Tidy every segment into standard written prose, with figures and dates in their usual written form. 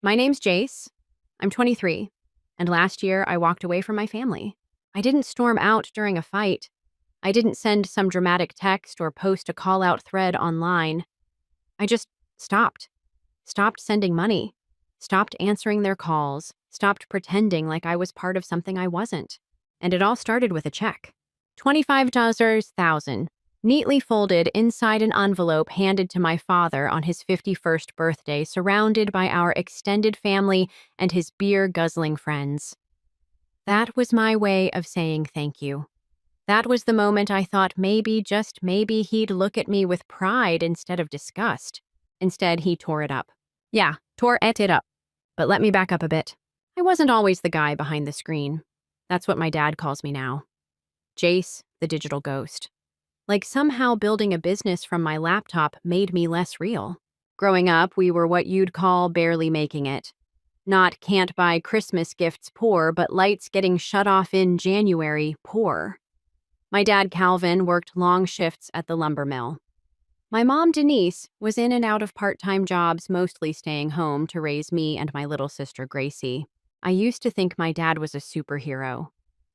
My name's Jace. I'm 23, and last year I walked away from my family. I didn't storm out during a fight. I didn't send some dramatic text or post a call-out thread online. I just stopped. Stopped sending money. Stopped answering their calls. Stopped pretending like I was part of something I wasn't. And it all started with a check. $25,000, neatly folded inside an envelope handed to my father on his 51st birthday, surrounded by our extended family and his beer-guzzling friends. That was my way of saying thank you. That was the moment I thought maybe, just maybe, he'd look at me with pride instead of disgust. Instead, he tore it up. Yeah, tore it up. But let me back up a bit. I wasn't always the guy behind the screen. That's what my dad calls me now. Jace, the digital ghost. Like somehow building a business from my laptop made me less real. Growing up, we were what you'd call barely making it. Not can't buy Christmas gifts poor, but lights getting shut off in January poor. My dad, Calvin, worked long shifts at the lumber mill. My mom, Denise, was in and out of part-time jobs, mostly staying home to raise me and my little sister, Gracie. I used to think my dad was a superhero.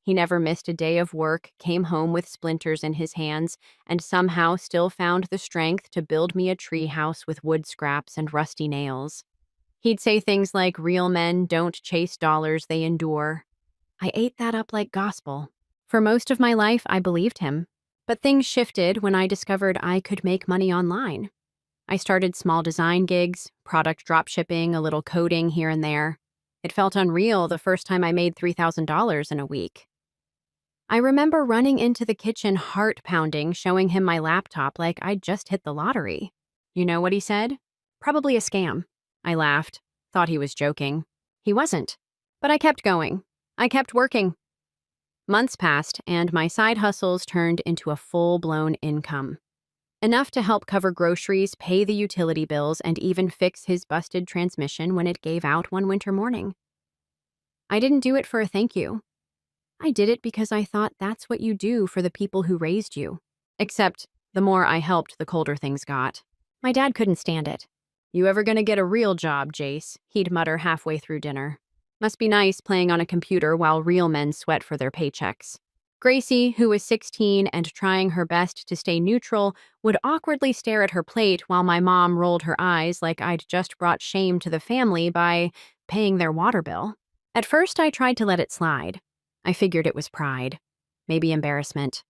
He never missed a day of work, came home with splinters in his hands, and somehow still found the strength to build me a treehouse with wood scraps and rusty nails. He'd say things like, "Real men don't chase dollars, they endure." I ate that up like gospel. For most of my life, I believed him. But things shifted when I discovered I could make money online. I started small design gigs, product dropshipping, a little coding here and there. It felt unreal the first time I made $3,000 in a week. I remember running into the kitchen heart-pounding, showing him my laptop like I'd just hit the lottery. You know what he said? Probably a scam. I laughed, thought he was joking. He wasn't. But I kept going. I kept working. Months passed, and my side hustles turned into a full-blown income. Enough to help cover groceries, pay the utility bills, and even fix his busted transmission when it gave out one winter morning. I didn't do it for a thank you. I did it because I thought that's what you do for the people who raised you. Except, the more I helped, the colder things got. My dad couldn't stand it. "You ever gonna get a real job, Jace?" he'd mutter halfway through dinner. Must be nice playing on a computer while real men sweat for their paychecks. Gracie, who was 16 and trying her best to stay neutral, would awkwardly stare at her plate while my mom rolled her eyes like I'd just brought shame to the family by paying their water bill. At first, I tried to let it slide. I figured it was pride, maybe embarrassment.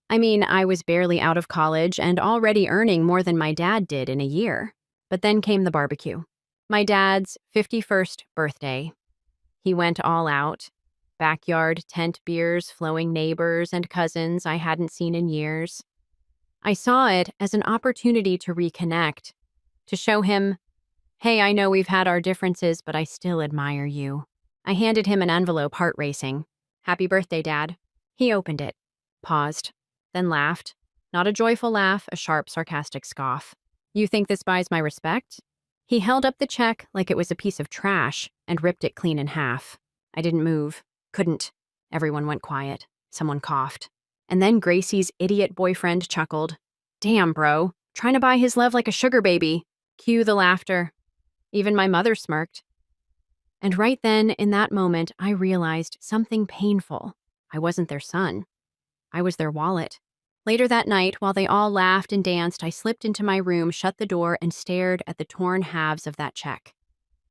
I mean, I was barely out of college and already earning more than my dad did in a year. But then came the barbecue. My dad's 51st birthday. He went all out. Backyard tent beers, flowing neighbors and cousins I hadn't seen in years. I saw it as an opportunity to reconnect, to show him, "Hey, I know we've had our differences, but I still admire you." I handed him an envelope, heart racing. "Happy birthday, Dad." He opened it, paused, then laughed. Not a joyful laugh, a sharp, sarcastic scoff. "You think this buys my respect?" He held up the check like it was a piece of trash and ripped it clean in half. I didn't move. Couldn't. Everyone went quiet. Someone coughed. And then Gracie's idiot boyfriend chuckled. "Damn, bro. Trying to buy his love like a sugar baby." Cue the laughter. Even my mother smirked. And right then, in that moment, I realized something painful. I wasn't their son. I was their wallet. Later that night, while they all laughed and danced, I slipped into my room, shut the door, and stared at the torn halves of that check.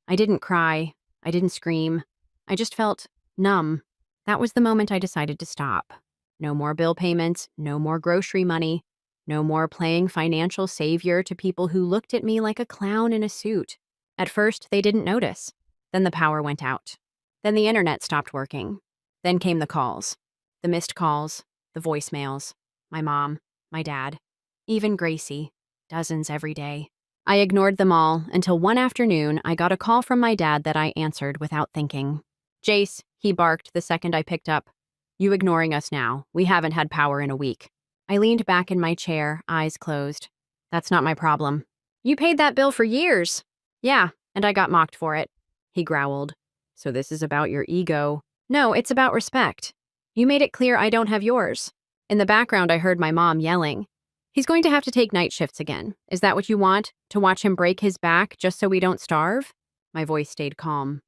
I didn't cry. I didn't scream. I just felt numb. That was the moment I decided to stop. No more bill payments, no more grocery money, no more playing financial savior to people who looked at me like a clown in a suit. At first, they didn't notice. Then the power went out. Then the internet stopped working. Then came the calls. The missed calls, the voicemails. My mom, my dad, even Gracie, dozens every day. I ignored them all until one afternoon I got a call from my dad that I answered without thinking. "Jace," he barked the second I picked up. "You ignoring us now. We haven't had power in a week." I leaned back in my chair, eyes closed. "That's not my problem." "You paid that bill for years." "Yeah, and I got mocked for it." He growled. "So this is about your ego." "No, it's about respect. You made it clear I don't have yours." In the background, I heard my mom yelling, "He's going to have to take night shifts again. Is that what you want? To watch him break his back just so we don't starve?" My voice stayed calm.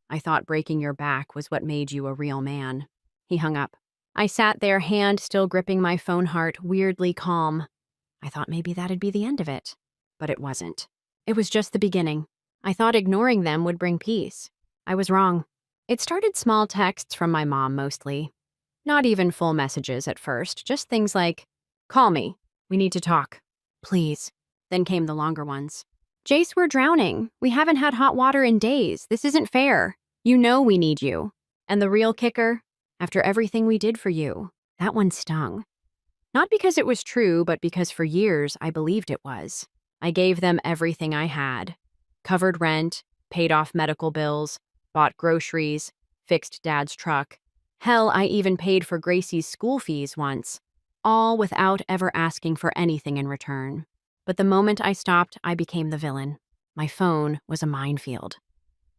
I thought breaking your back was what made you a real man. He hung up. I sat there, hand still gripping my phone, heart weirdly calm. I thought maybe that'd be the end of it. But it wasn't. It was just the beginning. I thought ignoring them would bring peace. I was wrong. It started small texts from my mom mostly. Not even full messages at first, just things like, "Call me. We need to talk. Please." Then came the longer ones. "Jace, we're drowning. We haven't had hot water in days. This isn't fair. You know we need you." And the real kicker, after everything we did for you, that one stung. Not because it was true, but because for years I believed it was. I gave them everything I had. Covered rent, paid off medical bills, bought groceries, fixed Dad's truck. Hell, I even paid for Gracie's school fees once. All without ever asking for anything in return. But the moment I stopped, I became the villain. My phone was a minefield.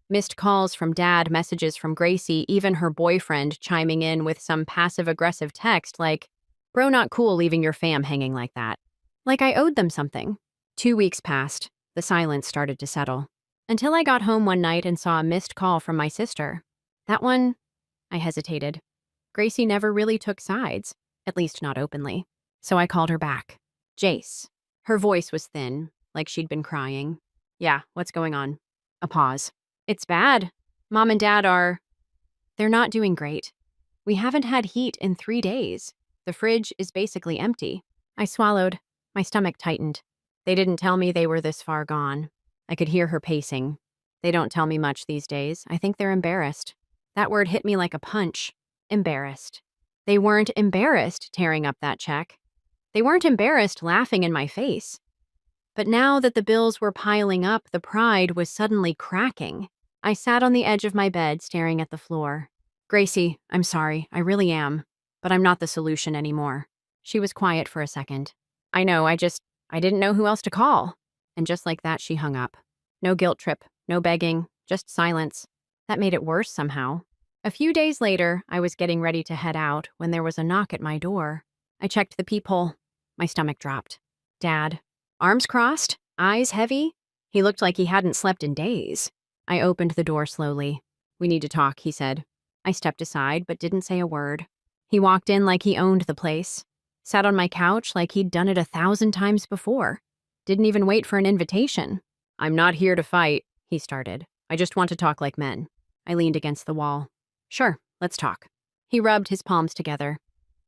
Missed calls from Dad, messages from Gracie, even her boyfriend chiming in with some passive-aggressive text like, "Bro, not cool leaving your fam hanging like that." Like I owed them something. 2 weeks passed. The silence started to settle. Until I got home one night and saw a missed call from my sister. That one, I hesitated. Gracie never really took sides, at least not openly. So I called her back. "Jace." Her voice was thin, like she'd been crying. "Yeah, what's going on?" A pause. "It's bad. Mom and Dad they're not doing great. We haven't had heat in 3 days. The fridge is basically empty." I swallowed. My stomach tightened. They didn't tell me they were this far gone. I could hear her pacing. They don't tell me much these days. I think they're embarrassed. That word hit me like a punch. Embarrassed. They weren't embarrassed tearing up that check. They weren't embarrassed laughing in my face. But now that the bills were piling up, the pride was suddenly cracking. I sat on the edge of my bed, staring at the floor. "Gracie, I'm sorry. I really am. But I'm not the solution anymore." She was quiet for a second. "I know, I didn't know who else to call." And just like that, she hung up. No guilt trip, no begging, just silence. That made it worse somehow. A few days later, I was getting ready to head out when there was a knock at my door. I checked the peephole. My stomach dropped. Dad. Arms crossed, eyes heavy. He looked like he hadn't slept in days. I opened the door slowly. "We need to talk," he said. I stepped aside, but didn't say a word. He walked in like he owned the place. Sat on my couch like he'd done it 1,000 times before. Didn't even wait for an invitation. "I'm not here to fight," he started. "I just want to talk like men." I leaned against the wall. "Sure, let's talk." He rubbed his palms together.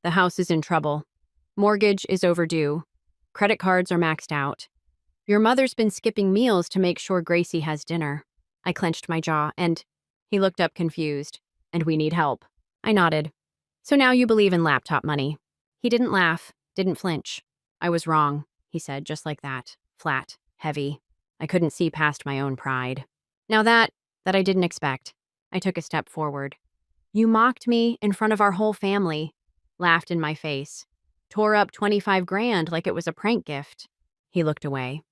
"The house is in trouble. Mortgage is overdue. Credit cards are maxed out. Your mother's been skipping meals to make sure Gracie has dinner." I clenched my jaw, and he looked up confused. "And we need help." I nodded. "So now you believe in laptop money." He didn't laugh, didn't flinch. "I was wrong," he said, just like that. Flat, heavy. I couldn't see past my own pride. Now that I didn't expect. I took a step forward. "You mocked me in front of our whole family, laughed in my face, tore up 25 grand like it was a prank gift." He looked away.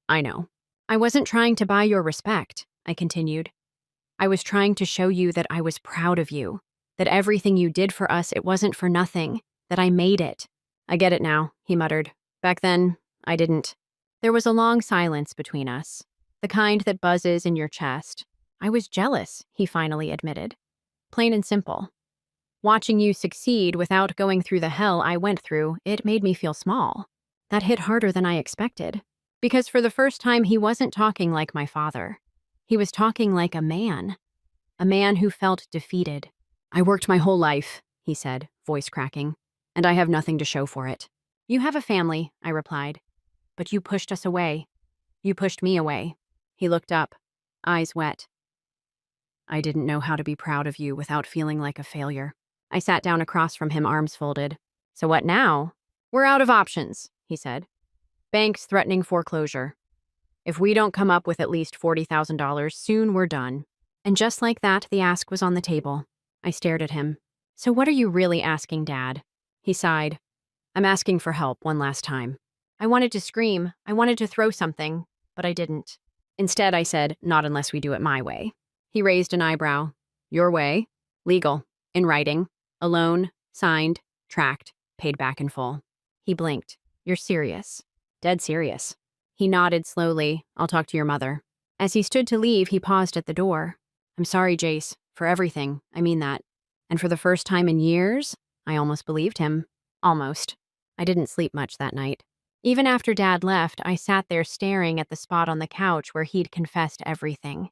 "I know. I wasn't trying to buy your respect," I continued. "I was trying to show you that I was proud of you, that everything you did for us, it wasn't for nothing, that I made it." "I get it now," he muttered. "Back then, I didn't." There was a long silence between us, the kind that buzzes in your chest. "I was jealous," he finally admitted. "Plain and simple. Watching you succeed without going through the hell I went through, it made me feel small." That hit harder than I expected. Because for the first time, he wasn't talking like my father. He was talking like a man who felt defeated. "I worked my whole life," he said, voice cracking, "and I have nothing to show for it." "You have a family," I replied. "But you pushed us away. You pushed me away." He looked up, eyes wet. "I didn't know how to be proud of you without feeling like a failure." I sat down across from him, arms folded. "So what now?" "We're out of options," he said. "Banks threatening foreclosure. If we don't come up with at least $40,000, soon we're done." And just like that, the ask was on the table. I stared at him. "So what are you really asking, Dad?" He sighed. "I'm asking for help one last time." I wanted to scream. I wanted to throw something, but I didn't. Instead, I said, "Not unless we do it my way." He raised an eyebrow. "Your way? Legal. In writing. A loan. Signed. Tracked. Paid back in full." He blinked. "You're serious?" "Dead serious." He nodded slowly. "I'll talk to your mother." As he stood to leave, he paused at the door. I'm sorry, Jace, for everything. I mean that. And for the first time in years, I almost believed him. Almost. I didn't sleep much that night. Even after Dad left, I sat there staring at the spot on the couch where he'd confessed everything.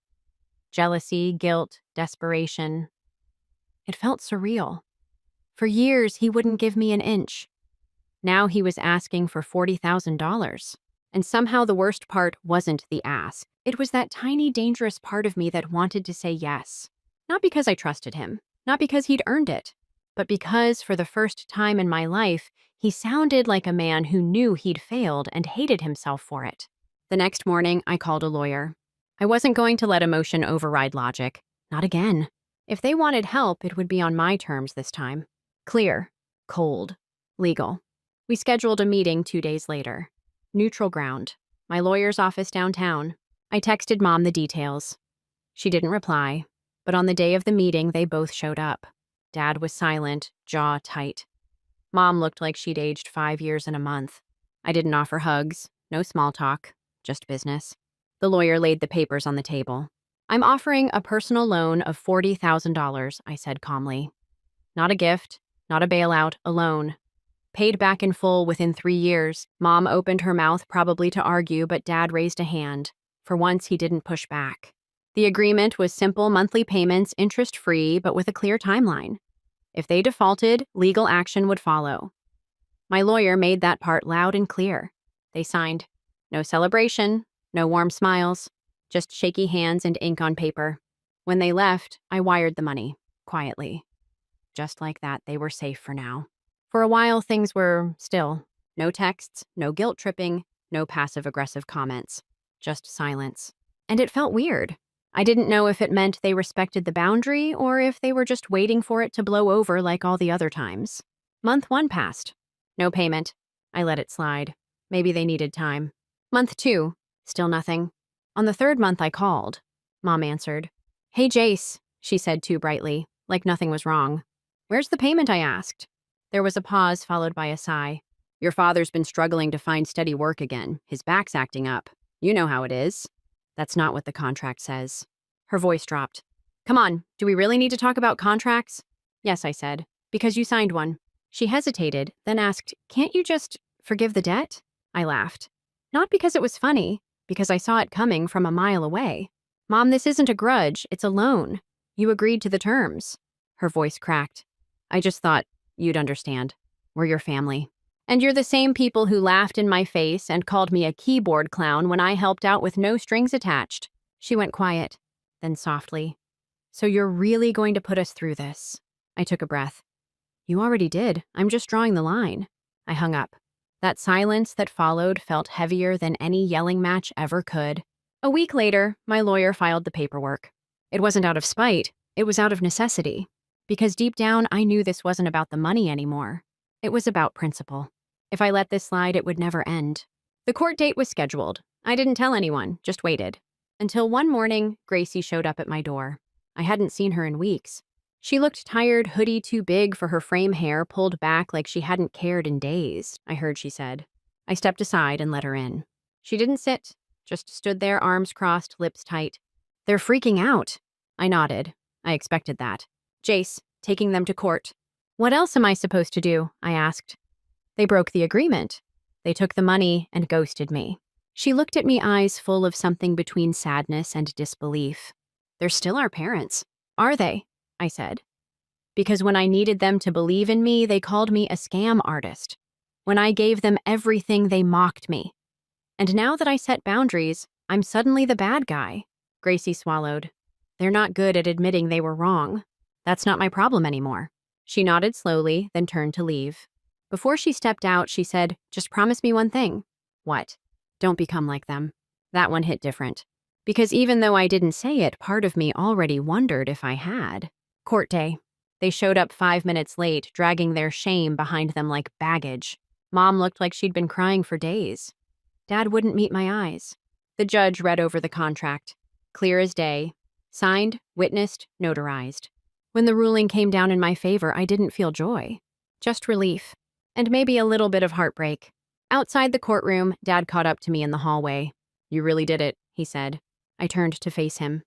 Jealousy, guilt, desperation. It felt surreal. For years, he wouldn't give me an inch. Now he was asking for $40,000. And somehow the worst part wasn't the ask. It was that tiny, dangerous part of me that wanted to say yes. Not because I trusted him, not because he'd earned it, but because, for the first time in my life, he sounded like a man who knew he'd failed and hated himself for it. The next morning, I called a lawyer. I wasn't going to let emotion override logic. Not again. If they wanted help, it would be on my terms this time. Clear, cold, legal. We scheduled a meeting 2 days later. Neutral ground. My lawyer's office downtown. I texted Mom the details. She didn't reply, but on the day of the meeting, they both showed up. Dad was silent, jaw tight. Mom looked like she'd aged 5 years and a month. I didn't offer hugs, no small talk, just business. The lawyer laid the papers on the table. I'm offering a personal loan of $40,000, I said calmly. Not a gift, not a bailout, a loan. Paid back in full within 3 years. Mom opened her mouth probably to argue, but Dad raised a hand. For once, he didn't push back. The agreement was simple monthly payments, interest-free, but with a clear timeline. If they defaulted, legal action would follow. My lawyer made that part loud and clear. They signed. No celebration, no warm smiles, just shaky hands and ink on paper. When they left, I wired the money, quietly. Just like that, they were safe for now. For a while, things were still. No texts, no guilt tripping, no passive-aggressive comments. Just silence. And it felt weird. I didn't know if it meant they respected the boundary or if they were just waiting for it to blow over like all the other times. Month 1 passed. No payment. I let it slide. Maybe they needed time. Month 2. Still nothing. On the 3rd month, I called. Mom answered. Hey, Jace, she said too brightly, like nothing was wrong. Where's the payment, I asked. There was a pause followed by a sigh. Your father's been struggling to find steady work again. His back's acting up. You know how it is. That's not what the contract says. Her voice dropped. Come on, do we really need to talk about contracts? Yes, I said, because you signed one. She hesitated, then asked, can't you just forgive the debt? I laughed. Not because it was funny, because I saw it coming from a mile away. Mom, this isn't a grudge, it's a loan. You agreed to the terms. Her voice cracked. I just thought you'd understand. We're your family. And you're the same people who laughed in my face and called me a keyboard clown when I helped out with no strings attached. She went quiet, then softly. So you're really going to put us through this? I took a breath. You already did. I'm just drawing the line. I hung up. That silence that followed felt heavier than any yelling match ever could. A week later, my lawyer filed the paperwork. It wasn't out of spite. It was out of necessity. Because deep down, I knew this wasn't about the money anymore. It was about principle. If I let this slide, it would never end. The court date was scheduled. I didn't tell anyone, just waited. Until one morning, Gracie showed up at my door. I hadn't seen her in weeks. She looked tired, hoodie too big for her frame hair pulled back like she hadn't cared in days, I heard she said. I stepped aside and let her in. She didn't sit, just stood there, arms crossed, lips tight. They're freaking out. I nodded. I expected that. Jace, taking them to court. What else am I supposed to do? I asked. They broke the agreement. They took the money and ghosted me. She looked at me, eyes full of something between sadness and disbelief. They're still our parents. Are they? I said. Because when I needed them to believe in me, they called me a scam artist. When I gave them everything, they mocked me. And now that I set boundaries, I'm suddenly the bad guy. Gracie swallowed. They're not good at admitting they were wrong. That's not my problem anymore. She nodded slowly, then turned to leave. Before she stepped out, she said, just promise me one thing. What? Don't become like them. That one hit different. Because even though I didn't say it, part of me already wondered if I had. Court day. They showed up 5 minutes late, dragging their shame behind them like baggage. Mom looked like she'd been crying for days. Dad wouldn't meet my eyes. The judge read over the contract. Clear as day. Signed, witnessed, notarized. When the ruling came down in my favor, I didn't feel joy. Just relief. And maybe a little bit of heartbreak. Outside the courtroom, Dad caught up to me in the hallway. You really did it, he said. I turned to face him.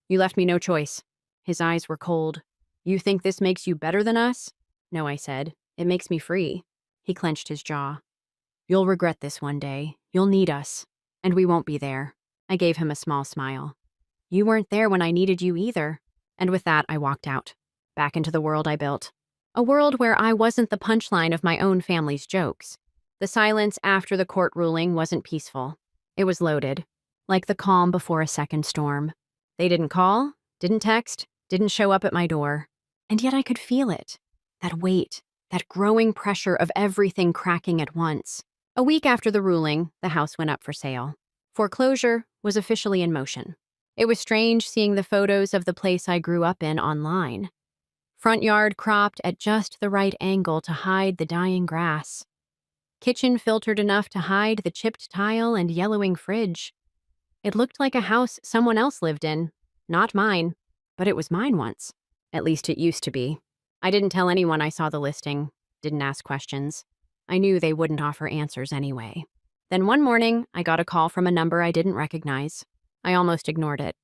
You left me no choice. His eyes were cold. You think this makes you better than us? No, I said. It makes me free. He clenched his jaw. You'll regret this one day. You'll need us. And we won't be there. I gave him a small smile. You weren't there when I needed you either. And with that, I walked out. Back into the world I built. A world where I wasn't the punchline of my own family's jokes. The silence after the court ruling wasn't peaceful. It was loaded, like the calm before a second storm. They didn't call, didn't text, didn't show up at my door. And yet I could feel it. That weight, that growing pressure of everything cracking at once. A week after the ruling, the house went up for sale. Foreclosure was officially in motion. It was strange seeing the photos of the place I grew up in online. Front yard cropped at just the right angle to hide the dying grass. Kitchen filtered enough to hide the chipped tile and yellowing fridge. It looked like a house someone else lived in. Not mine, but it was mine once. At least it used to be. I didn't tell anyone I saw the listing, didn't ask questions. I knew they wouldn't offer answers anyway. Then one morning, I got a call from a number I didn't recognize. I almost ignored it.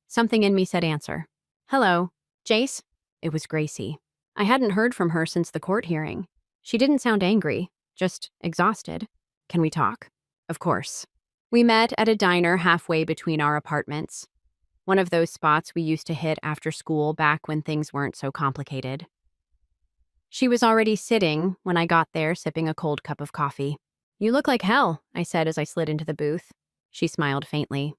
Something in me said answer. Hello, Jace? It was Gracie. I hadn't heard from her since the court hearing. She didn't sound angry, just exhausted. Can we talk? Of course. We met at a diner halfway between our apartments. One of those spots we used to hit after school back when things weren't so complicated. She was already sitting when I got there, sipping a cold cup of coffee. You look like hell, I said as I slid into the booth. She smiled faintly.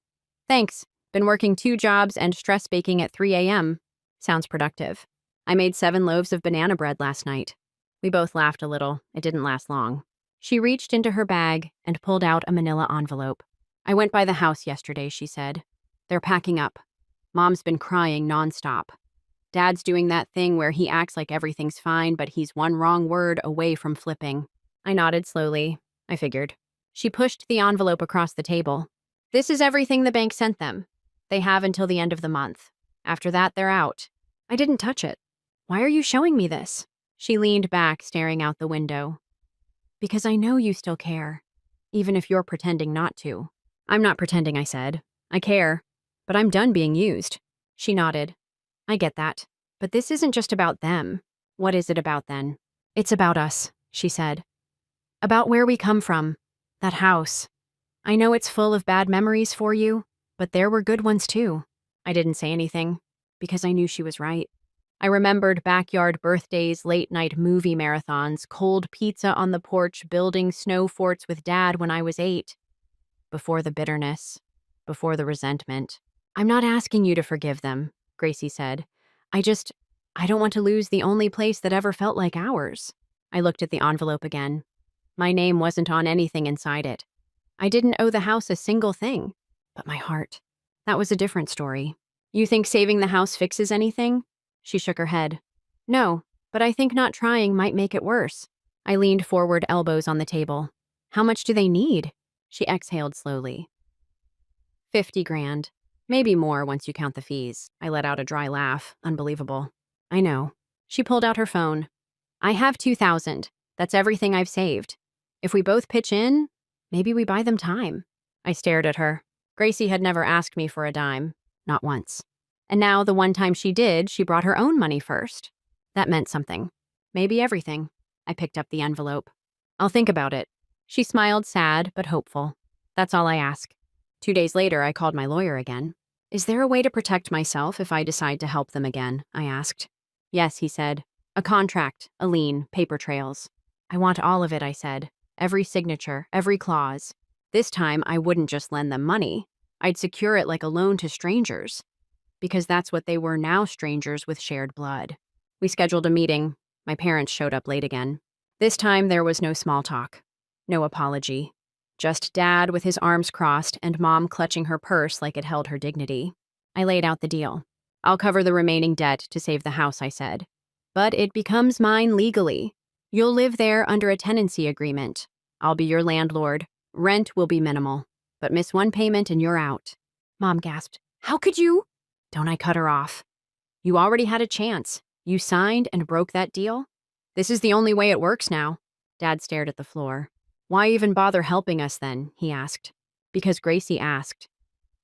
Thanks. Been working 2 jobs and stress baking at 3 a.m. Sounds productive. I made 7 loaves of banana bread last night. We both laughed a little. It didn't last long. She reached into her bag and pulled out a manila envelope. I went by the house yesterday, she said. They're packing up. Mom's been crying nonstop. Dad's doing that thing where he acts like everything's fine, but he's one wrong word away from flipping. I nodded slowly. I figured. She pushed the envelope across the table. This is everything the bank sent them. They have until the end of the month. After that, they're out. I didn't touch it. Why are you showing me this? She leaned back, staring out the window. Because I know you still care, even if you're pretending not to. I'm not pretending, I said. I care, but I'm done being used. She nodded. I get that, but this isn't just about them. What is it about then? It's about us, she said. About where we come from. That house. I know it's full of bad memories for you, but there were good ones too. I didn't say anything, because I knew she was right. I remembered backyard birthdays, late-night movie marathons, cold pizza on the porch, building snow forts with Dad when I was 8. Before the bitterness, before the resentment. I'm not asking you to forgive them, Gracie said. I don't want to lose the only place that ever felt like ours. I looked at the envelope again. My name wasn't on anything inside it. I didn't owe the house a single thing. But my heart. That was a different story. You think saving the house fixes anything? She shook her head. No, but I think not trying might make it worse. I leaned forward, elbows on the table. How much do they need? She exhaled slowly. 50 grand. Maybe more once you count the fees. I let out a dry laugh. Unbelievable. I know. She pulled out her phone. I have 2,000. That's everything I've saved. If we both pitch in, maybe we buy them time. I stared at her. Gracie had never asked me for a dime. Not once. And now, the one time she did, she brought her own money first. That meant something. Maybe everything. I picked up the envelope. I'll think about it. She smiled, sad but hopeful. That's all I ask. 2 days later, I called my lawyer again. Is there a way to protect myself if I decide to help them again? I asked. Yes, he said. A contract, a lien, paper trails. I want all of it, I said. Every signature, every clause. This time, I wouldn't just lend them money. I'd secure it like a loan to strangers. Because that's what they were now, strangers with shared blood. We scheduled a meeting. My parents showed up late again. This time, there was no small talk. No apology. Just Dad with his arms crossed and Mom clutching her purse like it held her dignity. I laid out the deal. I'll cover the remaining debt to save the house, I said. But it becomes mine legally. You'll live there under a tenancy agreement. I'll be your landlord. Rent will be minimal. But miss one payment and you're out. Mom gasped. How could you? Don't I cut her off. You already had a chance. You signed and broke that deal? This is the only way it works now. Dad stared at the floor. Why even bother helping us then? He asked. Because Gracie asked.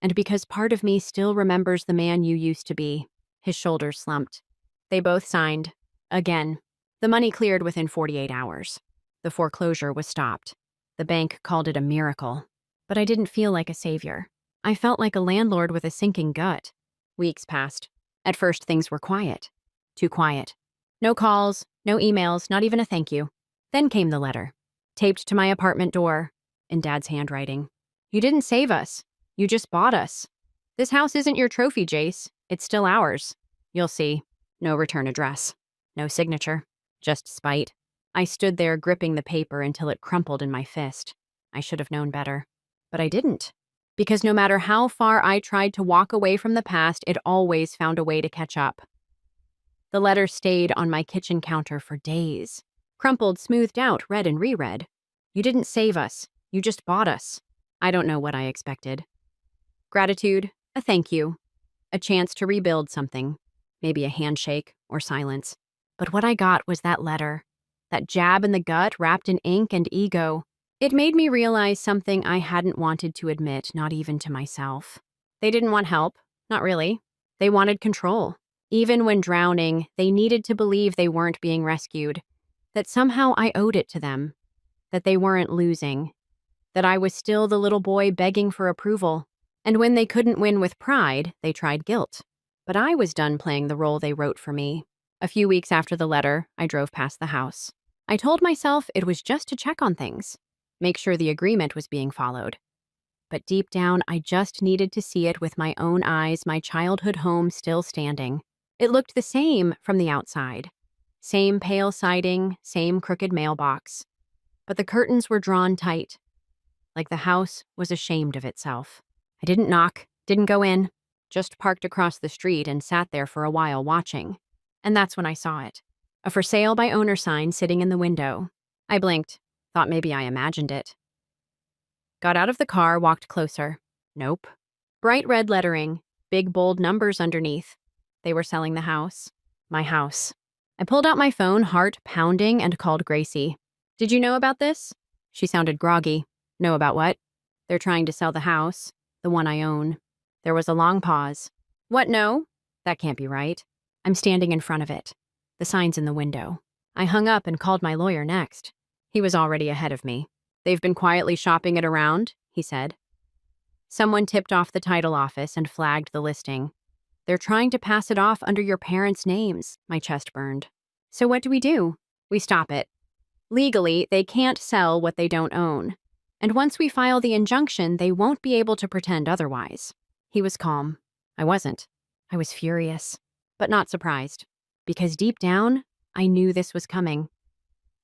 And because part of me still remembers the man you used to be. His shoulders slumped. They both signed. Again. The money cleared within 48 hours. The foreclosure was stopped. The bank called it a miracle. But I didn't feel like a savior. I felt like a landlord with a sinking gut. Weeks passed. At first, things were quiet. Too quiet. No calls, no emails, not even a thank you. Then came the letter. Taped to my apartment door, in Dad's handwriting. You didn't save us. You just bought us. This house isn't your trophy, Jace. It's still ours. You'll see. No return address. No signature. Just spite. I stood there gripping the paper until it crumpled in my fist. I should have known better. But I didn't. Because no matter how far I tried to walk away from the past, it always found a way to catch up. The letter stayed on my kitchen counter for days. Crumpled, smoothed out, read and reread. You didn't save us. You just bought us. I don't know what I expected. Gratitude, a thank you, a chance to rebuild something, maybe a handshake or silence. But what I got was that letter, that jab in the gut wrapped in ink and ego. It made me realize something I hadn't wanted to admit, not even to myself. They didn't want help, not really. They wanted control. Even when drowning, they needed to believe they weren't being rescued, that somehow I owed it to them, that they weren't losing, that I was still the little boy begging for approval. And when they couldn't win with pride, they tried guilt. But I was done playing the role they wrote for me. A few weeks after the letter, I drove past the house. I told myself it was just to check on things, make sure the agreement was being followed. But deep down, I just needed to see it with my own eyes, my childhood home still standing. It looked the same from the outside. Same pale siding, same crooked mailbox. But the curtains were drawn tight, like the house was ashamed of itself. I didn't knock, didn't go in, just parked across the street and sat there for a while watching. And that's when I saw it. A for sale by owner sign sitting in the window. I blinked, thought maybe I imagined it. Got out of the car, walked closer. Nope. Bright red lettering, big bold numbers underneath. They were selling the house. My house. I pulled out my phone, heart pounding, and called Gracie. Did you know about this? She sounded groggy. Know about what? They're trying to sell the house. The one I own. There was a long pause. What, no? That can't be right. I'm standing in front of it. The sign's in the window. I hung up and called my lawyer next. He was already ahead of me. They've been quietly shopping it around, he said. Someone tipped off the title office and flagged the listing. They're trying to pass it off under your parents' names. My chest burned. So what do? We stop it. Legally, they can't sell what they don't own. And once we file the injunction, they won't be able to pretend otherwise. He was calm. I wasn't. I was furious, but not surprised. Because deep down, I knew this was coming.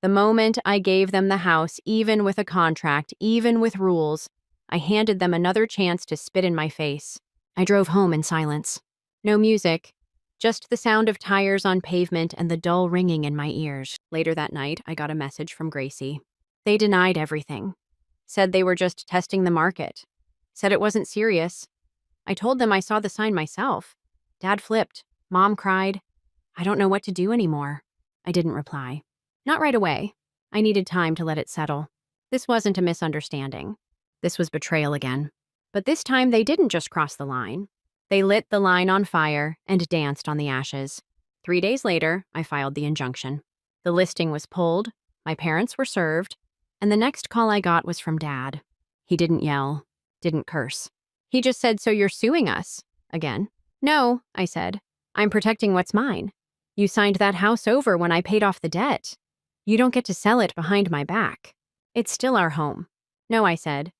The moment I gave them the house, even with a contract, even with rules, I handed them another chance to spit in my face. I drove home in silence. No music, just the sound of tires on pavement and the dull ringing in my ears. Later that night, I got a message from Gracie. They denied everything. Said they were just testing the market. Said it wasn't serious. I told them I saw the sign myself. Dad flipped. Mom cried. I don't know what to do anymore. I didn't reply. Not right away. I needed time to let it settle. This wasn't a misunderstanding. This was betrayal again. But this time they didn't just cross the line. They lit the line on fire and danced on the ashes. 3 days later, I filed the injunction. The listing was pulled, my parents were served, and the next call I got was from Dad. He didn't yell, didn't curse. He just said, "So you're suing us?" Again. "No," I said. "I'm protecting what's mine. You signed that house over when I paid off the debt. You don't get to sell it behind my back. It's still our home." "No," I said.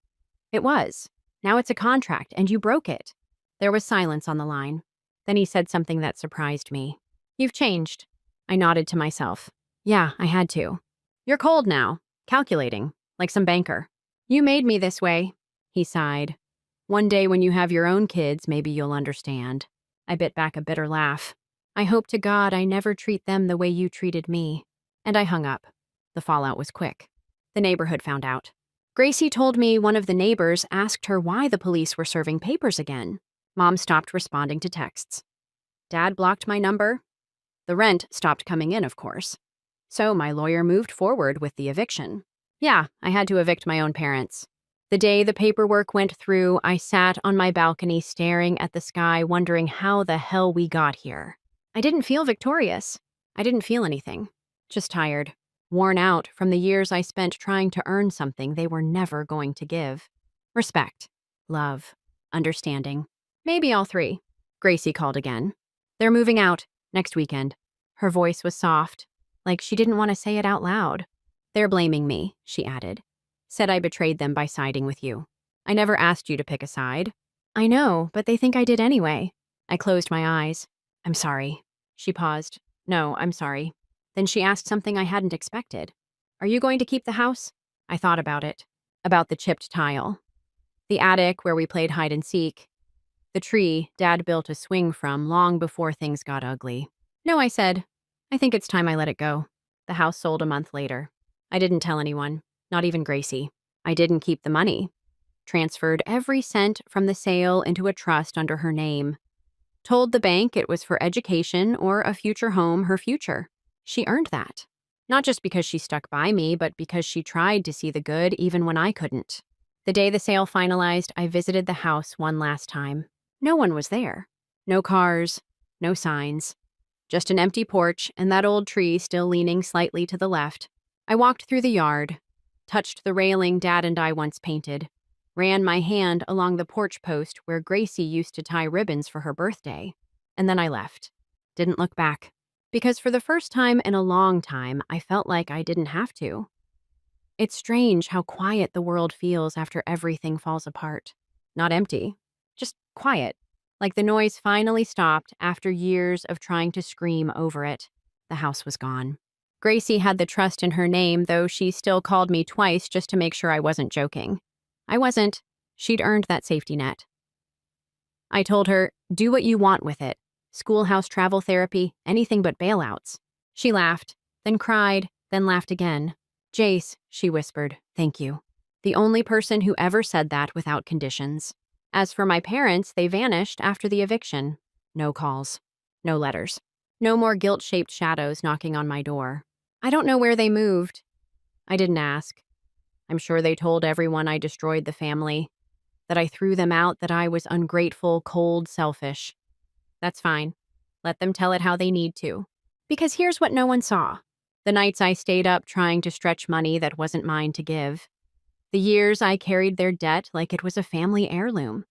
"It was. Now it's a contract, and you broke it." There was silence on the line. Then he said something that surprised me. "You've changed." I nodded to myself. Yeah, I had to. "You're cold now. Calculating, like some banker." "You made me this way," he sighed. "One day when you have your own kids, maybe you'll understand." I bit back a bitter laugh. "I hope to God I never treat them the way you treated me." And I hung up. The fallout was quick. The neighborhood found out. Gracie told me one of the neighbors asked her why the police were serving papers again. Mom stopped responding to texts. Dad blocked my number. The rent stopped coming in, of course. So my lawyer moved forward with the eviction. Yeah, I had to evict my own parents. The day the paperwork went through, I sat on my balcony staring at the sky, wondering how the hell we got here. I didn't feel victorious. I didn't feel anything. Just tired. Worn out from the years I spent trying to earn something they were never going to give. Respect. Love. Understanding. Maybe all three. Gracie called again. They're moving out next weekend. Her voice was soft, like she didn't want to say it out loud. They're blaming me, she added. Said I betrayed them by siding with you. I never asked you to pick a side. I know, but they think I did anyway. I closed my eyes. I'm sorry. She paused. No, I'm sorry. Then she asked something I hadn't expected. Are you going to keep the house? I thought about it. About the chipped tile. The attic where we played hide and seek. The tree Dad built a swing from long before things got ugly. No, I said. I think it's time I let it go. The house sold a month later. I didn't tell anyone, not even Gracie. I didn't keep the money. Transferred every cent from the sale into a trust under her name. Told the bank it was for education or a future home, her future. She earned that. Not just because she stuck by me, but because she tried to see the good even when I couldn't. The day the sale finalized, I visited the house one last time. No one was there. No cars, no signs. Just an empty porch and that old tree still leaning slightly to the left. I walked through the yard, touched the railing Dad and I once painted, ran my hand along the porch post where Gracie used to tie ribbons for her birthday, and then I left. Didn't look back. Because for the first time in a long time, I felt like I didn't have to. It's strange how quiet the world feels after everything falls apart. Not empty, just quiet. Like the noise finally stopped after years of trying to scream over it. The house was gone. Gracie had the trust in her name, though she still called me twice just to make sure I wasn't joking. I wasn't. She'd earned that safety net. I told her, do what you want with it. Schoolhouse travel therapy, anything but bailouts. She laughed, then cried, then laughed again. Jace, she whispered, thank you. The only person who ever said that without conditions. As for my parents, they vanished after the eviction. No calls. No letters. No more guilt-shaped shadows knocking on my door. I don't know where they moved. I didn't ask. I'm sure they told everyone I destroyed the family, that I threw them out, that I was ungrateful, cold, selfish. That's fine. Let them tell it how they need to. Because here's what no one saw. The nights I stayed up trying to stretch money that wasn't mine to give. The years I carried their debt like it was a family heirloom.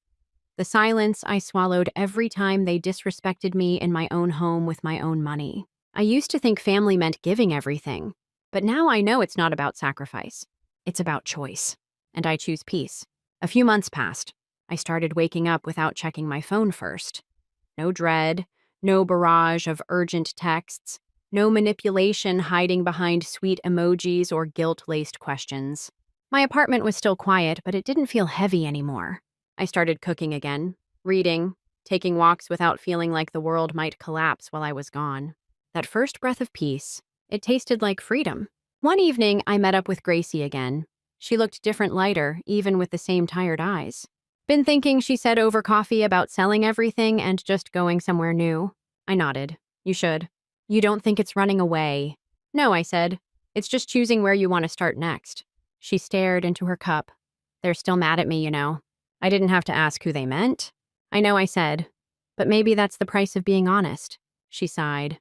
The silence I swallowed every time they disrespected me in my own home with my own money. I used to think family meant giving everything, but now I know it's not about sacrifice. It's about choice. And I choose peace. A few months passed. I started waking up without checking my phone first. No dread, no barrage of urgent texts, no manipulation hiding behind sweet emojis or guilt-laced questions. My apartment was still quiet, but it didn't feel heavy anymore. I started cooking again, reading, taking walks without feeling like the world might collapse while I was gone. That first breath of peace, it tasted like freedom. One evening, I met up with Gracie again. She looked different, lighter, even with the same tired eyes. Been thinking, she said over coffee, about selling everything and just going somewhere new. I nodded. You should. You don't think it's running away? No, I said. It's just choosing where you want to start next. She stared into her cup. They're still mad at me, you know. I didn't have to ask who they meant. I know, I said. But maybe that's the price of being honest. She sighed.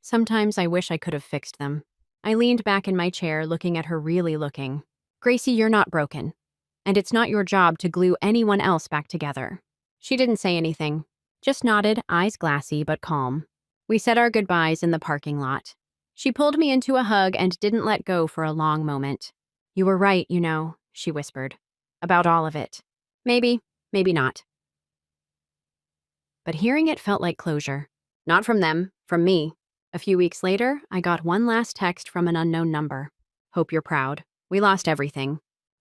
Sometimes I wish I could have fixed them. I leaned back in my chair, looking at her, really looking. Gracie, you're not broken. And it's not your job to glue anyone else back together. She didn't say anything, just nodded, eyes glassy but calm. We said our goodbyes in the parking lot. She pulled me into a hug and didn't let go for a long moment. You were right, you know, she whispered. About all of it. Maybe, maybe not. But hearing it felt like closure. Not from them, from me. A few weeks later, I got one last text from an unknown number. Hope you're proud. We lost everything.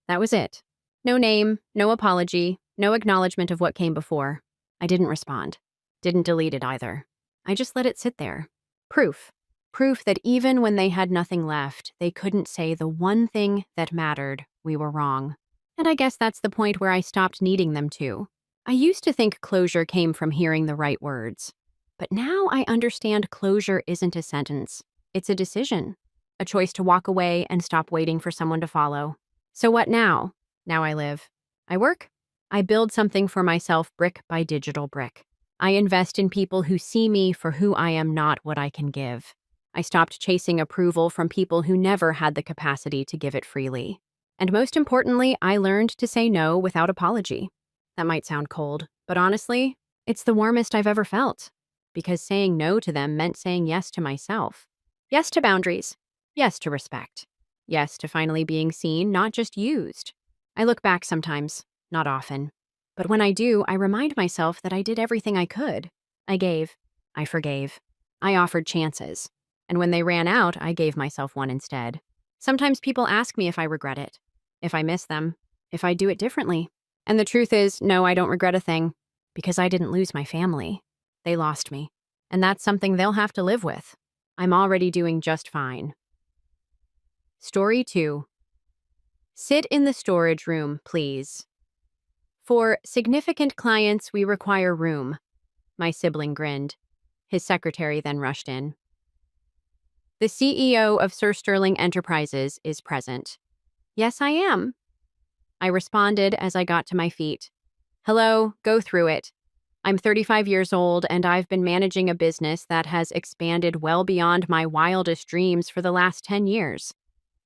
That was it. No name, no apology, no acknowledgement of what came before. I didn't respond. Didn't delete it either. I just let it sit there. Proof. Proof that even when they had nothing left, they couldn't say the one thing that mattered. We were wrong. And I guess that's the point where I stopped needing them to. I used to think closure came from hearing the right words. But now I understand closure isn't a sentence. It's a decision. A choice to walk away and stop waiting for someone to follow. So what now? Now I live. I work. I build something for myself brick by digital brick. I invest in people who see me for who I am, not what I can give. I stopped chasing approval from people who never had the capacity to give it freely. And most importantly, I learned to say no without apology. That might sound cold, but honestly, it's the warmest I've ever felt. Because saying no to them meant saying yes to myself. Yes to boundaries. Yes to respect. Yes to finally being seen, not just used. I look back sometimes, not often. But when I do, I remind myself that I did everything I could. I gave. I forgave. I offered chances. And when they ran out, I gave myself one instead. Sometimes people ask me if I regret it, if I miss them, if I do it differently. And the truth is, no, I don't regret a thing, because I didn't lose my family. They lost me. And that's something they'll have to live with. I'm already doing just fine. Story 2. Sit in the storage room, please. For significant clients, we require room. My sibling grinned. His secretary then rushed in. The CEO of Sir Sterling Enterprises is present. Yes, I am. I responded as I got to my feet. Hello, go through it. I'm 35 years old and I've been managing a business that has expanded well beyond my wildest dreams for the last 10 years.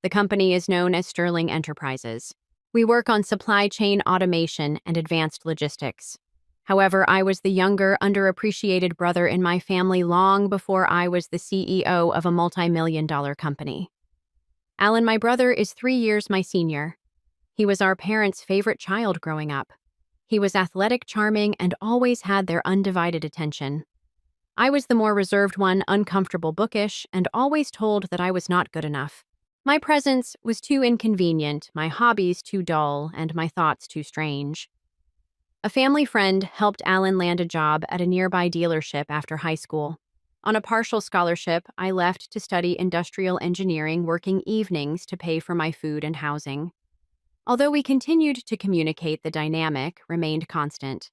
The company is known as Sterling Enterprises. We work on supply chain automation and advanced logistics. However, I was the younger, underappreciated brother in my family long before I was the CEO of a multi-million-dollar company. Alan, my brother, is 3 years my senior. He was our parents' favorite child growing up. He was athletic, charming, and always had their undivided attention. I was the more reserved one, uncomfortable, bookish, and always told that I was not good enough. My presence was too inconvenient, my hobbies too dull, and my thoughts too strange. A family friend helped Alan land a job at a nearby dealership after high school. On a partial scholarship, I left to study industrial engineering, working evenings to pay for my food and housing. Although we continued to communicate, the dynamic remained constant.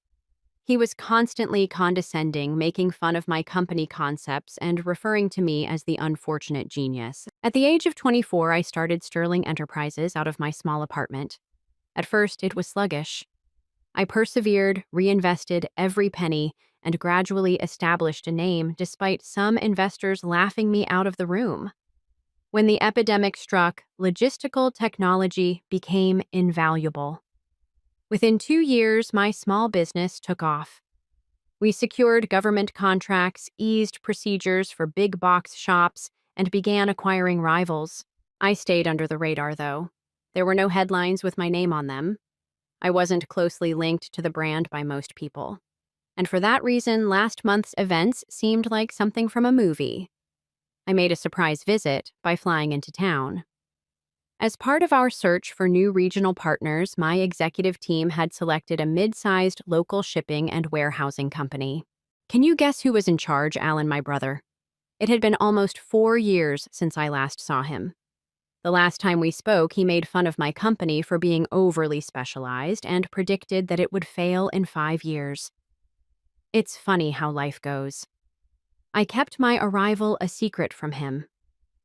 He was constantly condescending, making fun of my company concepts and referring to me as the unfortunate genius. At the age of 24, I started Sterling Enterprises out of my small apartment. At first, it was sluggish. I persevered, reinvested every penny, and gradually established a name despite some investors laughing me out of the room. When the epidemic struck, logistical technology became invaluable. Within 2 years, my small business took off. We secured government contracts, eased procedures for big box shops, and began acquiring rivals. I stayed under the radar, though. There were no headlines with my name on them. I wasn't closely linked to the brand by most people. And for that reason, last month's events seemed like something from a movie. I made a surprise visit by flying into town. As part of our search for new regional partners, my executive team had selected a mid-sized local shipping and warehousing company. Can you guess who was in charge, Alan, my brother? It had been almost 4 years since I last saw him. The last time we spoke, he made fun of my company for being overly specialized and predicted that it would fail in 5 years. It's funny how life goes. I kept my arrival a secret from him.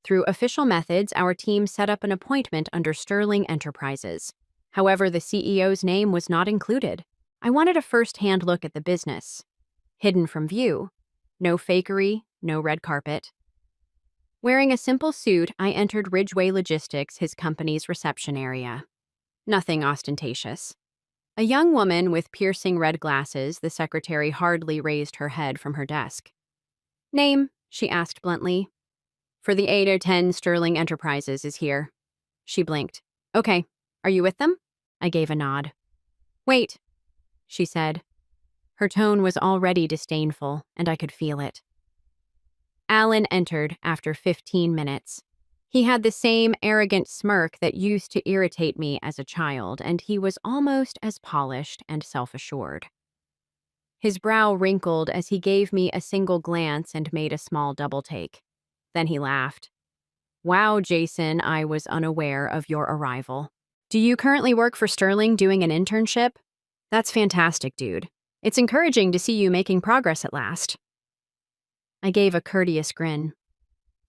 Through official methods, our team set up an appointment under Sterling Enterprises. However, the CEO's name was not included. I wanted a first-hand look at the business. Hidden from view. No fakery, no red carpet. Wearing a simple suit, I entered Ridgeway Logistics, his company's reception area. Nothing ostentatious. A young woman with piercing red glasses, the secretary hardly raised her head from her desk. Name, she asked bluntly. For the 8 or 10 Sterling Enterprises is here. She blinked. Okay, are you with them? I gave a nod. Wait, she said. Her tone was already disdainful, and I could feel it. Alan entered after 15 minutes. He had the same arrogant smirk that used to irritate me as a child, and he was almost as polished and self-assured. His brow wrinkled as he gave me a single glance and made a small double take. Then he laughed. Wow, Jason, I was unaware of your arrival. Do you currently work for Sterling doing an internship? That's fantastic, dude. It's encouraging to see you making progress at last. I gave a courteous grin.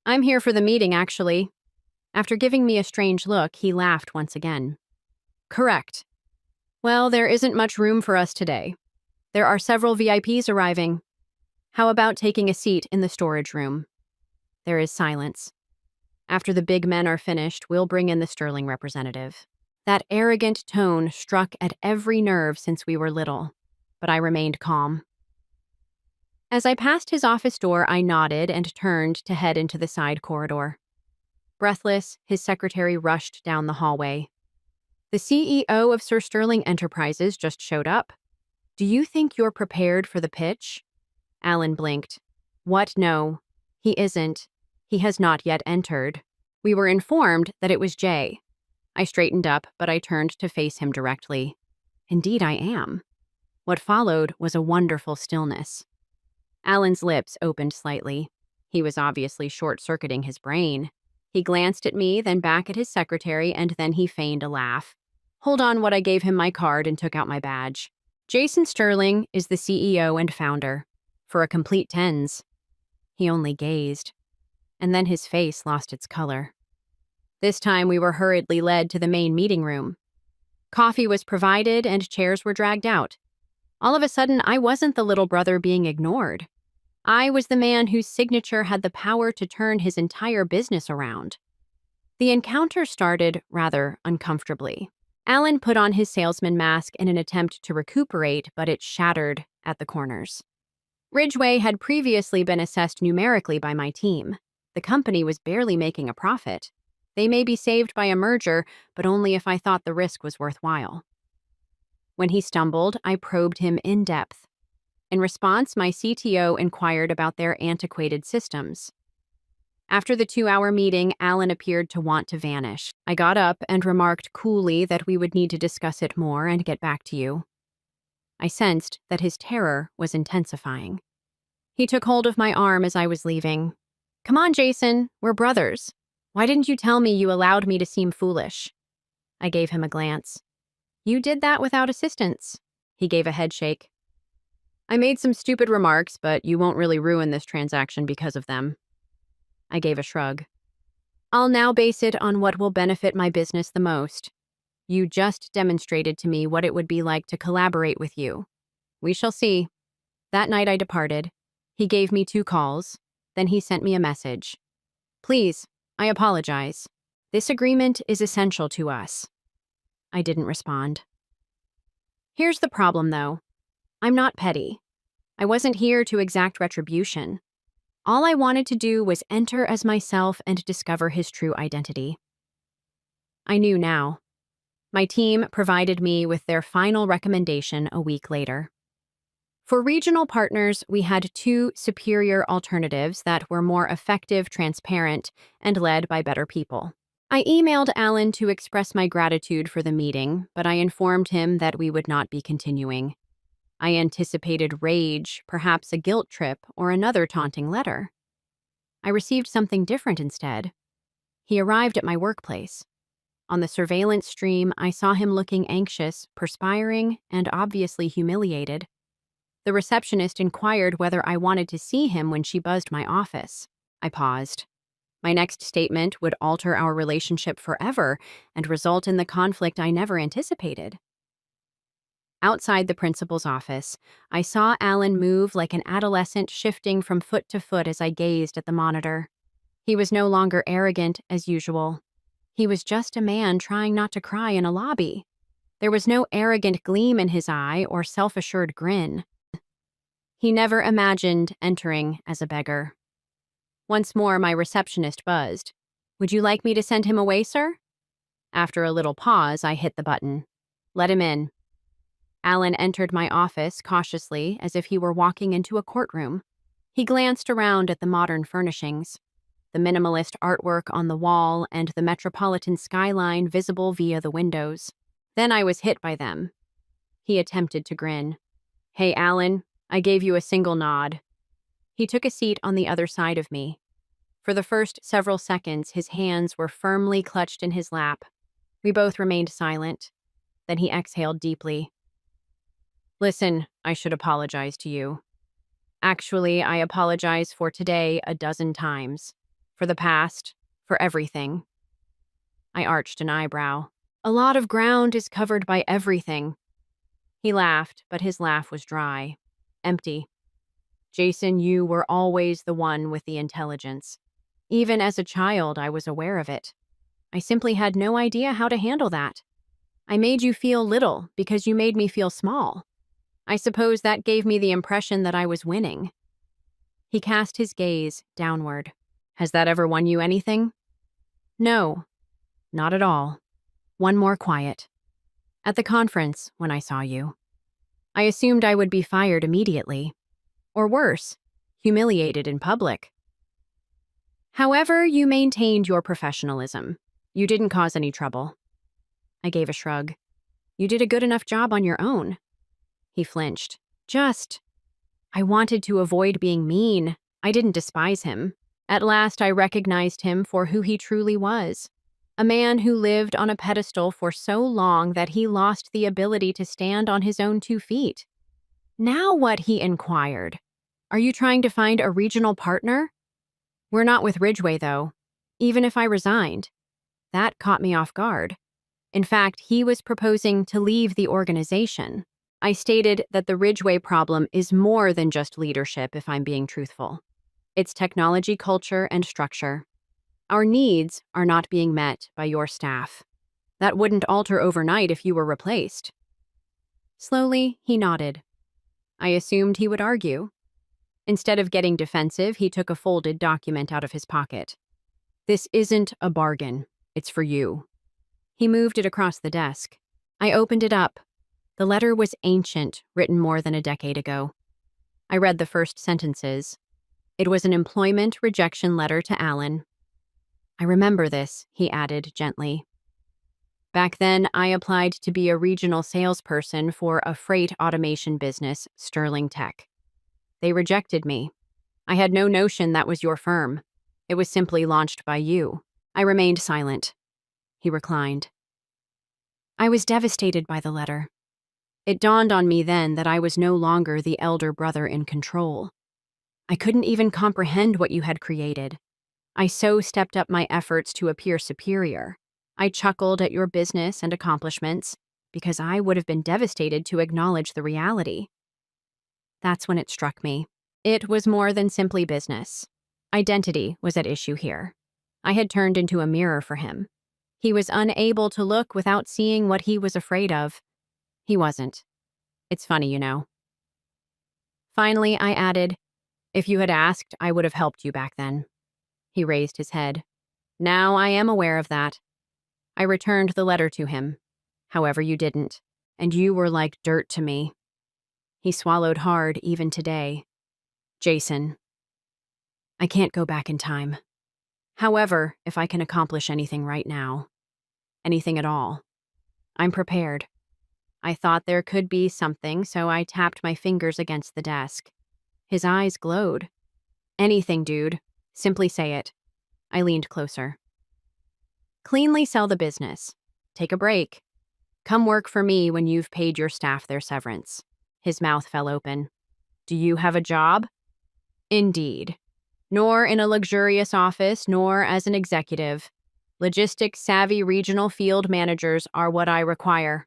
I'm here for the meeting, actually. After giving me a strange look, he laughed once again. Correct. Well, there isn't much room for us today. There are several VIPs arriving. How about taking a seat in the storage room? There is silence. After the big men are finished, we'll bring in the Sterling representative. That arrogant tone struck at every nerve since we were little, but I remained calm. As I passed his office door, I nodded and turned to head into the side corridor. Breathless, his secretary rushed down the hallway. The CEO of Sir Sterling Enterprises just showed up. Do you think you're prepared for the pitch? Alan blinked. What? No. He isn't. He has not yet entered. We were informed that it was Jay. I straightened up, but I turned to face him directly. Indeed, I am. What followed was a wonderful stillness. Alan's lips opened slightly. He was obviously short-circuiting his brain. He glanced at me, then back at his secretary, and then he feigned a laugh. Hold on, what I gave him my card and took out my badge. Jason Sterling is the CEO and founder. For a complete tens. He only gazed. And then his face lost its color. This time we were hurriedly led to the main meeting room. Coffee was provided and chairs were dragged out. All of a sudden, I wasn't the little brother being ignored. I was the man whose signature had the power to turn his entire business around. The encounter started rather uncomfortably. Alan put on his salesman mask in an attempt to recuperate, but it shattered at the corners. Ridgeway had previously been assessed numerically by my team. The company was barely making a profit. They may be saved by a merger, but only if I thought the risk was worthwhile. When he stumbled, I probed him in depth. In response, my CTO inquired about their antiquated systems. After the 2-hour meeting, Alan appeared to want to vanish. I got up and remarked coolly that we would need to discuss it more and get back to you. I sensed that his terror was intensifying. He took hold of my arm as I was leaving. Come on, Jason, we're brothers. Why didn't you tell me you allowed me to seem foolish? I gave him a glance. You did that without assistance. He gave a headshake. I made some stupid remarks, but you won't really ruin this transaction because of them. I gave a shrug. I'll now base it on what will benefit my business the most. You just demonstrated to me what it would be like to collaborate with you. We shall see. That night I departed. He gave me 2 calls. Then he sent me a message. Please, I apologize. This agreement is essential to us. I didn't respond. Here's the problem, though. I'm not petty. I wasn't here to exact retribution. All I wanted to do was enter as myself and discover his true identity. I knew now. My team provided me with their final recommendation a week later. For regional partners, we had 2 superior alternatives that were more effective, transparent, and led by better people. I emailed Alan to express my gratitude for the meeting, but I informed him that we would not be continuing. I anticipated rage, perhaps a guilt trip, or another taunting letter. I received something different instead. He arrived at my workplace. On the surveillance stream, I saw him looking anxious, perspiring, and obviously humiliated. The receptionist inquired whether I wanted to see him when she buzzed my office. I paused. My next statement would alter our relationship forever and result in the conflict I never anticipated. Outside the principal's office, I saw Alan move like an adolescent, shifting from foot to foot as I gazed at the monitor. He was no longer arrogant as usual. He was just a man trying not to cry in a lobby. There was no arrogant gleam in his eye or self-assured grin. He never imagined entering as a beggar. Once more, my receptionist buzzed. Would you like me to send him away, sir? After a little pause, I hit the button. Let him in. Alan entered my office cautiously, as if he were walking into a courtroom. He glanced around at the modern furnishings, the minimalist artwork on the wall and the metropolitan skyline visible via the windows. Then I was hit by them. He attempted to grin. Hey, Alan, I gave you a single nod. He took a seat on the other side of me. For the first several seconds, his hands were firmly clutched in his lap. We both remained silent. Then he exhaled deeply. Listen, I should apologize to you. Actually, I apologize for today a dozen times. For the past, for everything. I arched an eyebrow. A lot of ground is covered by everything. He laughed, but his laugh was dry, empty. Jason, you were always the one with the intelligence. Even as a child, I was aware of it. I simply had no idea how to handle that. I made you feel little because you made me feel small. I suppose that gave me the impression that I was winning. He cast his gaze downward. Has that ever won you anything? No, not at all. One more quiet. At the conference, when I saw you. I assumed I would be fired immediately. Or worse, humiliated in public. However, you maintained your professionalism. You didn't cause any trouble. I gave a shrug. You did a good enough job on your own. He flinched. I wanted to avoid being mean. I didn't despise him. At last, I recognized him for who he truly was. A man who lived on a pedestal for so long that he lost the ability to stand on his own 2 feet. Now what, he inquired. Are you trying to find a regional partner? We're not with Ridgway, though. Even if I resigned. That caught me off guard. In fact, he was proposing to leave the organization. I stated that the Ridgway problem is more than just leadership, if I'm being truthful. It's technology, culture, and structure. Our needs are not being met by your staff. That wouldn't alter overnight if you were replaced. Slowly, he nodded. I assumed he would argue. Instead of getting defensive, he took a folded document out of his pocket. This isn't a bargain. It's for you. He moved it across the desk. I opened it up. The letter was ancient, written more than a decade ago. I read the first sentences. It was an employment rejection letter to Alan. I remember this, he added gently. Back then, I applied to be a regional salesperson for a freight automation business, Sterling Tech. They rejected me. I had no notion that was your firm. It was simply launched by you. I remained silent. He reclined. I was devastated by the letter. It dawned on me then that I was no longer the elder brother in control. I couldn't even comprehend what you had created. I so stepped up my efforts to appear superior. I chuckled at your business and accomplishments because I would have been devastated to acknowledge the reality. That's when it struck me. It was more than simply business. Identity was at issue here. I had turned into a mirror for him. He was unable to look without seeing what he was afraid of. He wasn't. It's funny, you know. Finally, I added, if you had asked, I would have helped you back then. He raised his head. Now I am aware of that. I returned the letter to him. However, you didn't, and you were like dirt to me. He swallowed hard even today. Jason, I can't go back in time. However, if I can accomplish anything right now, anything at all, I'm prepared. I thought there could be something, so I tapped my fingers against the desk. His eyes glowed. Anything, dude. Simply say it. I leaned closer. Cleanly sell the business. Take a break. Come work for me when you've paid your staff their severance. His mouth fell open. Do you have a job? Indeed. Nor in a luxurious office, nor as an executive. Logistics-savvy regional field managers are what I require.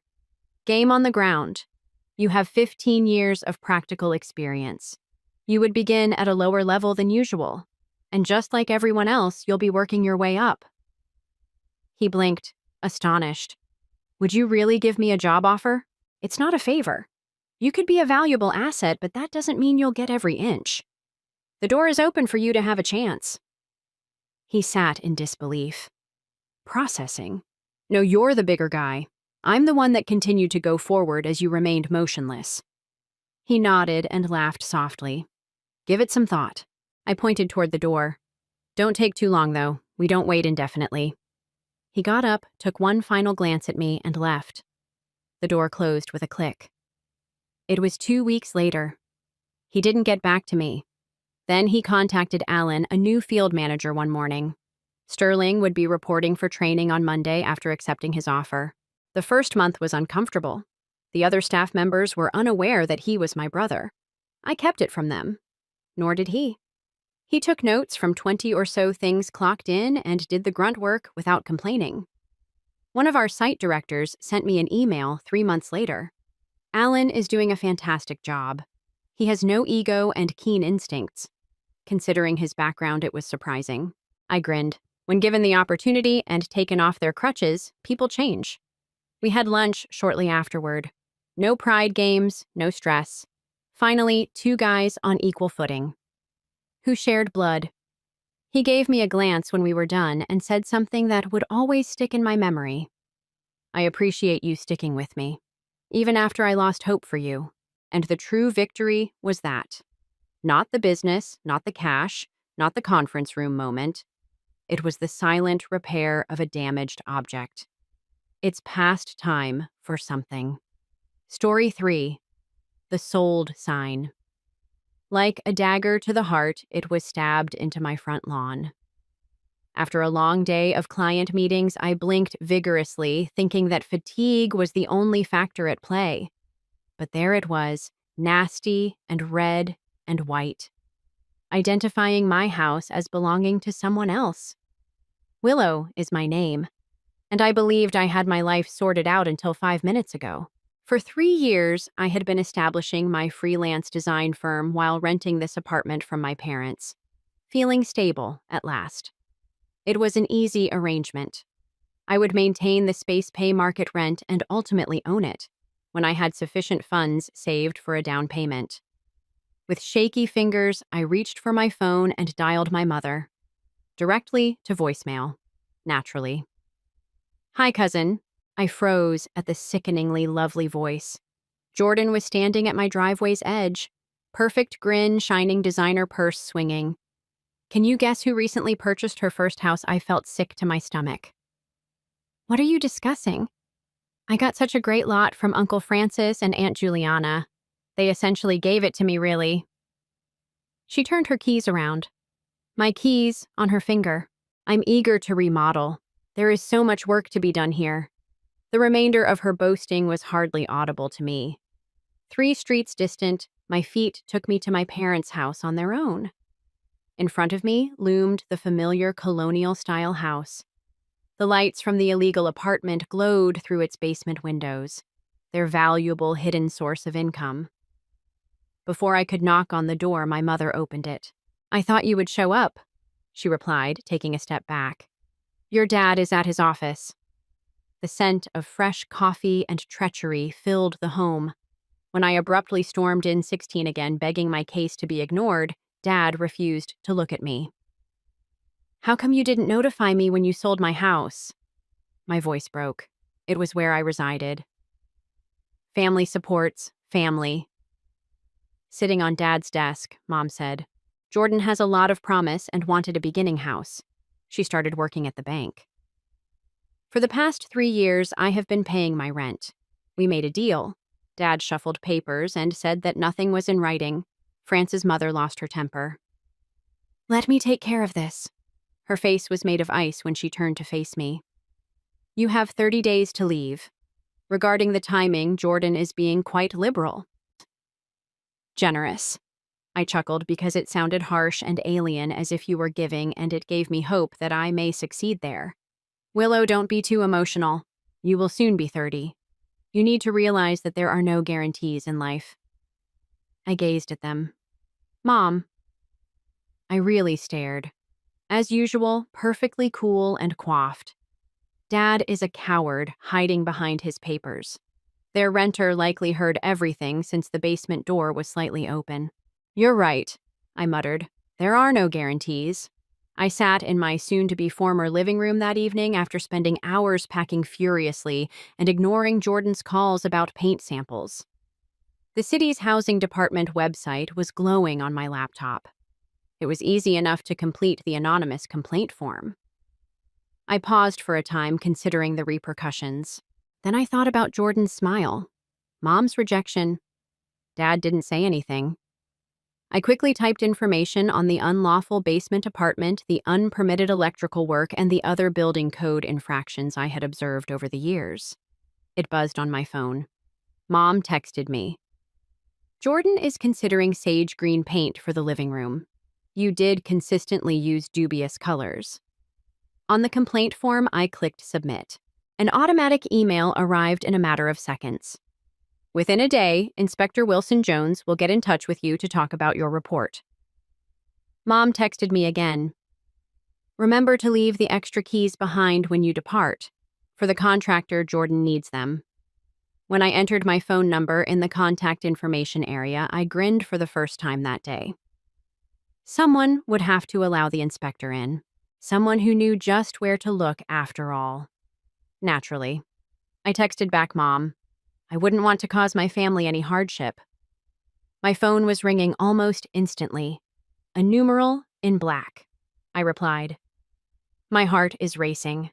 Game on the ground. You have 15 years of practical experience. You would begin at a lower level than usual. And just like everyone else, you'll be working your way up. He blinked, astonished. Would you really give me a job offer? It's not a favor. You could be a valuable asset, but that doesn't mean you'll get every inch. The door is open for you to have a chance. He sat in disbelief. Processing. No, you're the bigger guy. I'm the one that continued to go forward as you remained motionless. He nodded and laughed softly. Give it some thought. I pointed toward the door. Don't take too long, though. We don't wait indefinitely. He got up, took one final glance at me, and left. The door closed with a click. It was 2 weeks later. He didn't get back to me. Then he contacted Alan, a new field manager, one morning. Sterling would be reporting for training on Monday after accepting his offer. The first month was uncomfortable. The other staff members were unaware that he was my brother. I kept it from them. Nor did he. He took notes from 20 or so things clocked in and did the grunt work without complaining. One of our site directors sent me an email 3 months later. Alan is doing a fantastic job. He has no ego and keen instincts. Considering his background, it was surprising. I grinned. When given the opportunity and taken off their crutches, people change. We had lunch shortly afterward. No pride games, no stress. Finally, two guys on equal footing. Who shared blood. He gave me a glance when we were done and said something that would always stick in my memory. I appreciate you sticking with me, even after I lost hope for you. And the true victory was that. Not the business, not the cash, not the conference room moment. It was the silent repair of a damaged object. It's past time for something. Story 3. The sold sign. Like a dagger to the heart, it was stabbed into my front lawn. After a long day of client meetings, I blinked vigorously, thinking that fatigue was the only factor at play. But there it was, nasty and red and white, identifying my house as belonging to someone else. Willow is my name, and I believed I had my life sorted out until 5 minutes ago. For 3 years, I had been establishing my freelance design firm while renting this apartment from my parents, feeling stable at last. It was an easy arrangement. I would maintain the space, pay market rent, and ultimately own it when I had sufficient funds saved for a down payment. With shaky fingers, I reached for my phone and dialed my mother. Directly to voicemail. Naturally. "Hi, cousin." I froze at the sickeningly lovely voice. Jordan was standing at my driveway's edge, perfect grin, shining designer purse swinging. "Can you guess who recently purchased her first house?" I felt sick to my stomach. "What are you discussing?" "I got such a great lot from Uncle Francis and Aunt Juliana. They essentially gave it to me, really." She turned her keys around. My keys on her finger. I'm eager to remodel. There is so much work to be done here. The remainder of her boasting was hardly audible to me. 3 streets distant, my feet took me to my parents' house on their own. In front of me loomed the familiar colonial-style house. The lights from the illegal apartment glowed through its basement windows, their valuable hidden source of income. Before I could knock on the door, my mother opened it. "I thought you would show up," she replied, taking a step back. "Your dad is at his office." The scent of fresh coffee and treachery filled the home. When I abruptly stormed in 16 again, begging my case to be ignored, Dad refused to look at me. "How come you didn't notify me when you sold my house?" My voice broke. It was where I resided. "Family supports family." Sitting on Dad's desk, Mom said, "Jordan has a lot of promise and wanted a beginning house." She started working at the bank. For the past 3 years, I have been paying my rent. We made a deal. Dad shuffled papers and said that nothing was in writing. France's mother lost her temper. "Let me take care of this." Her face was made of ice when she turned to face me. "You have 30 days to leave. Regarding the timing, Jordan is being quite liberal." "Generous." I chuckled because it sounded harsh and alien, as if you were giving, and it gave me hope that I may succeed there. "Willow, don't be too emotional. You will soon be 30. You need to realize that there are no guarantees in life." I gazed at them. "Mom." I really stared. As usual, perfectly cool and coiffed. Dad is a coward, hiding behind his papers. Their renter likely heard everything since the basement door was slightly open. "You're right," I muttered. "There are no guarantees." I sat in my soon-to-be former living room that evening after spending hours packing furiously and ignoring Jordan's calls about paint samples. The city's housing department website was glowing on my laptop. It was easy enough to complete the anonymous complaint form. I paused for a time, considering the repercussions. Then I thought about Jordan's smile. Mom's rejection. Dad didn't say anything. I quickly typed information on the unlawful basement apartment, the unpermitted electrical work, and the other building code infractions I had observed over the years. It buzzed on my phone. Mom texted me. "Jordan is considering sage green paint for the living room. You did consistently use dubious colors." On the complaint form, I clicked submit. An automatic email arrived in a matter of seconds. Within a day, Inspector Wilson Jones will get in touch with you to talk about your report. Mom texted me again. Remember to leave the extra keys behind when you depart. For the contractor, Jordan needs them. When I entered my phone number in the contact information area, I grinned for the first time that day. Someone would have to allow the inspector in. Someone who knew just where to look after all. Naturally. I texted back Mom. I wouldn't want to cause my family any hardship. My phone was ringing almost instantly. A numeral in black. I replied. My heart is racing.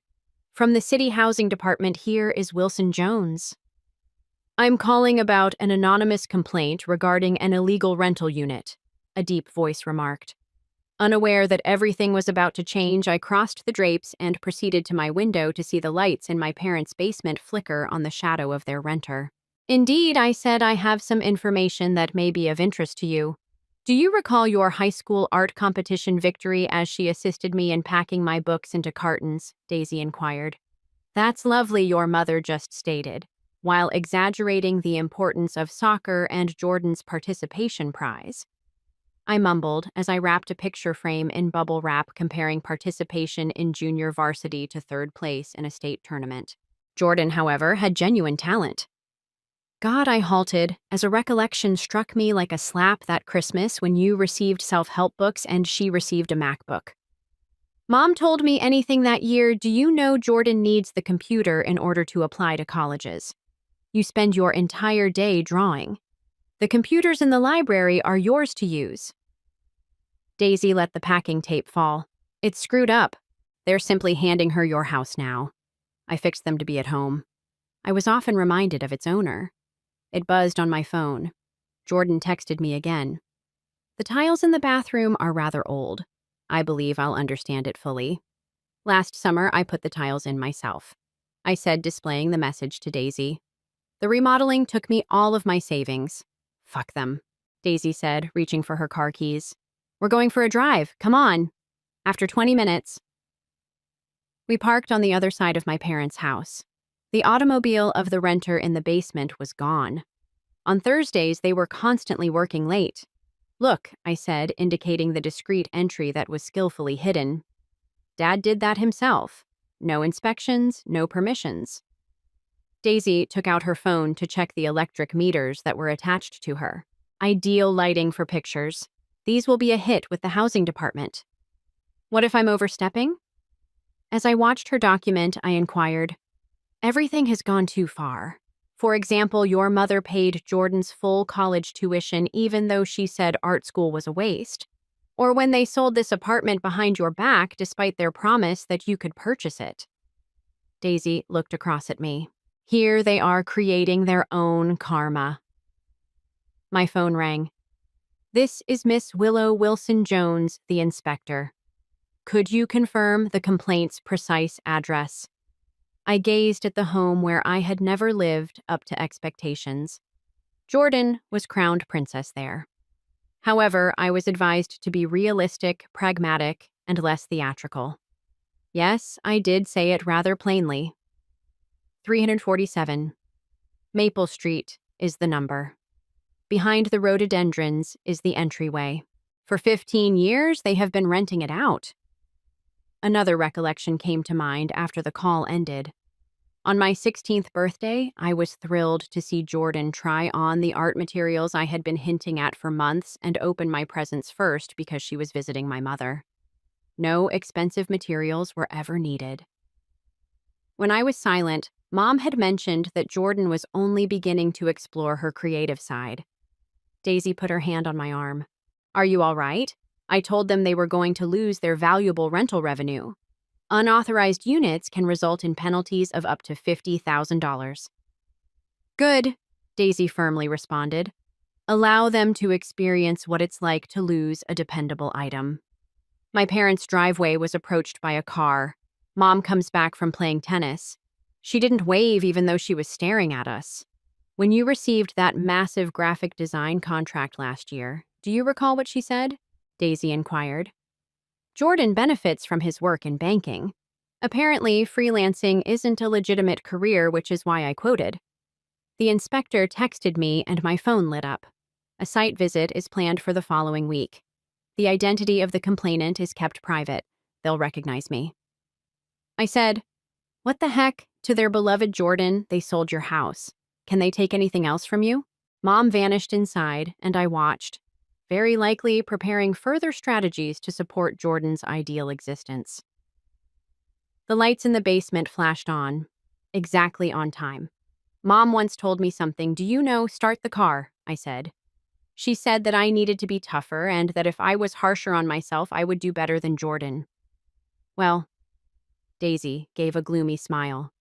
From the City Housing Department, here is Wilson Jones. I'm calling about an anonymous complaint regarding an illegal rental unit, a deep voice remarked. Unaware that everything was about to change, I crossed the drapes and proceeded to my window to see the lights in my parents' basement flicker on the shadow of their renter. Indeed, I said, I have some information that may be of interest to you. Do you recall your high school art competition victory as she assisted me in packing my books into cartons? Daisy inquired. That's lovely, your mother just stated, while exaggerating the importance of soccer and Jordan's participation prize. I mumbled as I wrapped a picture frame in bubble wrap comparing participation in junior varsity to third place in a state tournament. Jordan, however, had genuine talent. God, I halted as a recollection struck me like a slap that Christmas when you received self-help books and she received a MacBook. Mom told me anything that year. Do you know Jordan needs the computer in order to apply to colleges? You spend your entire day drawing. The computers in the library are yours to use. Daisy let the packing tape fall. It's screwed up. They're simply handing her your house now. I fixed them to be at home. I was often reminded of its owner. It buzzed on my phone. Jordan texted me again. The tiles in the bathroom are rather old. I believe I'll understand it fully. Last summer, I put the tiles in myself. I said, displaying the message to Daisy. The remodeling took me all of my savings. Fuck them, Daisy said, reaching for her car keys. We're going for a drive. Come on. After 20 minutes. We parked on the other side of my parents' house. The automobile of the renter in the basement was gone. On Thursdays, they were constantly working late. Look, I said, indicating the discreet entry that was skillfully hidden. Dad did that himself. No inspections, no permissions. Daisy took out her phone to check the electric meters that were attached to her. Ideal lighting for pictures. These will be a hit with the housing department. What if I'm overstepping? As I watched her document, I inquired, everything has gone too far. For example, your mother paid Jordan's full college tuition even though she said art school was a waste. Or when they sold this apartment behind your back despite their promise that you could purchase it. Daisy looked across at me. Here they are creating their own karma. My phone rang. This is Miss Willow Wilson Jones, the inspector. Could you confirm the complaint's precise address? I gazed at the home where I had never lived up to expectations. Jordan was crowned princess there. However, I was advised to be realistic, pragmatic, and less theatrical. Yes, I did say it rather plainly. 347. Maple Street is the number. Behind the rhododendrons is the entryway. For 15 years, they have been renting it out. Another recollection came to mind after the call ended. On my 16th birthday, I was thrilled to see Jordan try on the art materials I had been hinting at for months and open my presents first because she was visiting my mother. No expensive materials were ever needed. When I was silent, Mom had mentioned that Jordan was only beginning to explore her creative side. Daisy put her hand on my arm. Are you all right? I told them they were going to lose their valuable rental revenue. Unauthorized units can result in penalties of up to $50,000. Good, Daisy firmly responded. Allow them to experience what it's like to lose a dependable item. My parents' driveway was approached by a car. Mom comes back from playing tennis. She didn't wave even though she was staring at us. When you received that massive graphic design contract last year, do you recall what she said? Daisy inquired. Jordan benefits from his work in banking. Apparently, freelancing isn't a legitimate career, which is why I quoted. The inspector texted me and my phone lit up. A site visit is planned for the following week. The identity of the complainant is kept private. They'll recognize me. I said, "What the heck? To their beloved Jordan, they sold your house. Can they take anything else from you?" Mom vanished inside, and I watched, very likely preparing further strategies to support Jordan's ideal existence. The lights in the basement flashed on, exactly on time. Mom once told me something. "Do you know, start the car," I said. She said that I needed to be tougher and that if I was harsher on myself, I would do better than Jordan. Well, Daisy gave a gloomy smile.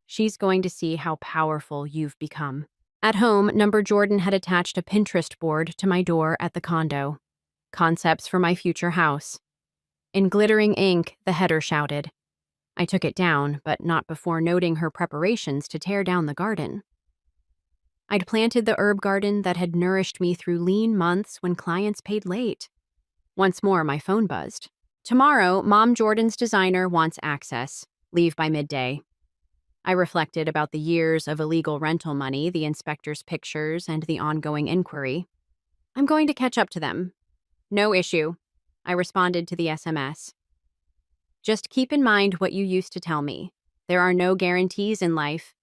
She's going to see how powerful you've become. At home, Number Jordan had attached a Pinterest board to my door at the condo. Concepts for my future house. In glittering ink, the header shouted. I took it down, but not before noting her preparations to tear down the garden. I'd planted the herb garden that had nourished me through lean months when clients paid late. Once more, my phone buzzed. "Tomorrow, Mom Jordan's designer wants access. Leave by midday." I reflected about the years of illegal rental money, the inspector's pictures, and the ongoing inquiry. "I'm going to catch up to them." "No issue," I responded to the SMS. "Just keep in mind what you used to tell me. There are no guarantees in life."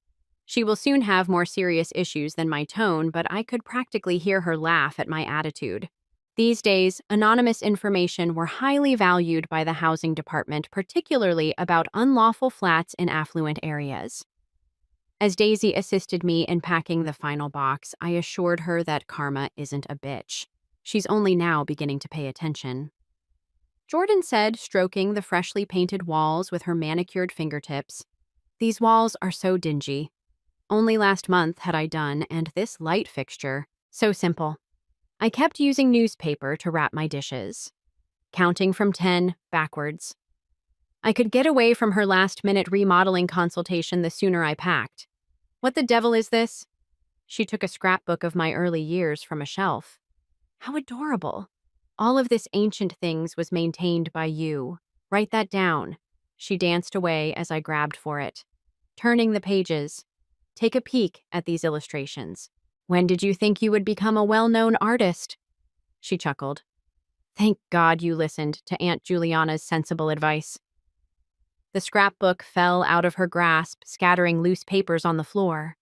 She will soon have more serious issues than my tone, but I could practically hear her laugh at my attitude. These days, anonymous information were highly valued by the housing department, particularly about unlawful flats in affluent areas. As Daisy assisted me in packing the final box, I assured her that karma isn't a bitch. She's only now beginning to pay attention. Jordan said, stroking the freshly painted walls with her manicured fingertips, "These walls are so dingy. Only last month had I done, and this light fixture, so simple." I kept using newspaper to wrap my dishes, counting from 10 backwards. I could get away from her last-minute remodeling consultation the sooner I packed. "What the devil is this?" She took a scrapbook of my early years from a shelf. "How adorable. All of this ancient things was maintained by you. Write that down." She danced away as I grabbed for it. Turning the pages. "Take a peek at these illustrations. When did you think you would become a well-known artist?" She chuckled. "Thank God you listened to Aunt Juliana's sensible advice." The scrapbook fell out of her grasp, scattering loose papers on the floor.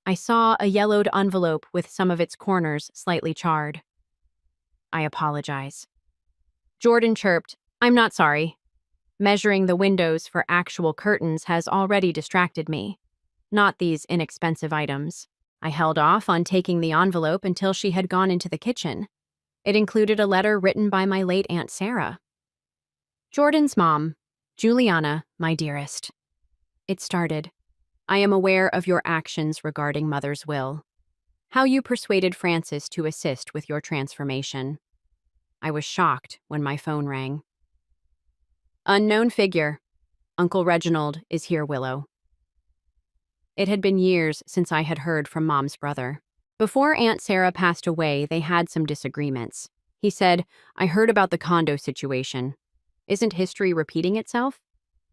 I saw a yellowed envelope with some of its corners slightly charred. "I apologize." Jordan chirped, "I'm not sorry. Measuring the windows for actual curtains has already distracted me. Not these inexpensive items." I held off on taking the envelope until she had gone into the kitchen. It included a letter written by my late Aunt Sarah. "Jordan's mom, Juliana, my dearest." It started, "I am aware of your actions regarding Mother's will. How you persuaded Francis to assist with your transformation." I was shocked when my phone rang. "Unknown figure. Uncle Reginald is here, Willow." It had been years since I had heard from Mom's brother. Before Aunt Sarah passed away, they had some disagreements. He said, "I heard about the condo situation. Isn't history repeating itself?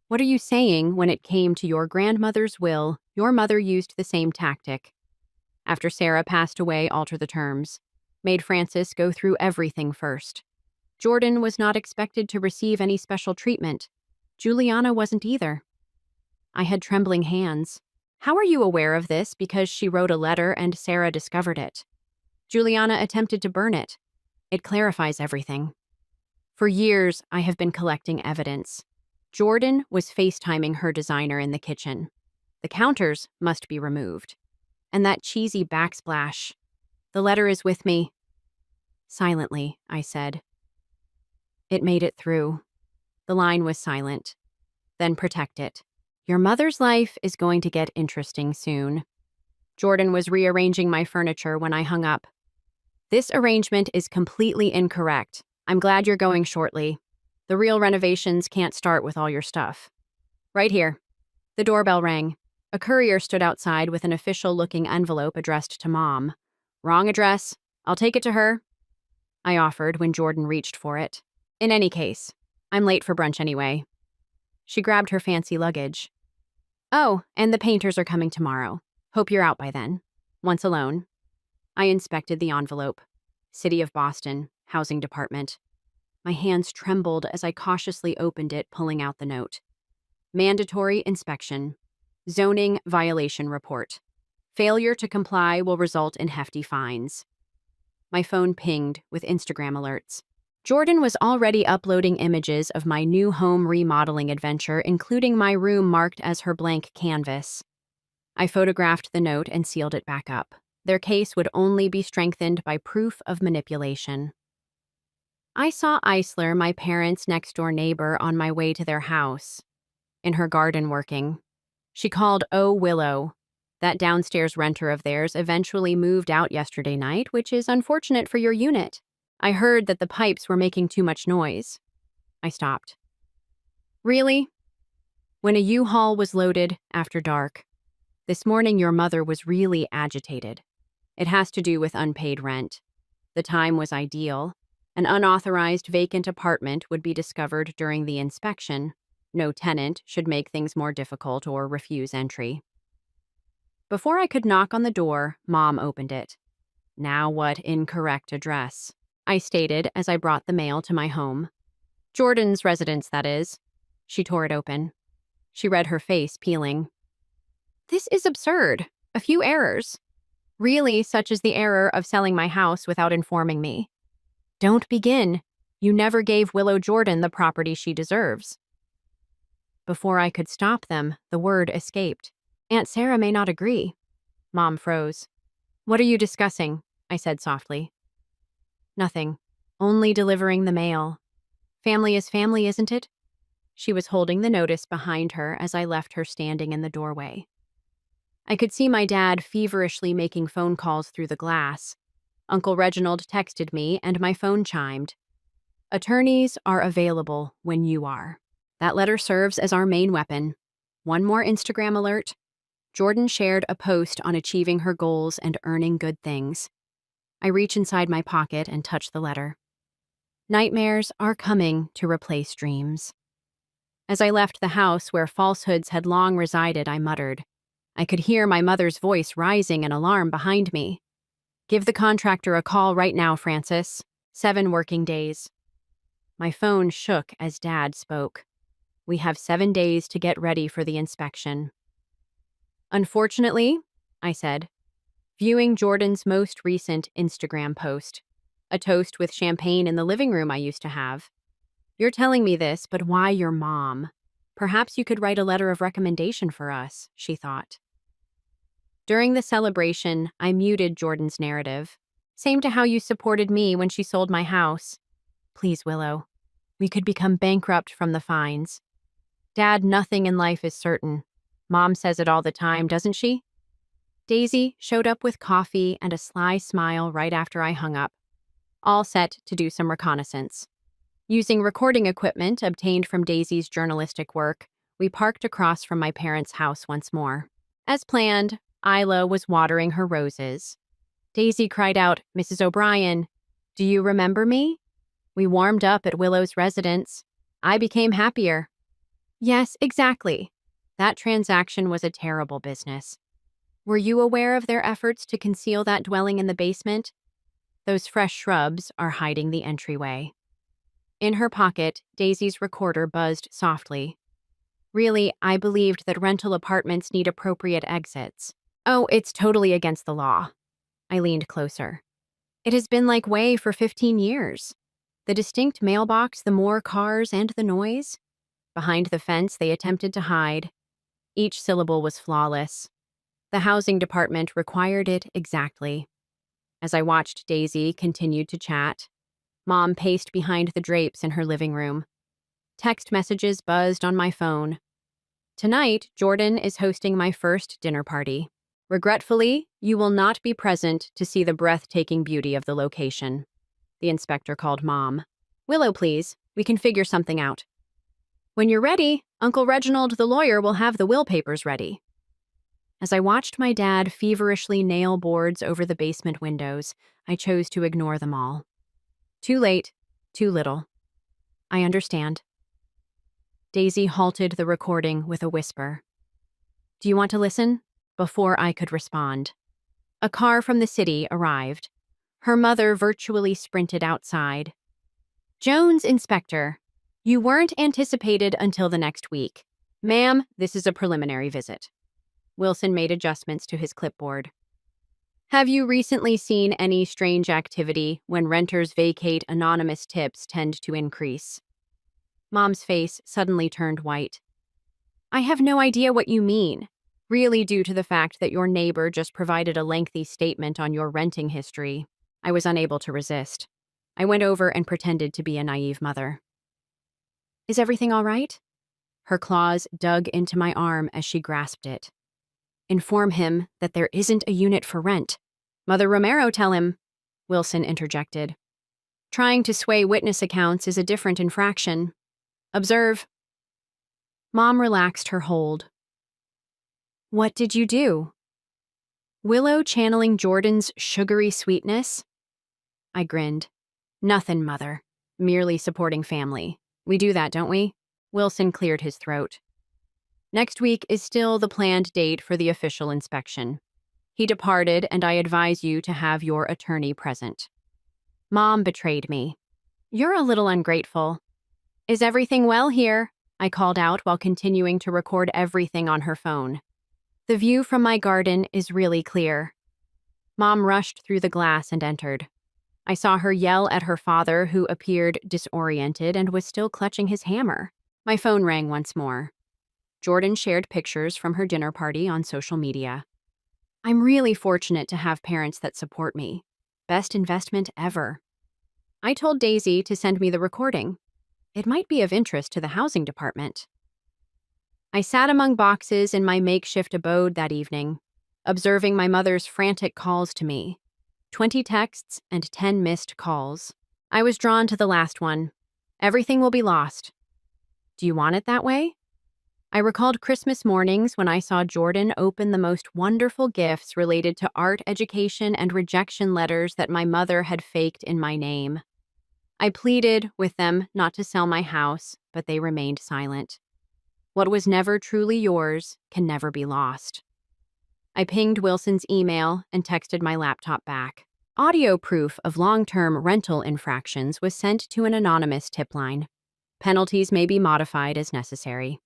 What are you saying when it came to your grandmother's will? Your mother used the same tactic. After Sarah passed away, alter the terms. Made Francis go through everything first. Jordan was not expected to receive any special treatment. Juliana wasn't either." I had trembling hands. "How are you aware of this?" "Because she wrote a letter and Sarah discovered it. Juliana attempted to burn it. It clarifies everything. For years, I have been collecting evidence. Jordan was FaceTiming her designer in the kitchen. The counters must be removed. And that cheesy backsplash. The letter is with me." Silently, I said. "It made it through." The line was silent. "Then protect it. Your mother's life is going to get interesting soon." Jordan was rearranging my furniture when I hung up. "This arrangement is completely incorrect. I'm glad you're going shortly. The real renovations can't start with all your stuff." "Right here." The doorbell rang. A courier stood outside with an official-looking envelope addressed to Mom. "Wrong address. I'll take it to her," I offered when Jordan reached for it. "In any case, I'm late for brunch anyway." She grabbed her fancy luggage. "Oh, and the painters are coming tomorrow. Hope you're out by then." Once alone, I inspected the envelope. City of Boston, Housing Department. My hands trembled as I cautiously opened it, pulling out the note. Mandatory inspection. Zoning violation report. Failure to comply will result in hefty fines. My phone pinged with Instagram alerts. Jordan was already uploading images of my new home remodeling adventure, including my room marked as her blank canvas. I photographed the note and sealed it back up. Their case would only be strengthened by proof of manipulation. I saw Eisler, my parents' next-door neighbor, on my way to their house, in her garden working. She called Willow. That downstairs renter of theirs eventually moved out yesterday night, which is unfortunate for your unit. I heard that the pipes were making too much noise. I stopped. Really? When a U-Haul was loaded after dark. This morning your mother was really agitated. It has to do with unpaid rent. The time was ideal. An unauthorized vacant apartment would be discovered during the inspection. No tenant should make things more difficult or refuse entry. Before I could knock on the door, Mom opened it. Now what incorrect address? I stated as I brought the mail to my home. Jordan's residence, that is. She tore it open. She read, her face peeling. This is absurd. A few errors. Really, such as the error of selling my house without informing me. Don't begin. You never gave Willow Jordan the property she deserves. Before I could stop them, the word escaped. Aunt Sarah may not agree. Mom froze. What are you discussing? I said softly. Nothing. Only delivering the mail. Family is family, isn't it? She was holding the notice behind her as I left her standing in the doorway. I could see my dad feverishly making phone calls through the glass. Uncle Reginald texted me and my phone chimed. Attorneys are available when you are. That letter serves as our main weapon. One more Instagram alert. Jordan shared a post on achieving her goals and earning good things. I reach inside my pocket and touch the letter. Nightmares are coming to replace dreams. As I left the house where falsehoods had long resided, I muttered. I could hear my mother's voice rising in alarm behind me. Give the contractor a call right now, Francis. 7 working days. My phone shook as Dad spoke. We have 7 days to get ready for the inspection. Unfortunately, I said, viewing Jordan's most recent Instagram post, a toast with champagne in the living room I used to have. You're telling me this, but why your mom? Perhaps you could write a letter of recommendation for us, she thought. During the celebration, I muted Jordan's narrative. Same to how you supported me when she sold my house. Please, Willow. We could become bankrupt from the fines. Dad, nothing in life is certain. Mom says it all the time, doesn't she? Daisy showed up with coffee and a sly smile right after I hung up, all set to do some reconnaissance. Using recording equipment obtained from Daisy's journalistic work, we parked across from my parents' house once more. As planned, Isla was watering her roses. Daisy cried out, Mrs. O'Brien, do you remember me? We warmed up at Willow's residence. I became happier. Yes, exactly. That transaction was a terrible business. Were you aware of their efforts to conceal that dwelling in the basement? Those fresh shrubs are hiding the entryway. In her pocket, Daisy's recorder buzzed softly. Really, I believed that rental apartments need appropriate exits. Oh, it's totally against the law. I leaned closer. It has been like way for 15 years. The distinct mailbox, the more cars, and the noise. Behind the fence, they attempted to hide. Each syllable was flawless. The housing department required it exactly. As I watched Daisy continue to chat, Mom paced behind the drapes in her living room. Text messages buzzed on my phone. Tonight, Jordan is hosting my first dinner party. Regretfully, you will not be present to see the breathtaking beauty of the location. The inspector called Mom. Willow, please. We can figure something out. When you're ready, Uncle Reginald, the lawyer, will have the will papers ready. As I watched my dad feverishly nail boards over the basement windows, I chose to ignore them all. Too late, too little. I understand. Daisy halted the recording with a whisper. Do you want to listen? Before I could respond. A car from the city arrived. Her mother virtually sprinted outside. Jones, Inspector, you weren't anticipated until the next week. Ma'am, this is a preliminary visit. Wilson made adjustments to his clipboard. Have you recently seen any strange activity when renters vacate? Anonymous tips tend to increase. Mom's face suddenly turned white. I have no idea what you mean. Really due to the fact that your neighbor just provided a lengthy statement on your renting history. I was unable to resist. I went over and pretended to be a naive mother. Is everything all right? Her claws dug into my arm as she grasped it. Inform him that there isn't a unit for rent. Mother Romero, tell him, Wilson interjected. Trying to sway witness accounts is a different infraction. Observe. Mom relaxed her hold. What did you do? Willow channeling Jordan's sugary sweetness? I grinned. Nothing, Mother. Merely supporting family. We do that, don't we? Wilson cleared his throat. Next week is still the planned date for the official inspection. He departed, and I advise you to have your attorney present. Mom betrayed me. You're a little ungrateful. Is everything well here? I called out while continuing to record everything on her phone. The view from my garden is really clear. Mom rushed through the glass and entered. I saw her yell at her father, who appeared disoriented and was still clutching his hammer. My phone rang once more. Jordan shared pictures from her dinner party on social media. I'm really fortunate to have parents that support me. Best investment ever. I told Daisy to send me the recording. It might be of interest to the housing department. I sat among boxes in my makeshift abode that evening, observing my mother's frantic calls to me. 20 texts and 10 missed calls. I was drawn to the last one. Everything will be lost. Do you want it that way? I recalled Christmas mornings when I saw Jordan open the most wonderful gifts related to art education and rejection letters that my mother had faked in my name. I pleaded with them not to sell my house, but they remained silent. What was never truly yours can never be lost. I pinged Wilson's email and texted my laptop back. Audio proof of long-term rental infractions was sent to an anonymous tip line. Penalties may be modified as necessary.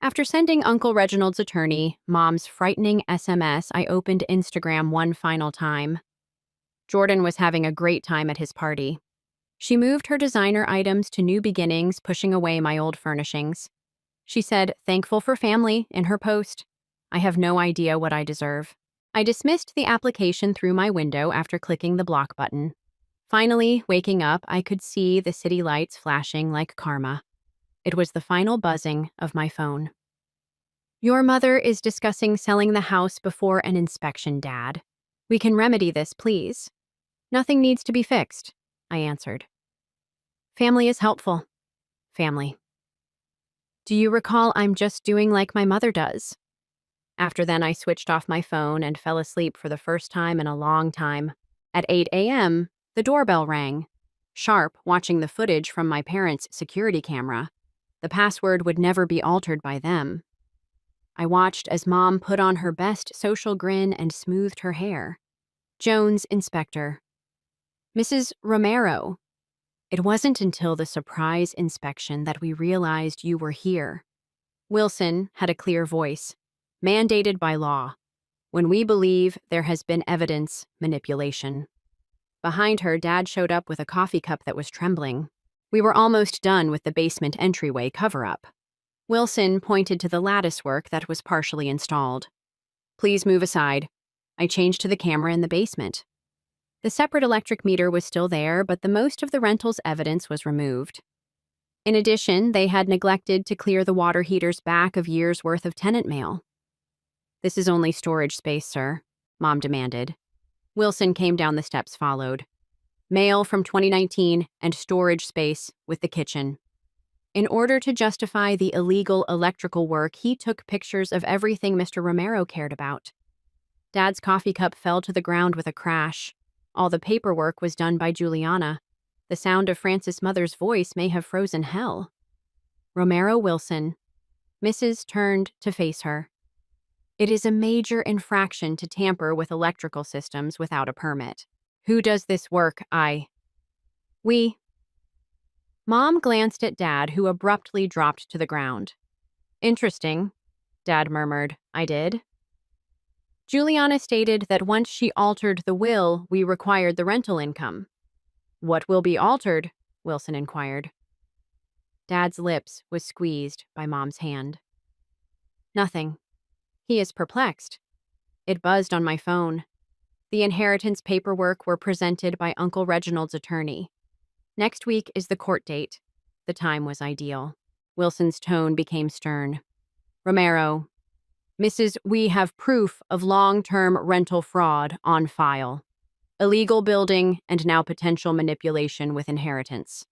After sending Uncle Reginald's attorney Mom's frightening SMS, I opened Instagram one final time. Jordan was having a great time at his party. She moved her designer items to new beginnings, pushing away my old furnishings. She said, thankful for family, in her post. I have no idea what I deserve. I dismissed the application through my window after clicking the block button. Finally, waking up, I could see the city lights flashing like karma. It was the final buzzing of my phone. Your mother is discussing selling the house before an inspection, Dad. We can remedy this, please. Nothing needs to be fixed, I answered. Family is helpful. Family. Do you recall I'm just doing like my mother does? After then, I switched off my phone and fell asleep for the first time in a long time. At 8 a.m., the doorbell rang. Sharp, watching the footage from my parents' security camera. The password would never be altered by them. I watched as Mom put on her best social grin and smoothed her hair. Jones, Inspector. Mrs. Romero. It wasn't until the surprise inspection that we realized you were here. Wilson had a clear voice. Mandated by law. When we believe there has been evidence manipulation. Behind her, Dad showed up with a coffee cup that was trembling. We were almost done with the basement entryway cover-up. Wilson pointed to the lattice work that was partially installed. Please move aside. I changed to the camera in the basement. The separate electric meter was still there, but the most of the rental's evidence was removed. In addition, they had neglected to clear the water heater's back of years' worth of tenant mail. This is only storage space, sir, Mom demanded. Wilson came down the steps followed. Mail from 2019 and storage space with the kitchen. In order to justify the illegal electrical work, he took pictures of everything Mr. Romero cared about. Dad's coffee cup fell to the ground with a crash. All the paperwork was done by Juliana. The sound of Francis' mother's voice may have frozen hell. Romero Wilson. Mrs. turned to face her. It is a major infraction to tamper with electrical systems without a permit. Who does this work? We. Mom glanced at Dad, who abruptly dropped to the ground. Interesting, Dad murmured. I did. Juliana stated that once she altered the will, we required the rental income. What will be altered? Wilson inquired. Dad's lips was squeezed by Mom's hand. Nothing. He is perplexed. It buzzed on my phone. The inheritance paperwork were presented by Uncle Reginald's attorney. Next week is the court date. The time was ideal. Wilson's tone became stern. Romero, Mrs. We have proof of long-term rental fraud on file. Illegal building and now potential manipulation with inheritance.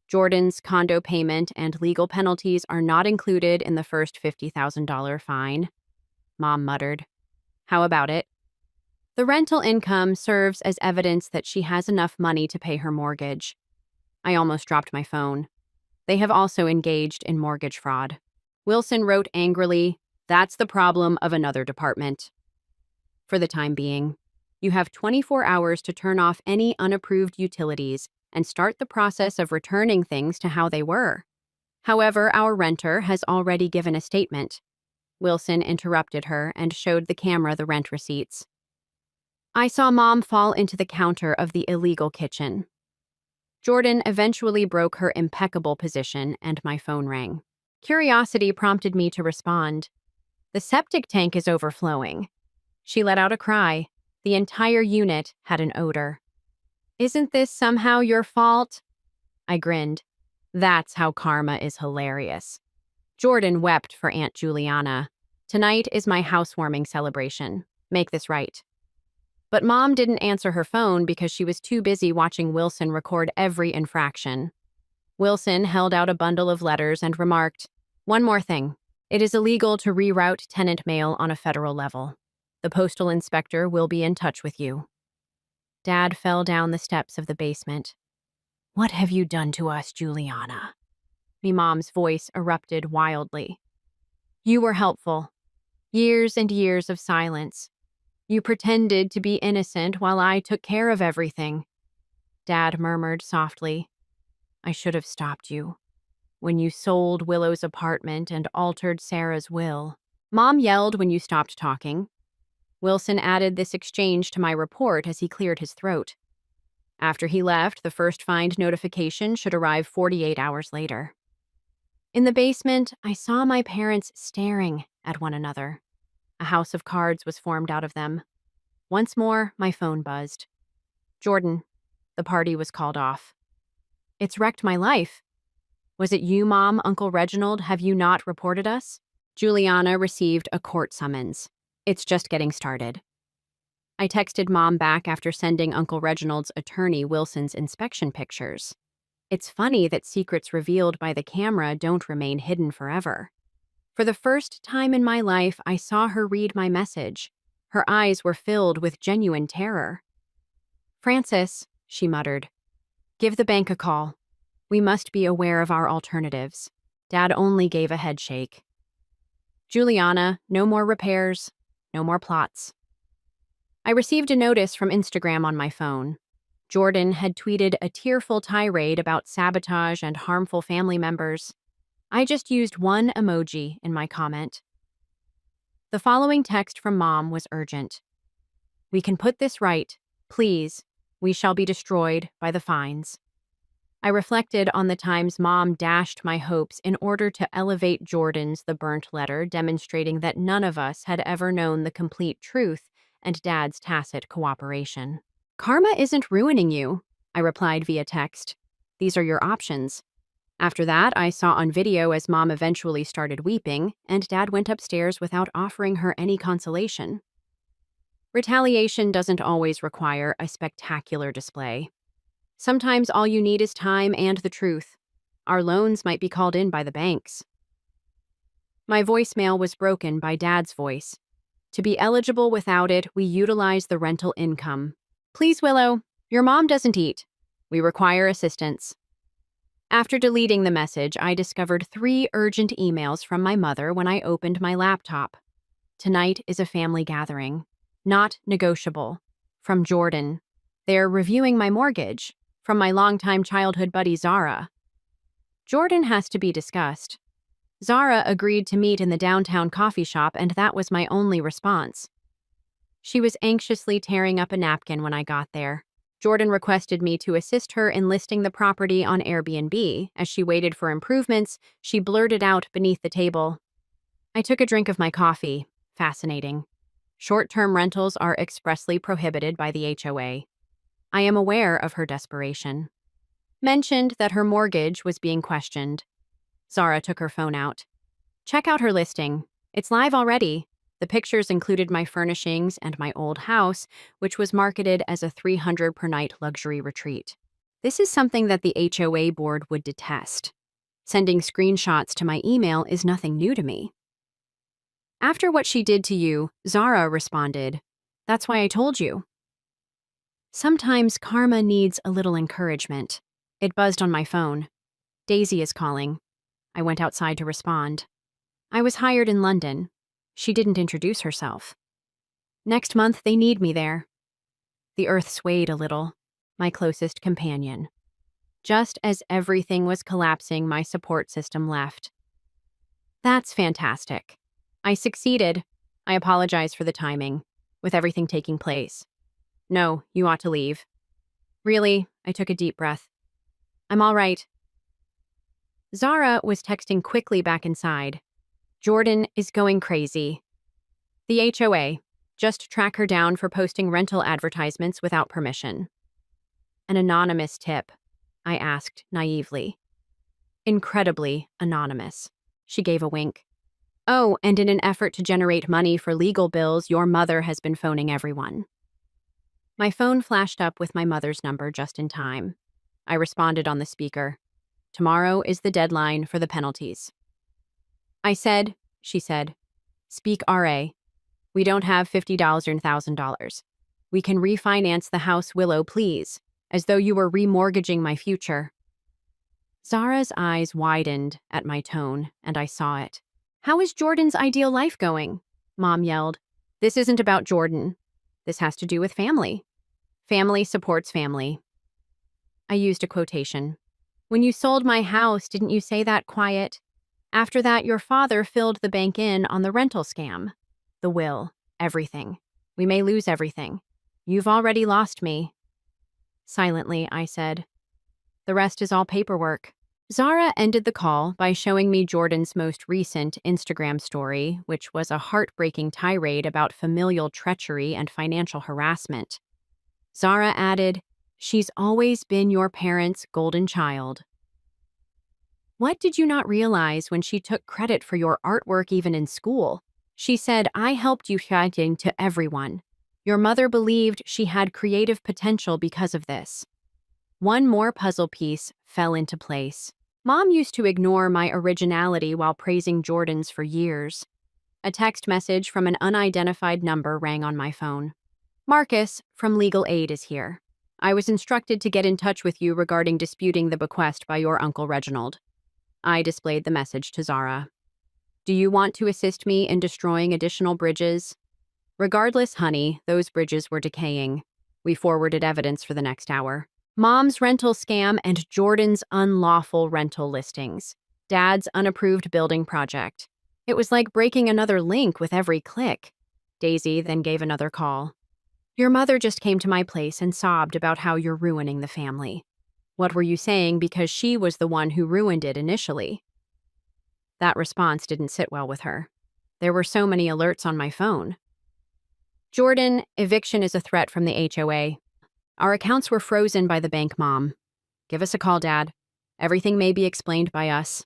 Jordan's condo payment and legal penalties are not included in the first $50,000 fine. Mom muttered. How about it? The rental income serves as evidence that she has enough money to pay her mortgage. I almost dropped my phone. They have also engaged in mortgage fraud. Wilson wrote angrily, That's the problem of another department. For the time being, you have 24 hours to turn off any unapproved utilities and start the process of returning things to how they were. However, our renter has already given a statement. Wilson interrupted her and showed the camera the rent receipts. I saw Mom fall into the counter of the illegal kitchen. Jordan eventually broke her impeccable position and my phone rang. Curiosity prompted me to respond. The septic tank is overflowing. She let out a cry. The entire unit had an odor. Isn't this somehow your fault? I grinned. That's how karma is hilarious. Jordan wept for Aunt Juliana. Tonight is my housewarming celebration. Make this right. But Mom didn't answer her phone because she was too busy watching Wilson record every infraction. Wilson held out a bundle of letters and remarked, One more thing. It is illegal to reroute tenant mail on a federal level. The postal inspector will be in touch with you. Dad fell down the steps of the basement. What have you done to us, Juliana? Me Mom's voice erupted wildly. You were helpful. Years and years of silence. You pretended to be innocent while I took care of everything. Dad murmured softly. I should have stopped you. When you sold Willow's apartment and altered Sarah's will. Mom yelled when you stopped talking. Wilson added this exchange to my report as he cleared his throat. After he left, the first find notification should arrive 48 hours later. In the basement, I saw my parents staring at one another. A house of cards was formed out of them. Once more, my phone buzzed. Jordan, the party was called off. It's wrecked my life. Was it you, Mom, Uncle Reginald? Have you not reported us? Juliana received a court summons. It's just getting started. I texted Mom back after sending Uncle Reginald's attorney Wilson's inspection pictures. It's funny that secrets revealed by the camera don't remain hidden forever. For the first time in my life, I saw her read my message. Her eyes were filled with genuine terror. Francis, she muttered, give the bank a call. We must be aware of our alternatives. Dad only gave a head shake. Juliana, no more repairs, no more plots. I received a notice from Instagram on my phone. Jordan had tweeted a tearful tirade about sabotage and harmful family members. I just used one emoji in my comment. The following text from Mom was urgent. We can put this right. Please. We shall be destroyed by the fines. I reflected on the times Mom dashed my hopes in order to elevate Jordan's the burnt letter, demonstrating that none of us had ever known the complete truth, and Dad's tacit cooperation. Karma isn't ruining you, I replied via text. These are your options. After that, I saw on video as Mom eventually started weeping, and Dad went upstairs without offering her any consolation. Retaliation doesn't always require a spectacular display. Sometimes all you need is time and the truth. Our loans might be called in by the banks. My voicemail was broken by Dad's voice. To be eligible without it, we utilize the rental income. Please, Willow, your mom doesn't eat. We require assistance. After deleting the message, I discovered 3 urgent emails from my mother when I opened my laptop. Tonight is a family gathering. Not negotiable. From Jordan. They're reviewing my mortgage. From my longtime childhood buddy Zara. Jordan has to be discussed. Zara agreed to meet in the downtown coffee shop, and that was my only response. She was anxiously tearing up a napkin when I got there. Jordan requested me to assist her in listing the property on Airbnb. As she waited for improvements, she blurted out beneath the table. I took a drink of my coffee. Fascinating. Short-term rentals are expressly prohibited by the HOA. I am aware of her desperation. Mentioned that her mortgage was being questioned. Zara took her phone out. Check out her listing. It's live already. The pictures included my furnishings and my old house, which was marketed as a $300 per night luxury retreat. This is something that the HOA board would detest. Sending screenshots to my email is nothing new to me. After what she did to you, Zara responded, "That's why I told you." Sometimes karma needs a little encouragement. It buzzed on my phone. Daisy is calling. I went outside to respond. I was hired in London. She didn't introduce herself. Next month, they need me there. The earth swayed a little, my closest companion. Just as everything was collapsing, my support system left. That's fantastic. I succeeded. I apologize for the timing, with everything taking place. No, you ought to leave. Really? I took a deep breath. I'm all right. Zara was texting quickly back inside. Jordan is going crazy. The HOA. Just track her down for posting rental advertisements without permission. An anonymous tip, I asked naively. Incredibly anonymous. She gave a wink. Oh, and in an effort to generate money for legal bills, your mother has been phoning everyone. My phone flashed up with my mother's number just in time. I responded on the speaker. Tomorrow is the deadline for the penalties. I said, she said, speak RA. We don't have $50 or $1,000. We can refinance the house, Willow, please, as though you were remortgaging my future. Zara's eyes widened at my tone, and I saw it. How is Jordan's ideal life going? Mom yelled. This isn't about Jordan. This has to do with family. Family supports family. I used a quotation. When you sold my house, didn't you say that quiet? After that, your father filled the bank in on the rental scam. The will, everything. We may lose everything. You've already lost me. Silently, I said. The rest is all paperwork. Zara ended the call by showing me Jordan's most recent Instagram story, which was a heartbreaking tirade about familial treachery and financial harassment. Zara added, "She's always been your parents' golden child." What did you not realize when she took credit for your artwork even in school? She said, I helped you writing to everyone. Your mother believed she had creative potential because of this. One more puzzle piece fell into place. Mom used to ignore my originality while praising Jordan's for years. A text message from an unidentified number rang on my phone. Marcus, from Legal Aid, is here. I was instructed to get in touch with you regarding disputing the bequest by your Uncle Reginald. I displayed the message to Zara. Do you want to assist me in destroying additional bridges? Regardless, honey, those bridges were decaying. We forwarded evidence for the next hour. Mom's rental scam and Jordan's unlawful rental listings. Dad's unapproved building project. It was like breaking another link with every click. Daisy then gave another call. Your mother just came to my place and sobbed about how you're ruining the family. What were you saying, because she was the one who ruined it initially? That response didn't sit well with her. There were so many alerts on my phone. Jordan, eviction is a threat from the HOA. Our accounts were frozen by the bank, Mom. Give us a call, Dad. Everything may be explained by us.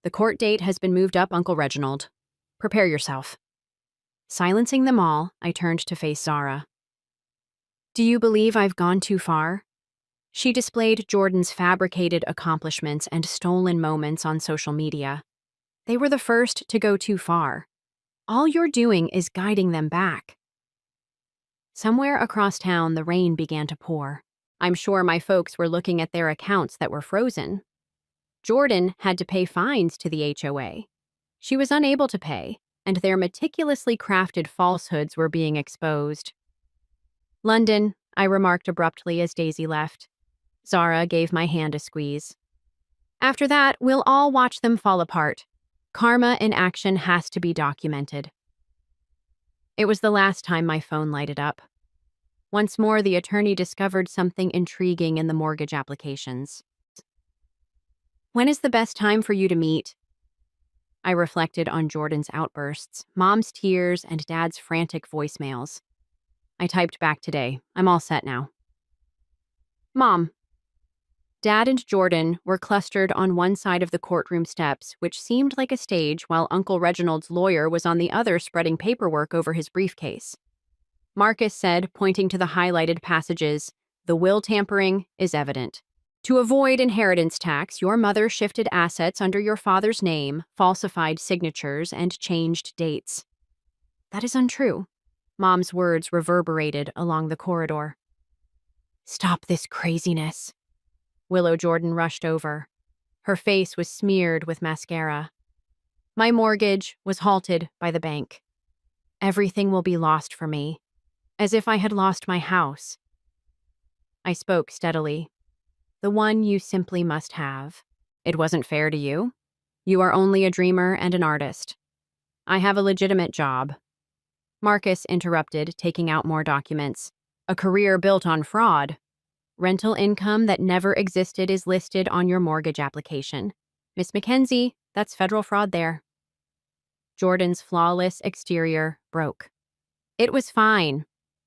The court date has been moved up, Uncle Reginald. Prepare yourself. Silencing them all, I turned to face Zara. Do you believe I've gone too far? She displayed Jordan's fabricated accomplishments and stolen moments on social media. They were the first to go too far. All you're doing is guiding them back. Somewhere across town, the rain began to pour. I'm sure my folks were looking at their accounts that were frozen. Jordan had to pay fines to the HOA. She was unable to pay. and their meticulously crafted falsehoods were being exposed. "London," I remarked abruptly as Daisy left. Zara gave my hand a squeeze. "After that, we'll all watch them fall apart. Karma in action has to be documented." It was the last time my phone lighted up. Once more, the attorney discovered something intriguing in the mortgage applications. "When is the best time for you to meet?" I reflected on Jordan's outbursts, Mom's tears, and Dad's frantic voicemails. I typed back today. "I'm all set now." "Mom." Dad and Jordan were clustered on one side of the courtroom steps, which seemed like a stage, while Uncle Reginald's lawyer was on the other spreading paperwork over his briefcase. Marcus said, pointing to the highlighted passages, "The will tampering is evident. To avoid inheritance tax, your mother shifted assets under your father's name, falsified signatures, and changed dates." "That is untrue." Mom's words reverberated along the corridor. "Stop this craziness." Willow Jordan rushed over. Her face was smeared with mascara. "My mortgage was halted by the bank. Everything will be lost for me, as if I had lost my house." I spoke steadily. "The one you simply must have. It wasn't fair to you. You are only a dreamer and an artist. I have a legitimate job." Marcus interrupted, taking out more documents. "A career built on fraud. Rental income that never existed is listed on your mortgage application. Miss Mackenzie, that's federal fraud there." Jordan's flawless exterior broke. "It was fine,"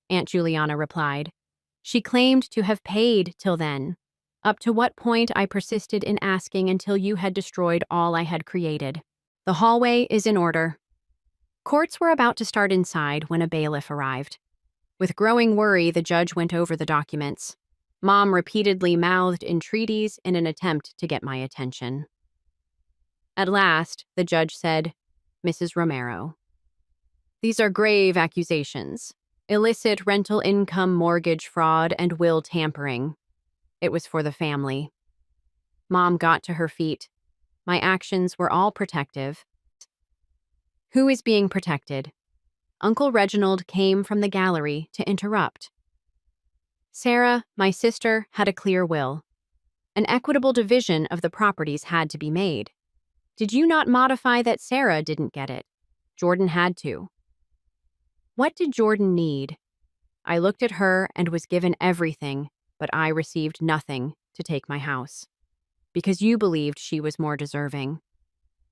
Aunt Juliana replied. "She claimed to have paid till then. Up to what point I persisted in asking until you had destroyed all I had created. The hallway is in order." Courts were about to start inside when a bailiff arrived. With growing worry, the judge went over the documents. Mom repeatedly mouthed entreaties in an attempt to get my attention. At last, the judge said, "Mrs. Romero, these are grave accusations. Illicit rental income, mortgage fraud, and will tampering. It was for the family." Mom got to her feet. My actions were all protective. "Who is being protected?" Uncle Reginald came from the gallery to interrupt. "Sarah, my sister, had a clear will. An equitable division of the properties had to be made. Did you not modify that Sarah didn't get it? Jordan had to." "What did Jordan need?" I looked at her and was given everything, but I received nothing to take my house. "Because you believed she was more deserving."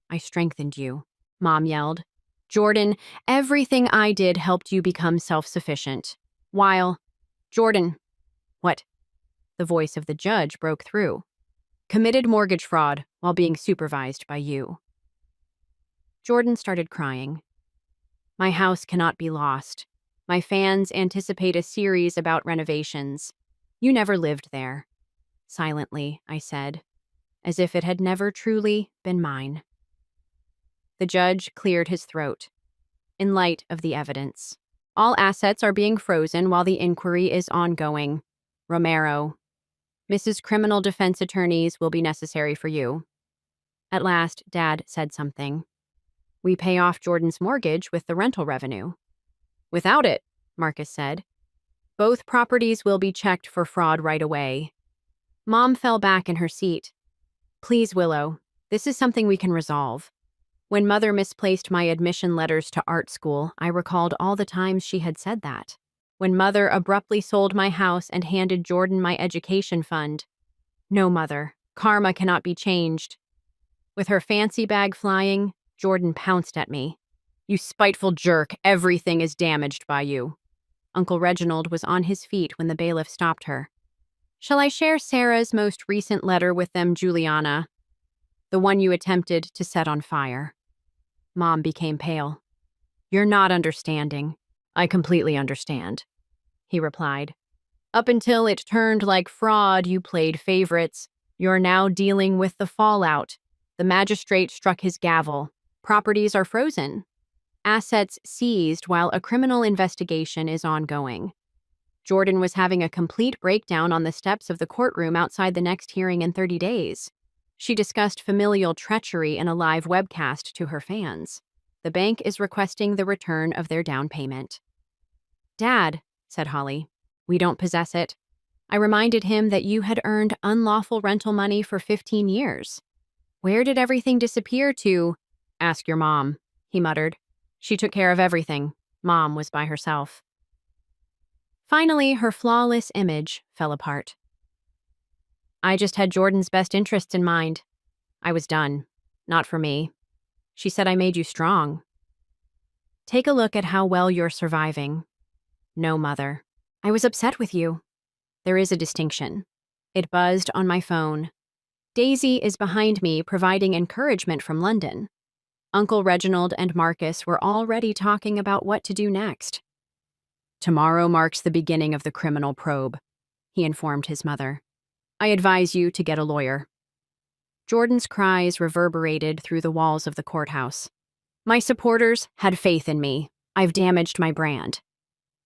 "I strengthened you," Mom yelled. "Jordan, everything I did helped you become self-sufficient. While, Jordan..." "What?" The voice of the judge broke through. "Committed mortgage fraud while being supervised by you." Jordan started crying. "My house cannot be lost. My fans anticipate a series about renovations. You never lived there." Silently, I said, as if it had never truly been mine. The judge cleared his throat. "In light of the evidence, all assets are being frozen while the inquiry is ongoing. Romero, Mrs. Criminal Defense Attorneys will be necessary for you." At last, Dad said something. "We pay off Jordan's mortgage with the rental revenue." "Without it," Marcus said. "Both properties will be checked for fraud right away." Mom fell back in her seat. "Please, Willow, this is something we can resolve." When Mother misplaced my admission letters to art school, I recalled all the times she had said that. When Mother abruptly sold my house and handed Jordan my education fund. "No, Mother, karma cannot be changed." With her fancy bag flying, Jordan pounced at me. "You spiteful jerk, everything is damaged by you." Uncle Reginald was on his feet when the bailiff stopped her. "Shall I share Sarah's most recent letter with them, Juliana? The one you attempted to set on fire." Mom became pale. "You're not understanding." "I completely understand," he replied. "Up until it turned like fraud, you played favorites. You're now dealing with the fallout." The magistrate struck his gavel. "Properties are frozen. Assets seized while a criminal investigation is ongoing." Jordan was having a complete breakdown on the steps of the courtroom outside the next hearing in 30 days. She discussed familial treachery in a live webcast to her fans. The bank is requesting the return of their down payment. Dad, said Holly, we don't possess it. I reminded him that you had earned unlawful rental money for 15 years. Where did everything disappear to? Ask your mom, he muttered. She took care of everything. Mom was by herself. Finally, her flawless image fell apart. I just had Jordan's best interests in mind. I was done. Not for me. She said I made you strong. Take a look at how well you're surviving. No, Mother. I was upset with you. There is a distinction. It buzzed on my phone. Daisy is behind me, providing encouragement from London. Uncle Reginald and Marcus were already talking about what to do next. Tomorrow marks the beginning of the criminal probe, he informed his mother. I advise you to get a lawyer. Jordan's cries reverberated through the walls of the courthouse. My supporters had faith in me. I've damaged my brand.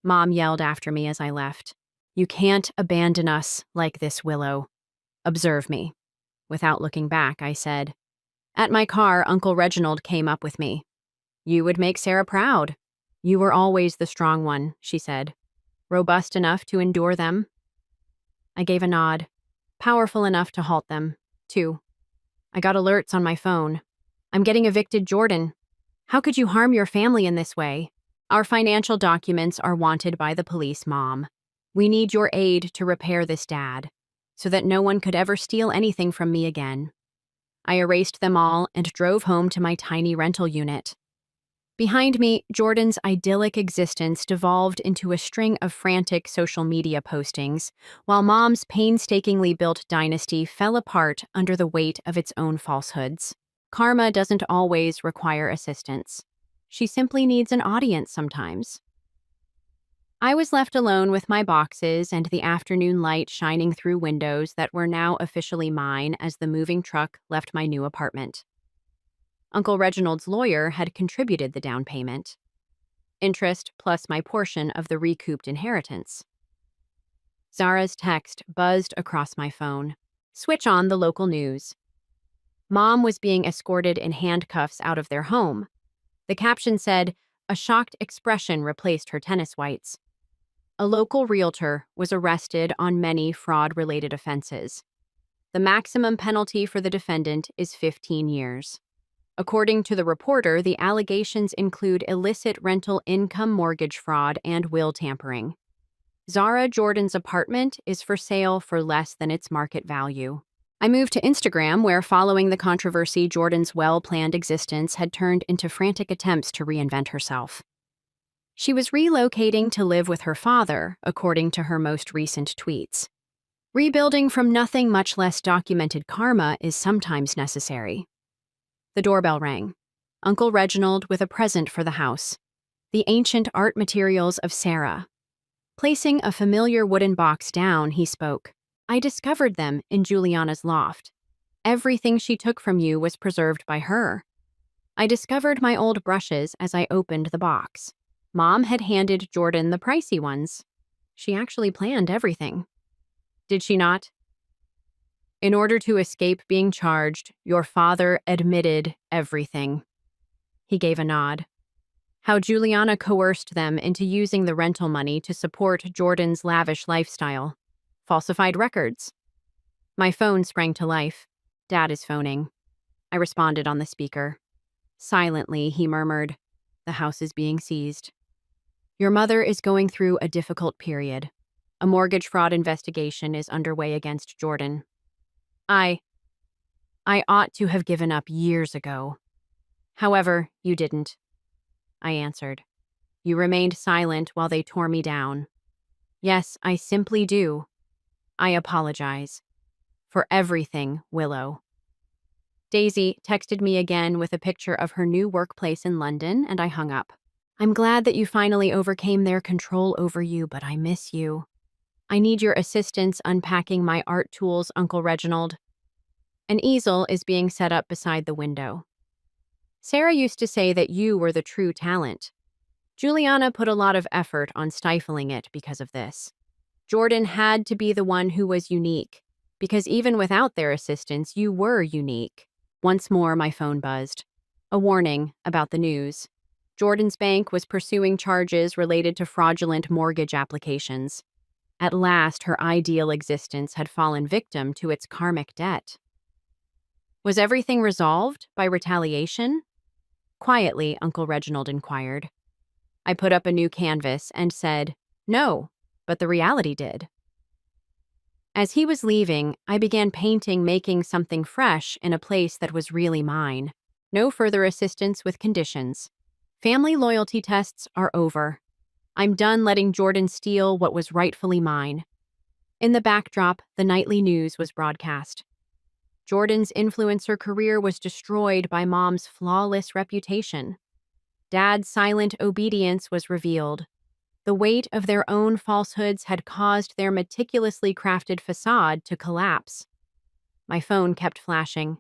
Mom yelled after me as I left. You can't abandon us like this, Willow. Observe me. Without looking back, I said. At my car, Uncle Reginald came up with me. You would make Sarah proud. You were always the strong one, she said. Robust enough to endure them. I gave a nod. Powerful enough to halt them, too. I got alerts on my phone. I'm getting evicted, Jordan. How could you harm your family in this way? Our financial documents are wanted by the police, Mom. We need your aid to repair this, Dad, so that no one could ever steal anything from me again. I erased them all and drove home to my tiny rental unit. Behind me, Jordan's idyllic existence devolved into a string of frantic social media postings, while Mom's painstakingly built dynasty fell apart under the weight of its own falsehoods. Karma doesn't always require assistance. She simply needs an audience sometimes. I was left alone with my boxes and the afternoon light shining through windows that were now officially mine as the moving truck left my new apartment. Uncle Reginald's lawyer had contributed the down payment. Interest plus my portion of the recouped inheritance. Zara's text buzzed across my phone. Switch on the local news. Mom was being escorted in handcuffs out of their home. The caption said, a shocked expression replaced her tennis whites. A local realtor was arrested on many fraud-related offenses. The maximum penalty for the defendant is 15 years. According to the reporter, the allegations include illicit rental income mortgage fraud and will tampering. Zara Jordan's apartment is for sale for less than its market value. I moved to Instagram, where following the controversy, Jordan's well-planned existence had turned into frantic attempts to reinvent herself. She was relocating to live with her father, according to her most recent tweets. Rebuilding from nothing, much less documented karma, is sometimes necessary. The doorbell rang. Uncle Reginald with a present for the house. The ancient art materials of Sarah. Placing a familiar wooden box down, he spoke. I discovered them in Juliana's loft. Everything she took from you was preserved by her. I discovered my old brushes as I opened the box. Mom had handed Jordan the pricey ones. She actually planned everything. Did she not? In order to escape being charged, your father admitted everything. He gave a nod. How Juliana coerced them into using the rental money to support Jordan's lavish lifestyle. Falsified records. My phone sprang to life. Dad is phoning. I responded on the speaker. Silently, he murmured, the house is being seized. Your mother is going through a difficult period. A mortgage fraud investigation is underway against Jordan. I ought to have given up years ago. However, you didn't. I answered. You remained silent while they tore me down. Yes, I simply do. I apologize. For everything, Willow. Daisy texted me again with a picture of her new workplace in London, and I hung up. I'm glad that you finally overcame their control over you, but I miss you. I need your assistance unpacking my art tools, Uncle Reginald. An easel is being set up beside the window. Sarah used to say that you were the true talent. Juliana put a lot of effort on stifling it because of this. Jordan had to be the one who was unique, because even without their assistance, you were unique. Once more, my phone buzzed. A warning about the news. Jordan's bank was pursuing charges related to fraudulent mortgage applications. At last, her ideal existence had fallen victim to its karmic debt. Was everything resolved by retaliation? Quietly, Uncle Reginald inquired. I put up a new canvas and said, no, but the reality did. As he was leaving, I began painting, making something fresh in a place that was really mine. No further assistance with conditions. Family loyalty tests are over. I'm done letting Jordan steal what was rightfully mine. In the backdrop, the nightly news was broadcast. Jordan's influencer career was destroyed by Mom's flawless reputation. Dad's silent obedience was revealed. The weight of their own falsehoods had caused their meticulously crafted facade to collapse. My phone kept flashing.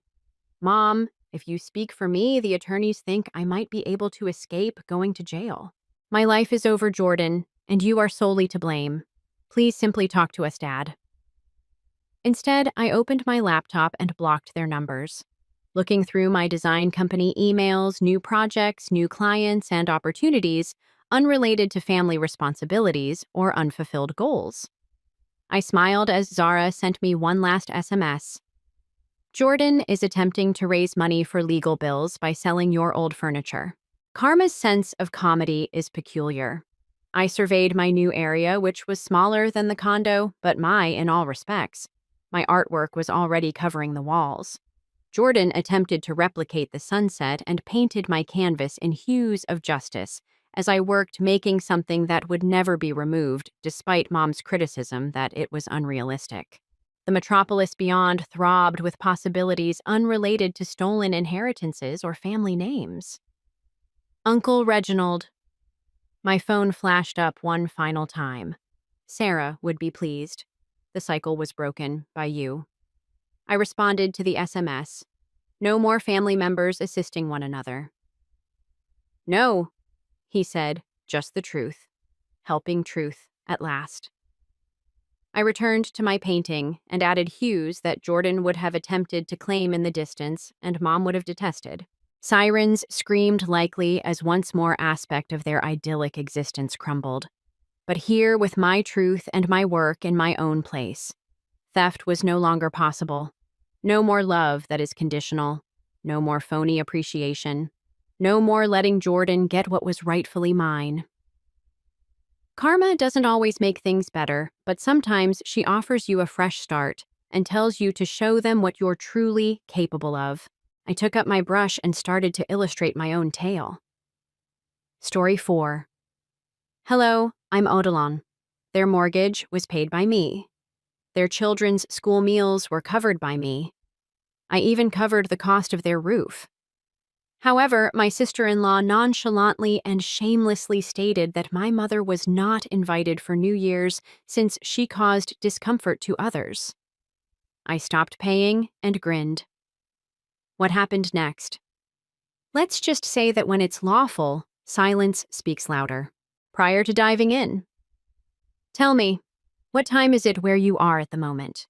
Mom, if you speak for me, the attorneys think I might be able to escape going to jail. My life is over, Jordan, and you are solely to blame. Please simply talk to us, Dad. Instead, I opened my laptop and blocked their numbers. Looking through my design company emails, new projects, new clients, and opportunities unrelated to family responsibilities or unfulfilled goals. I smiled as Zara sent me one last SMS. Jordan is attempting to raise money for legal bills by selling your old furniture. Karma's sense of comedy is peculiar. I surveyed my new area, which was smaller than the condo, but in all respects. My artwork was already covering the walls. Jordan attempted to replicate the sunset and painted my canvas in hues of justice as I worked making something that would never be removed, despite Mom's criticism that it was unrealistic. The metropolis beyond throbbed with possibilities unrelated to stolen inheritances or family names. Uncle Reginald. My phone flashed up one final time. Sarah would be pleased. The cycle was broken by you. I responded to the SMS. No more family members assisting one another. No, he said, just the truth. Helping truth at last. I returned to my painting and added hues that Jordan would have attempted to claim in the distance and Mom would have detested. Sirens screamed likely as once more aspect of their idyllic existence crumbled. But here, with my truth and my work in my own place, theft was no longer possible. No more love that is conditional. No more phony appreciation. No more letting Jordan get what was rightfully mine. Karma doesn't always make things better, but sometimes she offers you a fresh start and tells you to show them what you're truly capable of. I took up my brush and started to illustrate my own tale. Story 4. Hello, I'm Odilon. Their mortgage was paid by me. Their children's school meals were covered by me. I even covered the cost of their roof. However, my sister-in-law nonchalantly and shamelessly stated that my mother was not invited for New Year's since she caused discomfort to others. I stopped paying and grinned. What happened next? Let's just say that when it's lawful, silence speaks louder. Prior to diving in, tell me, what time is it where you are at the moment?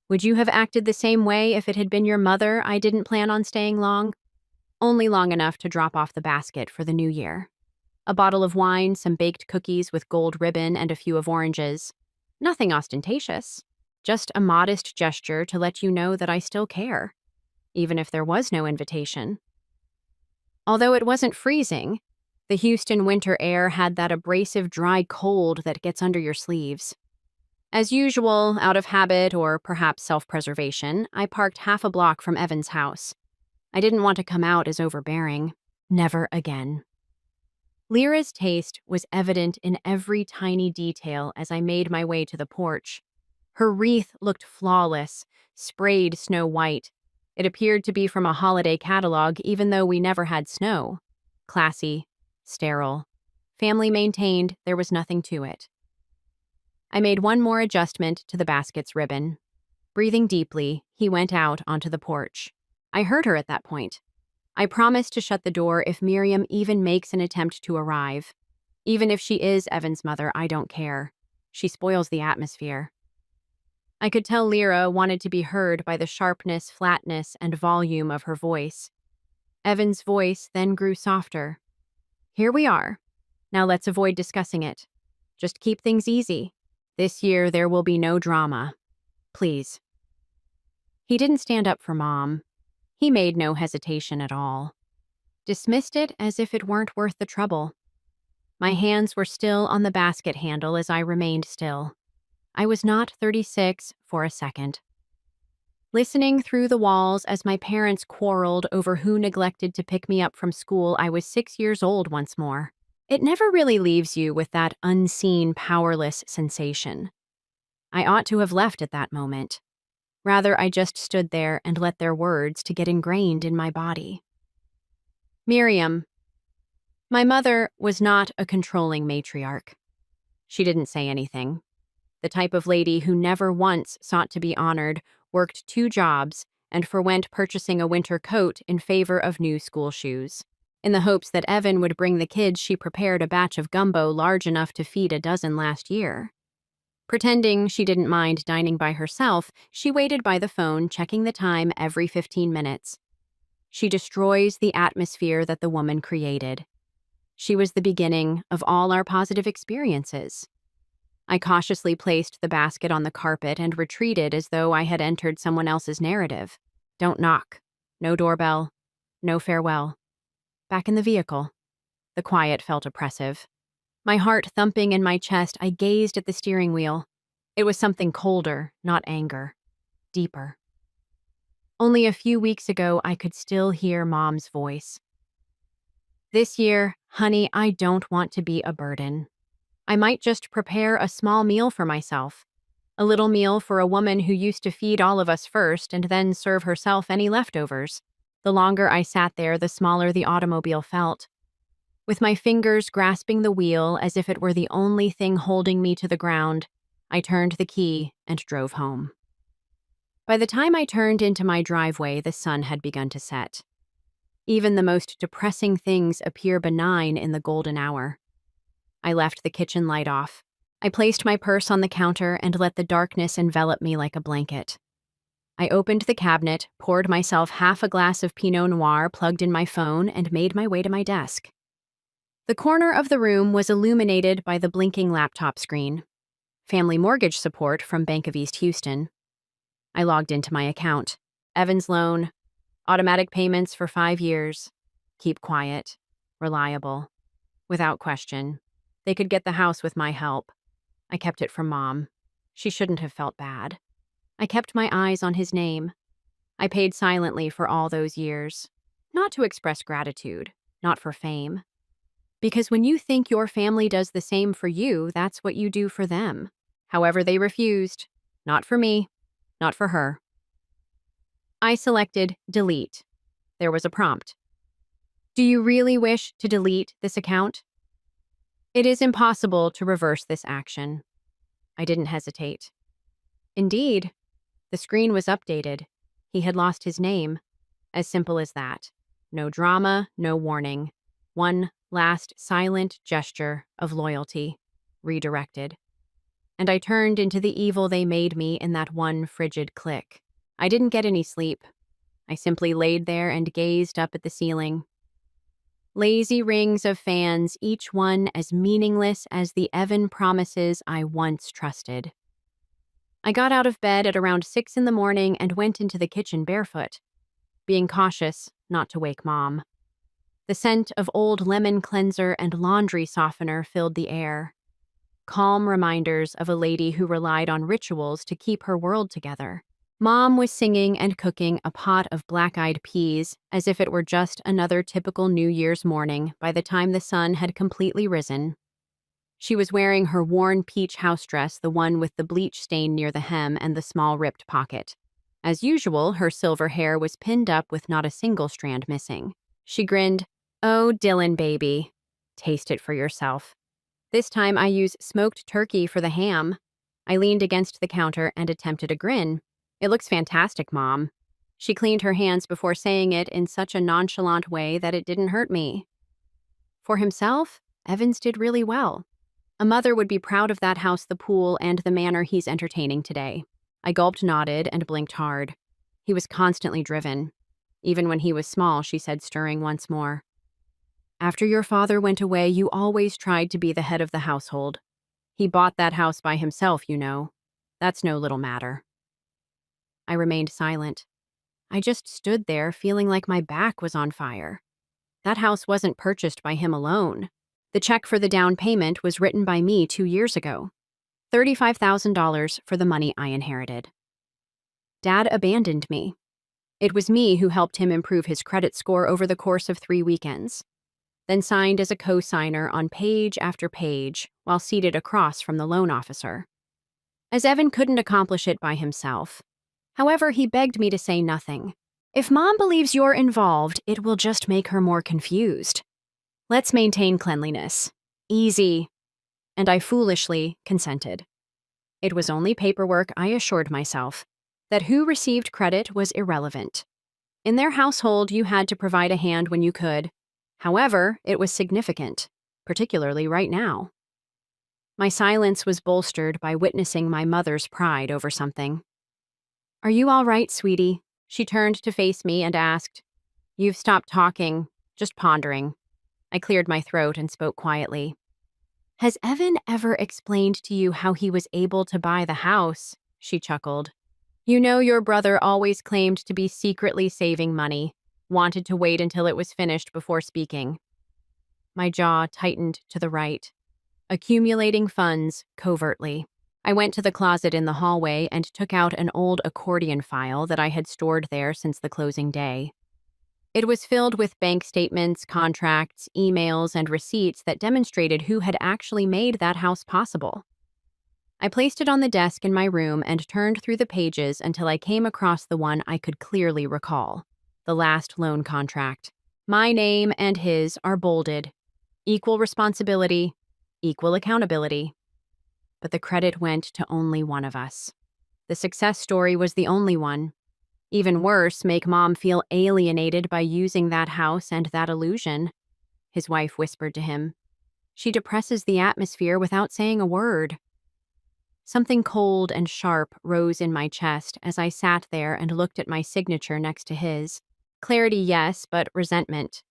Would you have acted the same way if it had been your mother I didn't plan on staying long? Only long enough to drop off the basket for the new year. A bottle of wine, some baked cookies with gold ribbon, and a few of oranges. Nothing ostentatious. Just a modest gesture to let you know that I still care, even if there was no invitation. Although it wasn't freezing, the Houston winter air had that abrasive, dry cold that gets under your sleeves. As usual, out of habit or perhaps self-preservation, I parked half a block from Evan's house. I didn't want to come out as overbearing. Never again. Lyra's taste was evident in every tiny detail as I made my way to the porch. Her wreath looked flawless, sprayed snow white. It appeared to be from a holiday catalog even though we never had snow. Classy, sterile. Family maintained, there was nothing to it. I made one more adjustment to the basket's ribbon. Breathing deeply, he went out onto the porch. I heard her at that point. I promised to shut the door if Miriam even makes an attempt to arrive. Even if she is Evan's mother, I don't care. She spoils the atmosphere. I could tell Lyra wanted to be heard by the sharpness, flatness, and volume of her voice. Evan's voice then grew softer. Here we are. Now let's avoid discussing it. Just keep things easy. This year there will be no drama. Please. He didn't stand up for Mom. He made no hesitation at all. Dismissed it as if it weren't worth the trouble. My hands were still on the basket handle as I remained still. I was not 36 for a second. Listening through the walls as my parents quarreled over who neglected to pick me up from school, I was 6 years old once more. It never really leaves you with that unseen, powerless sensation. I ought to have left at that moment. Rather, I just stood there and let their words to get ingrained in my body. Miriam. My mother was not a controlling matriarch. She didn't say anything. The type of lady who never once sought to be honored, worked 2 jobs, and forwent purchasing a winter coat in favor of new school shoes. In the hopes that Evan would bring the kids, she prepared a batch of gumbo large enough to feed a dozen last year. Pretending she didn't mind dining by herself, she waited by the phone, checking the time every 15 minutes. She destroys the atmosphere that the woman created. She was the beginning of all our positive experiences. I cautiously placed the basket on the carpet and retreated as though I had entered someone else's narrative. Don't knock. No doorbell. No farewell. Back in the vehicle. The quiet felt oppressive. My heart thumping in my chest, I gazed at the steering wheel. It was something colder, not anger. Deeper. Only a few weeks ago, I could still hear Mom's voice. This year, honey, I don't want to be a burden. I might just prepare a small meal for myself. A little meal for a woman who used to feed all of us first and then serve herself any leftovers. The longer I sat there, the smaller the automobile felt. With my fingers grasping the wheel as if it were the only thing holding me to the ground, I turned the key and drove home. By the time I turned into my driveway, the sun had begun to set. Even the most depressing things appear benign in the golden hour. I left the kitchen light off. I placed my purse on the counter and let the darkness envelop me like a blanket. I opened the cabinet, poured myself half a glass of Pinot Noir, plugged in my phone, and made my way to my desk. The corner of the room was illuminated by the blinking laptop screen. Family mortgage support from Bank of East Houston. I logged into my account. Evan's loan. Automatic payments for 5 years. Keep quiet. Reliable. Without question. They could get the house with my help. I kept it from Mom. She shouldn't have felt bad. I kept my eyes on his name. I paid silently for all those years. Not to express gratitude. Not for fame. Because when you think your family does the same for you, that's what you do for them. However, they refused. Not for me. Not for her. I selected delete. There was a prompt. Do you really wish to delete this account? It is impossible to reverse this action. I didn't hesitate. Indeed, the screen was updated. He had lost his name. As simple as that. No drama, no warning. One last silent gesture of loyalty. Redirected. And I turned into the evil they made me in that one frigid click. I didn't get any sleep. I simply laid there and gazed up at the ceiling. Lazy rings of fans, each one as meaningless as the Evan promises I once trusted. I got out of bed at around 6 in the morning and went into the kitchen barefoot, being cautious not to wake Mom. The scent of old lemon cleanser and laundry softener filled the air. Calm reminders of a lady who relied on rituals to keep her world together. Mom was singing and cooking a pot of black-eyed peas as if it were just another typical New Year's morning by the time the sun had completely risen. She was wearing her worn peach house dress, the one with the bleach stain near the hem and the small ripped pocket. As usual, her silver hair was pinned up with not a single strand missing. She grinned, "Oh, Dylan, baby. Taste it for yourself. This time I use smoked turkey for the ham." I leaned against the counter and attempted a grin. "It looks fantastic, Mom." She cleaned her hands before saying it in such a nonchalant way that it didn't hurt me. For himself, Evans did really well. A mother would be proud of that house, the pool, and the manner he's entertaining today. I gulped, nodded, and blinked hard. He was constantly driven. Even when he was small, she said, stirring once more. After your father went away, you always tried to be the head of the household. He bought that house by himself, you know. That's no little matter. I remained silent. I just stood there feeling like my back was on fire. That house wasn't purchased by him alone. The check for the down payment was written by me 2 years ago. $35,000 for the money I inherited. Dad abandoned me. It was me who helped him improve his credit score over the course of 3 weekends, then signed as a co-signer on page after page while seated across from the loan officer. As Evan couldn't accomplish it by himself. However, he begged me to say nothing. If Mom believes you're involved, it will just make her more confused. Let's maintain cleanliness. Easy. And I foolishly consented. It was only paperwork, I assured myself, that who received credit was irrelevant. In their household, you had to provide a hand when you could. However, it was significant, particularly right now. My silence was bolstered by witnessing my mother's pride over something. Are you all right, sweetie? She turned to face me and asked. You've stopped talking, just pondering. I cleared my throat and spoke quietly. Has Evan ever explained to you how he was able to buy the house? She chuckled. You know your brother always claimed to be secretly saving money, wanted to wait until it was finished before speaking. My jaw tightened to the right. Accumulating funds covertly. I went to the closet in the hallway and took out an old accordion file that I had stored there since the closing day. It was filled with bank statements, contracts, emails, and receipts that demonstrated who had actually made that house possible. I placed it on the desk in my room and turned through the pages until I came across the one I could clearly recall, the last loan contract. My name and his are bolded. Equal responsibility, equal accountability. But the credit went to only one of us. The success story was the only one. Even worse, make Mom feel alienated by using that house and that illusion, his wife whispered to him. She depresses the atmosphere without saying a word. Something cold and sharp rose in my chest as I sat there and looked at my signature next to his. Clarity, yes, but resentment.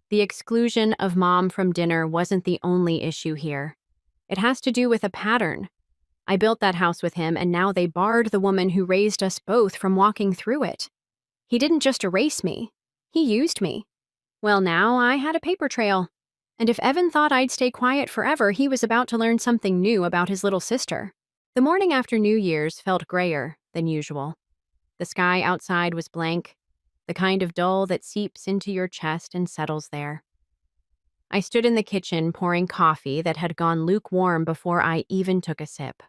The exclusion of Mom from dinner wasn't the only issue here. It has to do with a pattern. I built that house with him, and now they barred the woman who raised us both from walking through it. He didn't just erase me. He used me. Well, now I had a paper trail. And if Evan thought I'd stay quiet forever, he was about to learn something new about his little sister. The morning after New Year's felt grayer than usual. The sky outside was blank, the kind of dull that seeps into your chest and settles there. I stood in the kitchen pouring coffee that had gone lukewarm before I even took a sip.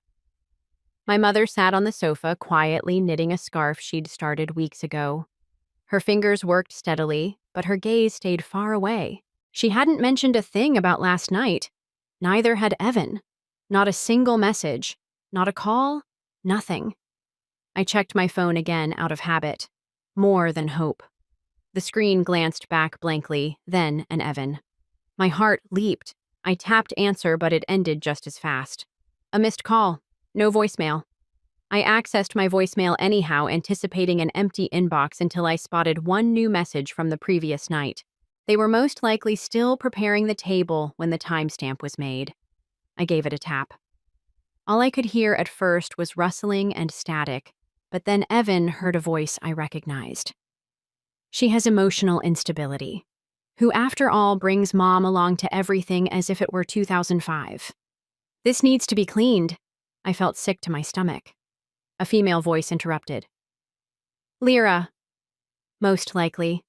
My mother sat on the sofa, quietly knitting a scarf she'd started weeks ago. Her fingers worked steadily, but her gaze stayed far away. She hadn't mentioned a thing about last night. Neither had Evan. Not a single message. Not a call. Nothing. I checked my phone again out of habit. More than hope. The screen glanced back blankly, then an Evan. My heart leaped. I tapped answer, but it ended just as fast. A missed call. No voicemail. I accessed my voicemail anyhow, anticipating an empty inbox until I spotted one new message from the previous night. They were most likely still preparing the table when the timestamp was made. I gave it a tap. All I could hear at first was rustling and static, but then Evan heard a voice I recognized. She has emotional instability. Who, after all, brings Mom along to everything as if it were 2005. This needs to be cleaned. I felt sick to my stomach. A female voice interrupted. Lyra. Most likely.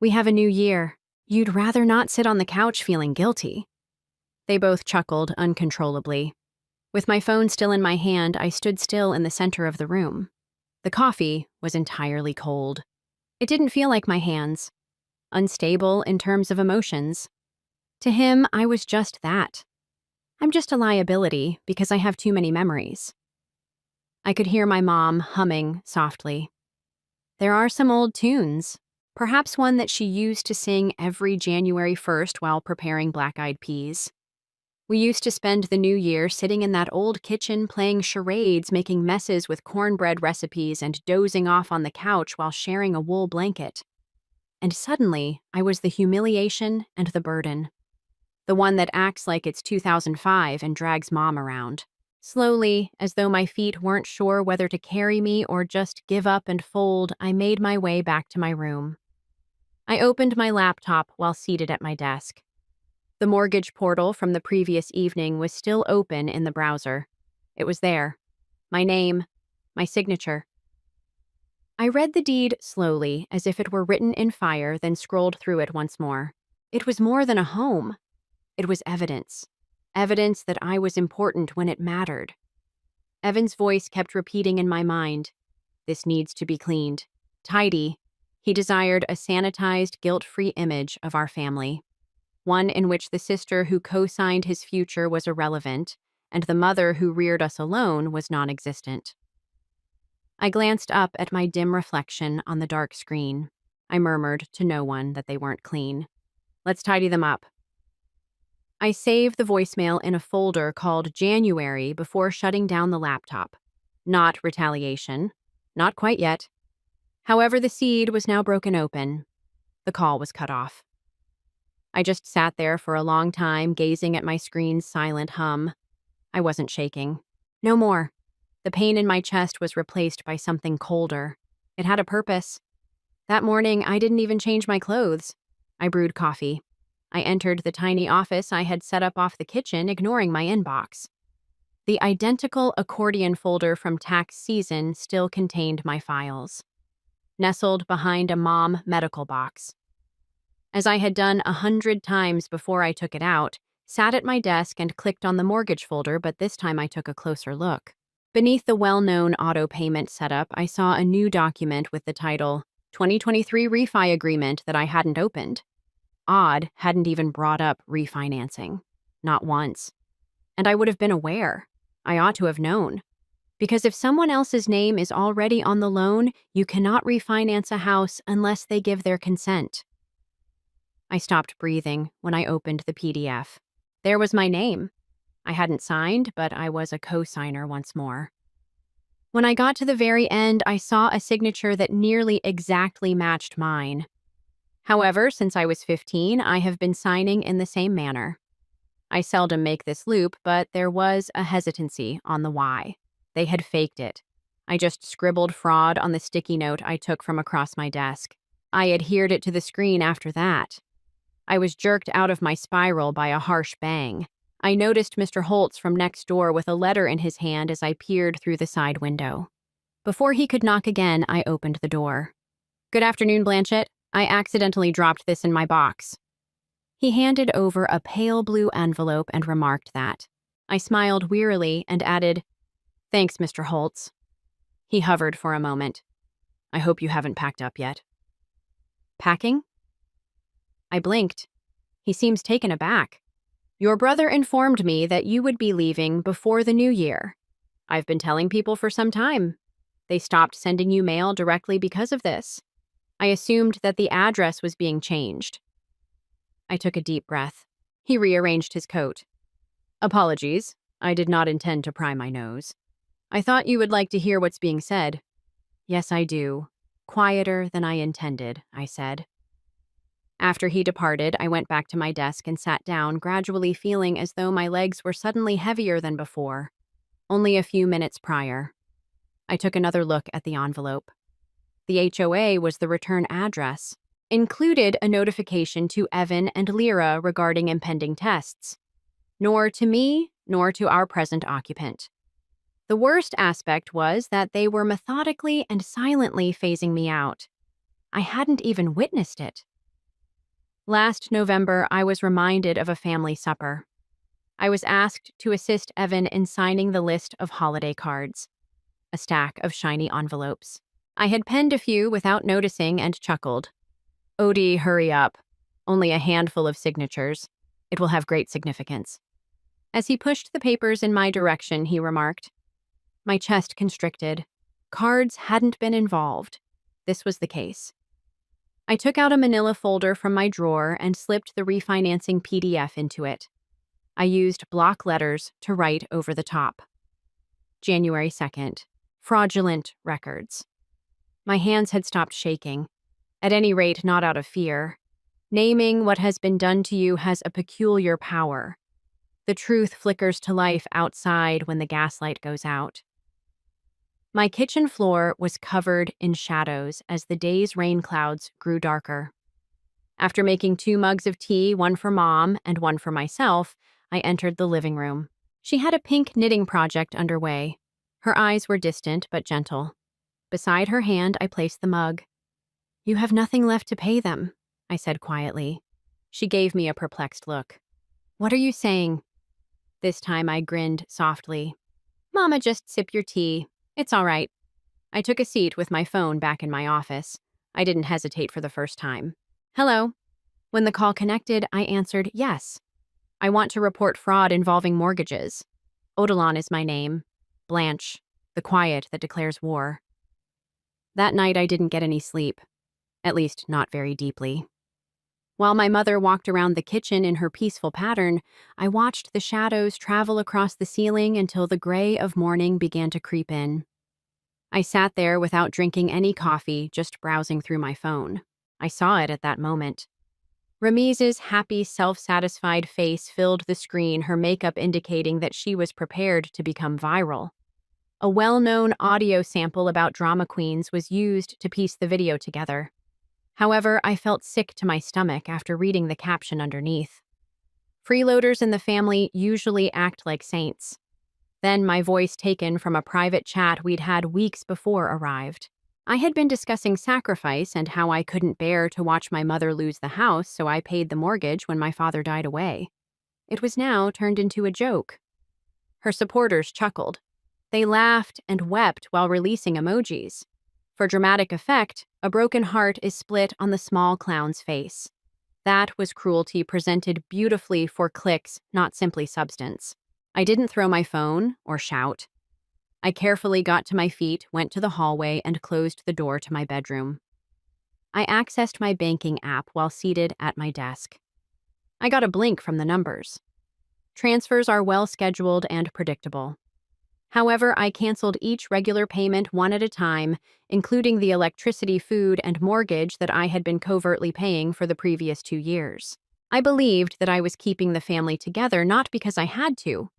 We have a new year. You'd rather not sit on the couch feeling guilty. They both chuckled uncontrollably. With my phone still in my hand, I stood still in the center of the room. The coffee was entirely cold. It didn't feel like my hands. Unstable in terms of emotions. To him, I was just that. I'm just a liability because I have too many memories. I could hear my mom humming softly. There are some old tunes, perhaps one that she used to sing every January 1st while preparing black-eyed peas. We used to spend the new year sitting in that old kitchen playing charades, making messes with cornbread recipes, and dozing off on the couch while sharing a wool blanket. and suddenly I was the humiliation and the burden. The one that acts like it's 2005 and drags mom around. Slowly, as though my feet weren't sure whether to carry me or just give up and fold, I made my way back to my room. I opened my laptop while seated at my desk. The mortgage portal from the previous evening was still open in the browser. It was there. My name, my signature. I read the deed slowly, as if it were written in fire, then scrolled through it once more. It was more than a home. It was evidence. Evidence that I was important when it mattered. Evan's voice kept repeating in my mind, "This needs to be cleaned. Tidy." He desired a sanitized, guilt-free image of our family. One in which the sister who co-signed his future was irrelevant, and the mother who reared us alone was non-existent. I glanced up at my dim reflection on the dark screen. I murmured to no one that they weren't clean. "Let's tidy them up." I saved the voicemail in a folder called January before shutting down the laptop. Not retaliation. Not quite yet. However, the seed was now broken open. The call was cut off. I just sat there for a long time, gazing at my screen's silent hum. I wasn't shaking. No more. The pain in my chest was replaced by something colder. It had a purpose. That morning, I didn't even change my clothes. I brewed coffee. I entered the tiny office I had set up off the kitchen, ignoring my inbox. The identical accordion folder from tax season still contained my files, nestled behind a mom medical box. As I had done 100 times before I took it out, sat at my desk and clicked on the mortgage folder, but this time I took a closer look. Beneath the well-known auto payment setup, I saw a new document with the title, 2023 Refi Agreement, that I hadn't opened. Odd, hadn't even brought up refinancing. Not once. And I would have been aware. I ought to have known. Because if someone else's name is already on the loan, you cannot refinance a house unless they give their consent. I stopped breathing when I opened the PDF. There was my name. I hadn't signed, but I was a co-signer once more. When I got to the very end, I saw a signature that nearly exactly matched mine. However, since I was 15, I have been signing in the same manner. I seldom make this loop, but there was a hesitancy on the why. They had faked it. I just scribbled fraud on the sticky note I took from across my desk. I adhered it to the screen after that. I was jerked out of my spiral by a harsh bang. I noticed Mr. Holtz from next door with a letter in his hand as I peered through the side window. Before he could knock again, I opened the door. "Good afternoon, Blanchett. I accidentally dropped this in my box." He handed over a pale blue envelope and remarked that. I smiled wearily and added, "Thanks, Mr. Holtz." He hovered for a moment. "I hope you haven't packed up yet." "Packing?" I blinked. He seems taken aback. "Your brother informed me that you would be leaving before the new year. I've been telling people for some time. They stopped sending you mail directly because of this. I assumed that the address was being changed." I took a deep breath. He rearranged his coat. "Apologies. I did not intend to pry my nose. I thought you would like to hear what's being said." "Yes, I do. Quieter than I intended," I said. After he departed, I went back to my desk and sat down, gradually feeling as though my legs were suddenly heavier than before. Only a few minutes prior. I took another look at the envelope. The HOA was the return address. Included a notification to Evan and Lyra regarding impending tests. Nor to me, nor to our present occupant. The worst aspect was that they were methodically and silently phasing me out. I hadn't even witnessed it. Last November, I was reminded of a family supper. I was asked to assist Evan in signing the list of holiday cards. A stack of shiny envelopes. I had penned a few without noticing and chuckled. "Odie, hurry up. Only a handful of signatures. It will have great significance." As he pushed the papers in my direction, he remarked. My chest constricted. Cards hadn't been involved. This was the case. I took out a manila folder from my drawer and slipped the refinancing PDF into it. I used block letters to write over the top. January 2nd. Fraudulent records. My hands had stopped shaking. At any rate, not out of fear. Naming what has been done to you has a peculiar power. The truth flickers to life outside when the gaslight goes out. My kitchen floor was covered in shadows as the day's rain clouds grew darker. After making 2 mugs of tea, one for Mom and one for myself, I entered the living room. She had a pink knitting project underway. Her eyes were distant but gentle. Beside her hand, I placed the mug. "You have nothing left to pay them," I said quietly. She gave me a perplexed look. "What are you saying?" This time I grinned softly. "Mama, just sip your tea. It's all right." I took a seat with my phone back in my office. I didn't hesitate for the first time. "Hello." When the call connected, I answered yes. "I want to report fraud involving mortgages. Odilon is my name. Blanche, the quiet that declares war." That night I didn't get any sleep. At least, not very deeply. While my mother walked around the kitchen in her peaceful pattern, I watched the shadows travel across the ceiling until the gray of morning began to creep in. I sat there without drinking any coffee, just browsing through my phone. I saw it at that moment. Ramise's happy, self-satisfied face filled the screen, her makeup indicating that she was prepared to become viral. A well-known audio sample about drama queens was used to piece the video together. However, I felt sick to my stomach after reading the caption underneath. "Freeloaders in the family usually act like saints." Then my voice taken from a private chat we'd had weeks before arrived. I had been discussing sacrifice and how I couldn't bear to watch my mother lose the house, so I paid the mortgage when my father died away. It was now turned into a joke. Her supporters chuckled. They laughed and wept while releasing emojis. For dramatic effect, a broken heart is split on the small clown's face. That was cruelty presented beautifully for clicks, not simply substance. I didn't throw my phone or shout. I carefully got to my feet, went to the hallway, and closed the door to my bedroom. I accessed my banking app while seated at my desk. I got a blink from the numbers. Transfers are well scheduled and predictable. However, I canceled each regular payment one at a time, including the electricity, food, and mortgage that I had been covertly paying for the previous 2 years. I believed that I was keeping the family together not because I had to.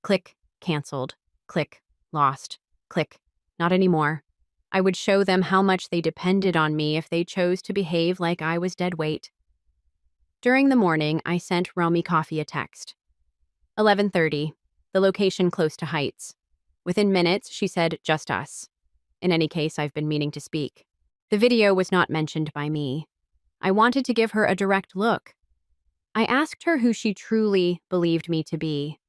Click, canceled. Click, lost. Click, not anymore. I would show them how much they depended on me if they chose to behave like I was dead weight. During the morning, I sent Romy Coffee a text. 11:30, the location close to Heights. Within minutes, she said, "Just us." In any case, I've been meaning to speak. The video was not mentioned by me. I wanted to give her a direct look. I asked her who she truly believed me to be.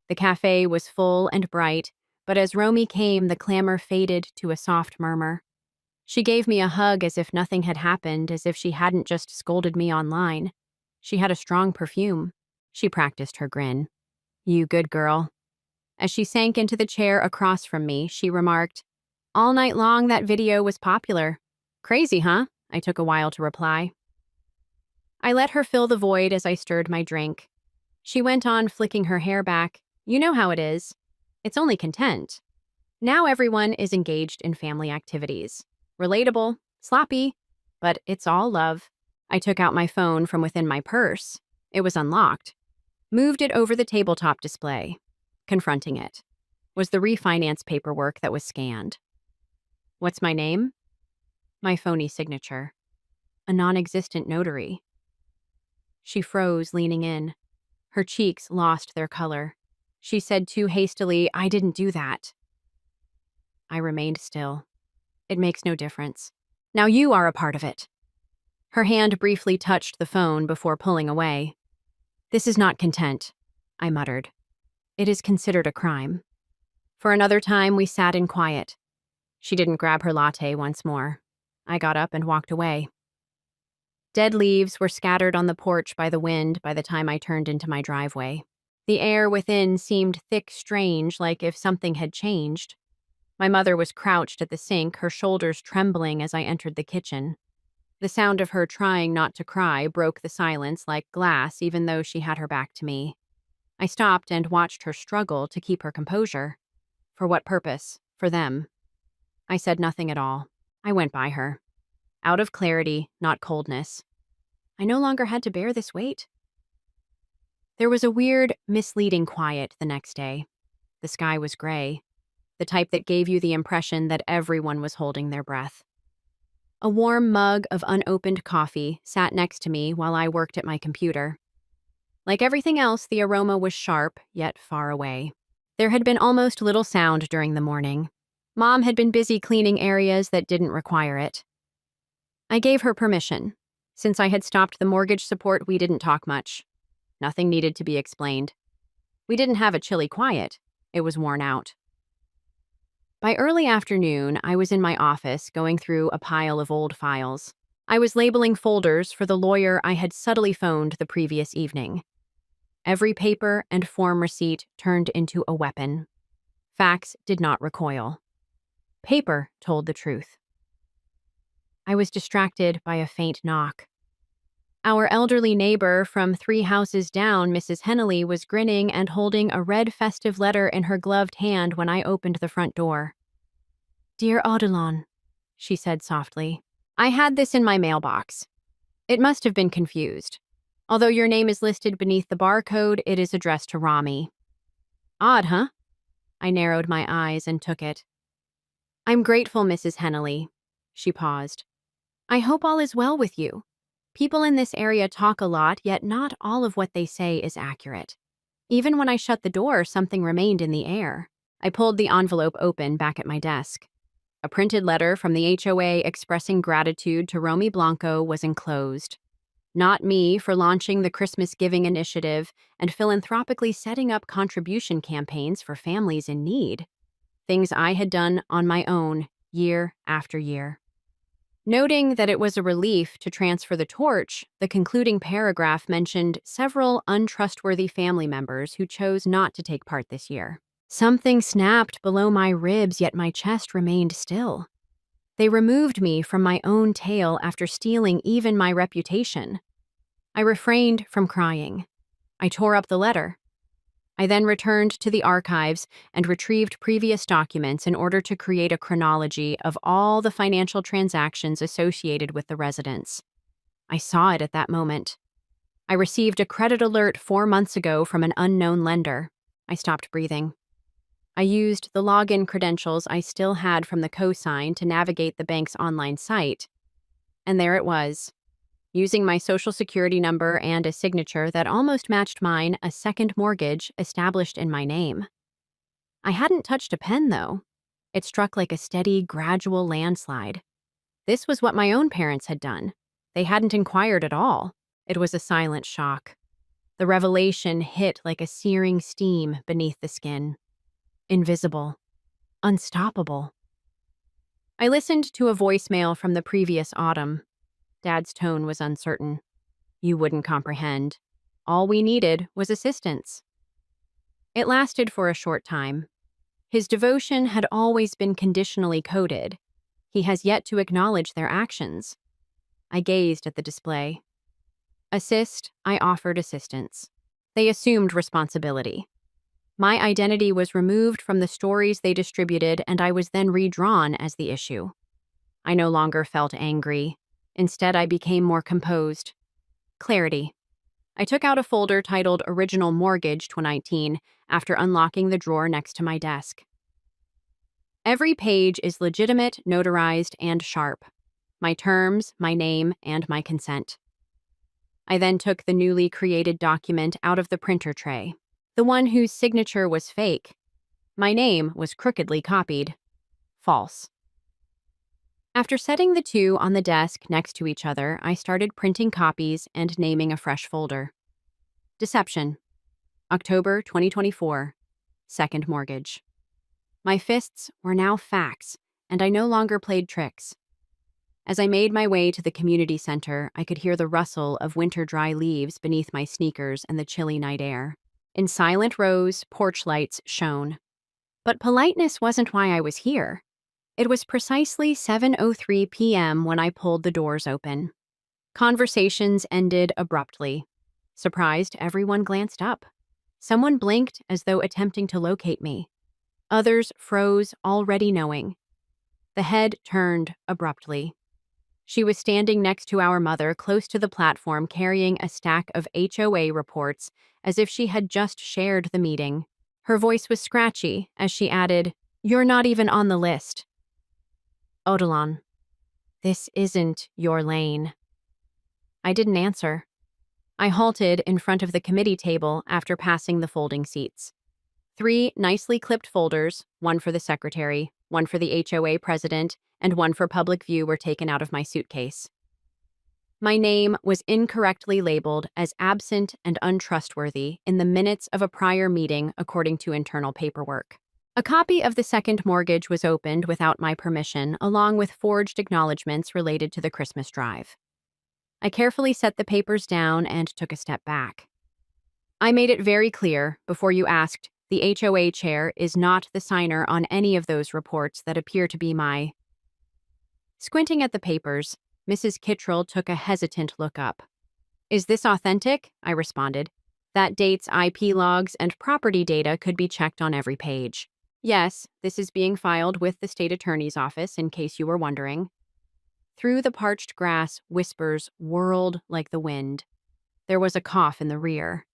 The cafe was full and bright, but as Romy came, the clamor faded to a soft murmur. She gave me a hug as if nothing had happened, as if she hadn't just scolded me online. She had a strong perfume. She practiced her grin. "You good girl." As she sank into the chair across from me, she remarked, "All night long that video was popular. Crazy, huh?" I took a while to reply. I let her fill the void as I stirred my drink. She went on, flicking her hair back. "You know how it is. It's only content. Now everyone is engaged in family activities. Relatable, sloppy, but it's all love." I took out my phone from within my purse. It was unlocked. Moved it over the tabletop display. Confronting it was the refinance paperwork that was scanned. What's my name? My phony signature. A non-existent notary. She froze, leaning in. Her cheeks lost their color. She said too hastily, "I didn't do that." I remained still. "It makes no difference. Now you are a part of it." Her hand briefly touched the phone before pulling away. "This is not content," I muttered. "It is considered a crime." For another time, we sat in quiet. She didn't grab her latte once more. I got up and walked away. Dead leaves were scattered on the porch by the wind by the time I turned into my driveway. The air within seemed thick, strange, like if something had changed. My mother was crouched at the sink, her shoulders trembling as I entered the kitchen. The sound of her trying not to cry broke the silence like glass, even though she had her back to me. I stopped and watched her struggle to keep her composure. For what purpose? For them. I said nothing at all. I went by her. out of clarity, not coldness. I no longer had to bear this weight. There was a weird, misleading quiet the next day. The sky was gray, the type that gave you the impression that everyone was holding their breath. A warm mug of unopened coffee sat next to me while I worked at my computer. Like everything else, the aroma was sharp, yet far away. There had been almost little sound during the morning. Mom had been busy cleaning areas that didn't require it. I gave her permission. Since I had stopped the mortgage support, we didn't talk much. Nothing needed to be explained. We didn't have a chilly quiet. It was worn out. By early afternoon, I was in my office going through a pile of old files. I was labeling folders for the lawyer I had subtly phoned the previous evening. Every paper and form receipt turned into a weapon. Facts did not recoil. Paper told the truth. I was distracted by a faint knock. Our elderly neighbor from 3 houses down, Mrs. Hennelly, was grinning and holding a red festive letter in her gloved hand when I opened the front door. "Dear Odilon," she said softly, "I had this in my mailbox. It must have been confused. Although your name is listed beneath the barcode, it is addressed to Rami." "Odd, huh?" I narrowed my eyes and took it. "I'm grateful, Mrs. Hennelly." She paused. "I hope all is well with you. People in this area talk a lot, yet not all of what they say is accurate. Even when I shut the door, something remained in the air." I pulled the envelope open back at my desk. A printed letter from the HOA expressing gratitude to Romy Blanco was enclosed. Not me for launching the Christmas Giving Initiative and philanthropically setting up contribution campaigns for families in need. Things I had done on my own, year after year. Noting that it was a relief to transfer the torch, the concluding paragraph mentioned several untrustworthy family members who chose not to take part this year. Something snapped below my ribs, yet my chest remained still. They removed me from my own tale after stealing even my reputation. I refrained from crying. I tore up the letter. I then returned to the archives and retrieved previous documents in order to create a chronology of all the financial transactions associated with the residence. I saw it at that moment. I received a credit alert 4 months ago from an unknown lender. I stopped breathing. I used the login credentials I still had from the cosign to navigate the bank's online site. And there it was. Using my social security number and a signature that almost matched mine, a second mortgage established in my name. I hadn't touched a pen, though. It struck like a steady, gradual landslide. This was what my own parents had done. They hadn't inquired at all. It was a silent shock. The revelation hit like a searing steam beneath the skin. Invisible. Unstoppable. I listened to a voicemail from the previous autumn. Dad's tone was uncertain. "You wouldn't comprehend. All we needed was assistance." It lasted for a short time. His devotion had always been conditionally coded. He has yet to acknowledge their actions. I gazed at the display. Assist, I offered assistance. They assumed responsibility. My identity was removed from the stories they distributed, and I was then redrawn as the issue. I no longer felt angry. Instead, I became more composed. Clarity. I took out a folder titled Original Mortgage 2019 after unlocking the drawer next to my desk. Every page is legitimate, notarized, and sharp. My terms, my name, and my consent. I then took the newly created document out of the printer tray. The one whose signature was fake. My name was crookedly copied. False. After setting the two on the desk next to each other, I started printing copies and naming a fresh folder. Deception. October 2024. Second mortgage. My fists were now facts, and I no longer played tricks. As I made my way to the community center, I could hear the rustle of winter dry leaves beneath my sneakers and the chilly night air. In silent rows, porch lights shone. But politeness wasn't why I was here. It was precisely 7:03 p.m. when I pulled the doors open. Conversations ended abruptly. Surprised, everyone glanced up. Someone blinked as though attempting to locate me. Others froze, already knowing. The head turned abruptly. She was standing next to our mother, close to the platform, carrying a stack of HOA reports, as if she had just shared the meeting. Her voice was scratchy as she added, "You're not even on the list." Odilon, this isn't your lane. I didn't answer. I halted in front of the committee table after passing the folding seats. 3 nicely clipped folders, one for the secretary, one for the HOA president, and one for public view, were taken out of my suitcase. My name was incorrectly labeled as absent and untrustworthy in the minutes of a prior meeting, according to internal paperwork. A copy of the second mortgage was opened without my permission, along with forged acknowledgments related to the Christmas drive. I carefully set the papers down and took a step back. I made it very clear, before you asked, the HOA chair is not the signer on any of those reports that appear to be my. Squinting at the papers, Mrs. Kittrell took a hesitant look up. "Is this authentic?" I responded. "That date's IP logs and property data could be checked on every page." "Yes, this is being filed with the state attorney's office, in case you were wondering." Through the parched grass, whispers whirled like the wind. There was a cough in the rear.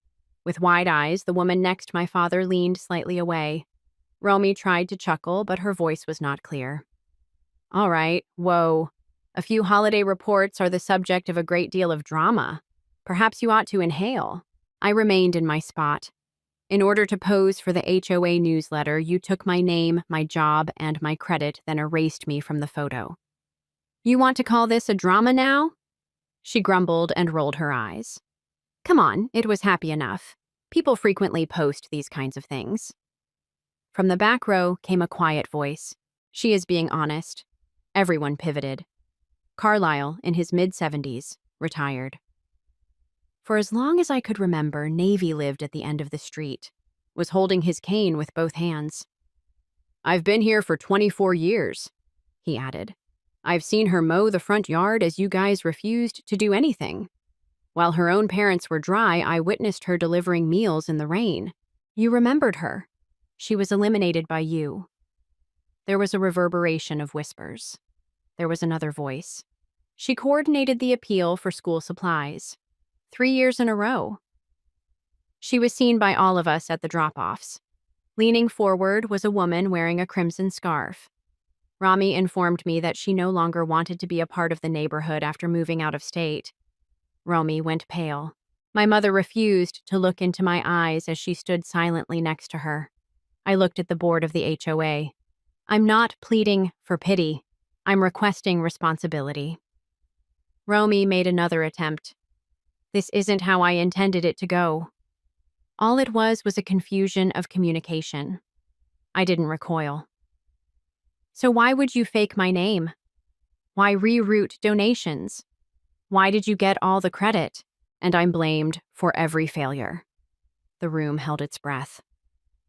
With wide eyes, the woman next my father leaned slightly away. Romy tried to chuckle, but her voice was not clear. "All right, whoa. A few holiday reports are the subject of a great deal of drama. Perhaps you ought to inhale." I remained in my spot. "In order to pose for the HOA newsletter, you took my name, my job, and my credit, then erased me from the photo. You want to call this a drama now?" She grumbled and rolled her eyes. "Come on, it was happy enough. People frequently post these kinds of things." From the back row came a quiet voice. "She is being honest." Everyone pivoted. Carlisle, in his mid-70s, retired. For as long as I could remember, Navy lived at the end of the street, was holding his cane with both hands. "I've been here for 24 years, he added. "I've seen her mow the front yard as you guys refused to do anything. While her own parents were dry, I witnessed her delivering meals in the rain. You remembered her. She was eliminated by you." There was a reverberation of whispers. There was another voice. "She coordinated the appeal for school supplies. 3 years in a row." She was seen by all of us at the drop-offs. Leaning forward was a woman wearing a crimson scarf. Romy informed me that she no longer wanted to be a part of the neighborhood after moving out of state. Romy went pale. My mother refused to look into my eyes as she stood silently next to her. I looked at the board of the HOA. "I'm not pleading for pity. I'm requesting responsibility." Romy made another attempt. "This isn't how I intended it to go." All it was a confusion of communication. I didn't recoil. "So why would you fake my name? Why reroute donations? Why did you get all the credit? And I'm blamed for every failure." The room held its breath.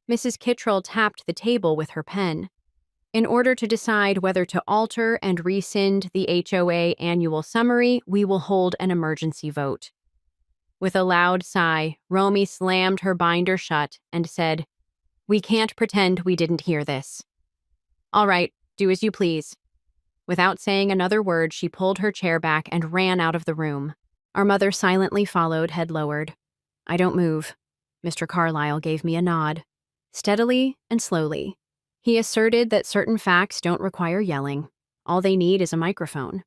Mrs. Kittrell tapped the table with her pen. "In order to decide whether to alter and rescind the HOA annual summary, we will hold an emergency vote." With a loud sigh, Romy slammed her binder shut and said, "We can't pretend we didn't hear this." "All right, do as you please." Without saying another word, she pulled her chair back and ran out of the room. Our mother silently followed, head lowered. "I don't move." Mr. Carlisle gave me a nod. Steadily and slowly. He asserted that certain facts don't require yelling. All they need is a microphone.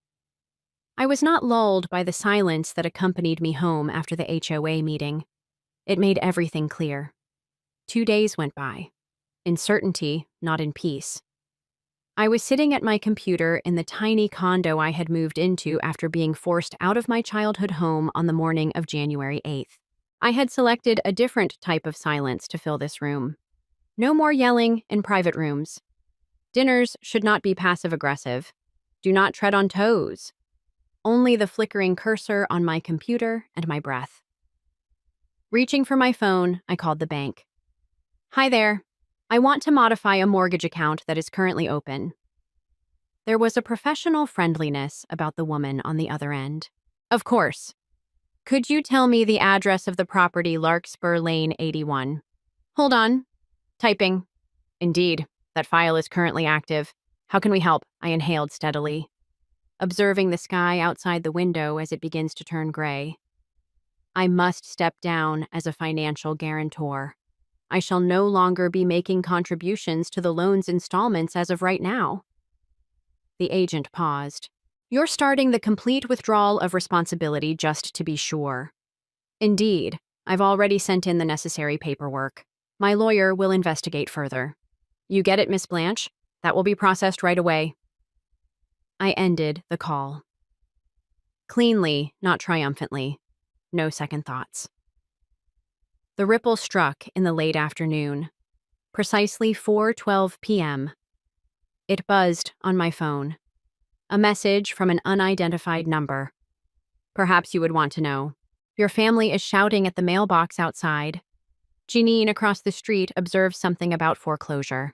I was not lulled by the silence that accompanied me home after the HOA meeting. It made everything clear. 2 days went by. In certainty, not in peace. I was sitting at my computer in the tiny condo I had moved into after being forced out of my childhood home on the morning of January 8th. I had selected a different type of silence to fill this room. No more yelling in private rooms. Dinners should not be passive-aggressive. Do not tread on toes. Only the flickering cursor on my computer and my breath. Reaching for my phone, I called the bank. "Hi there. I want to modify a mortgage account that is currently open." There was a professional friendliness about the woman on the other end. "Of course. Could you tell me the address of the property, Larkspur Lane 81? "Hold on. Typing." "Indeed. That file is currently active. How can we help?" I inhaled steadily. observing the sky outside the window as it begins to turn gray. I must step down as a financial guarantor. I shall no longer be making contributions to the loan's installments as of right now. The agent paused. You're starting the complete withdrawal of responsibility just to be sure. Indeed, I've already sent in the necessary paperwork. My lawyer will investigate further. You get it, Miss Blanche? That will be processed right away. I ended the call. Cleanly, not triumphantly. No second thoughts. The ripple struck in the late afternoon. Precisely 4:12 p.m. It buzzed on my phone. A message from an unidentified number. Perhaps you would want to know. Your family is shouting at the mailbox outside. Jeanine across the street observed something about foreclosure.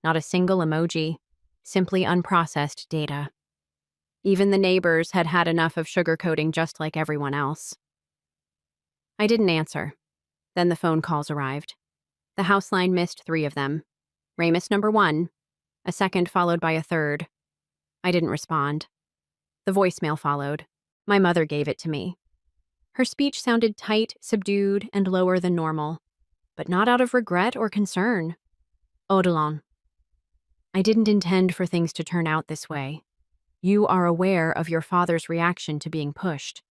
Not a single emoji. Simply unprocessed data. Even the neighbors had had enough of sugarcoating just like everyone else. I didn't answer. Then the phone calls arrived. The house line missed 3 of them. Ramus number 1, a second followed by a third. I didn't respond. The voicemail followed. My mother gave it to me. Her speech sounded tight, subdued, and lower than normal, but not out of regret or concern. Odilon. I didn't intend for things to turn out this way. You are aware of your father's reaction to being pushed.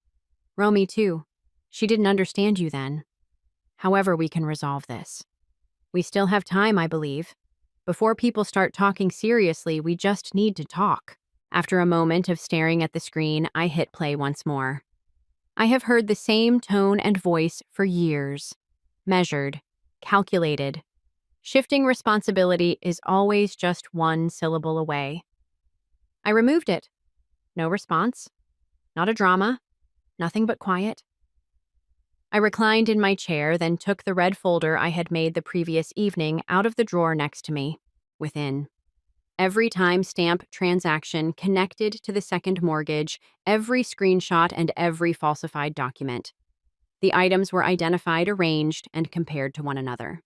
Romy, too. She didn't understand you then. However, we can resolve this. We still have time, I believe. Before people start talking seriously, we just need to talk. After a moment of staring at the screen, I hit play once more. I have heard the same tone and voice for years. Measured, calculated. Shifting responsibility is always just one syllable away. I removed it. No response. Not a drama. Nothing but quiet. I reclined in my chair, then took the red folder I had made the previous evening out of the drawer next to me. Within. Every timestamp transaction connected to the second mortgage, every screenshot, and every falsified document. The items were identified, arranged, and compared to one another.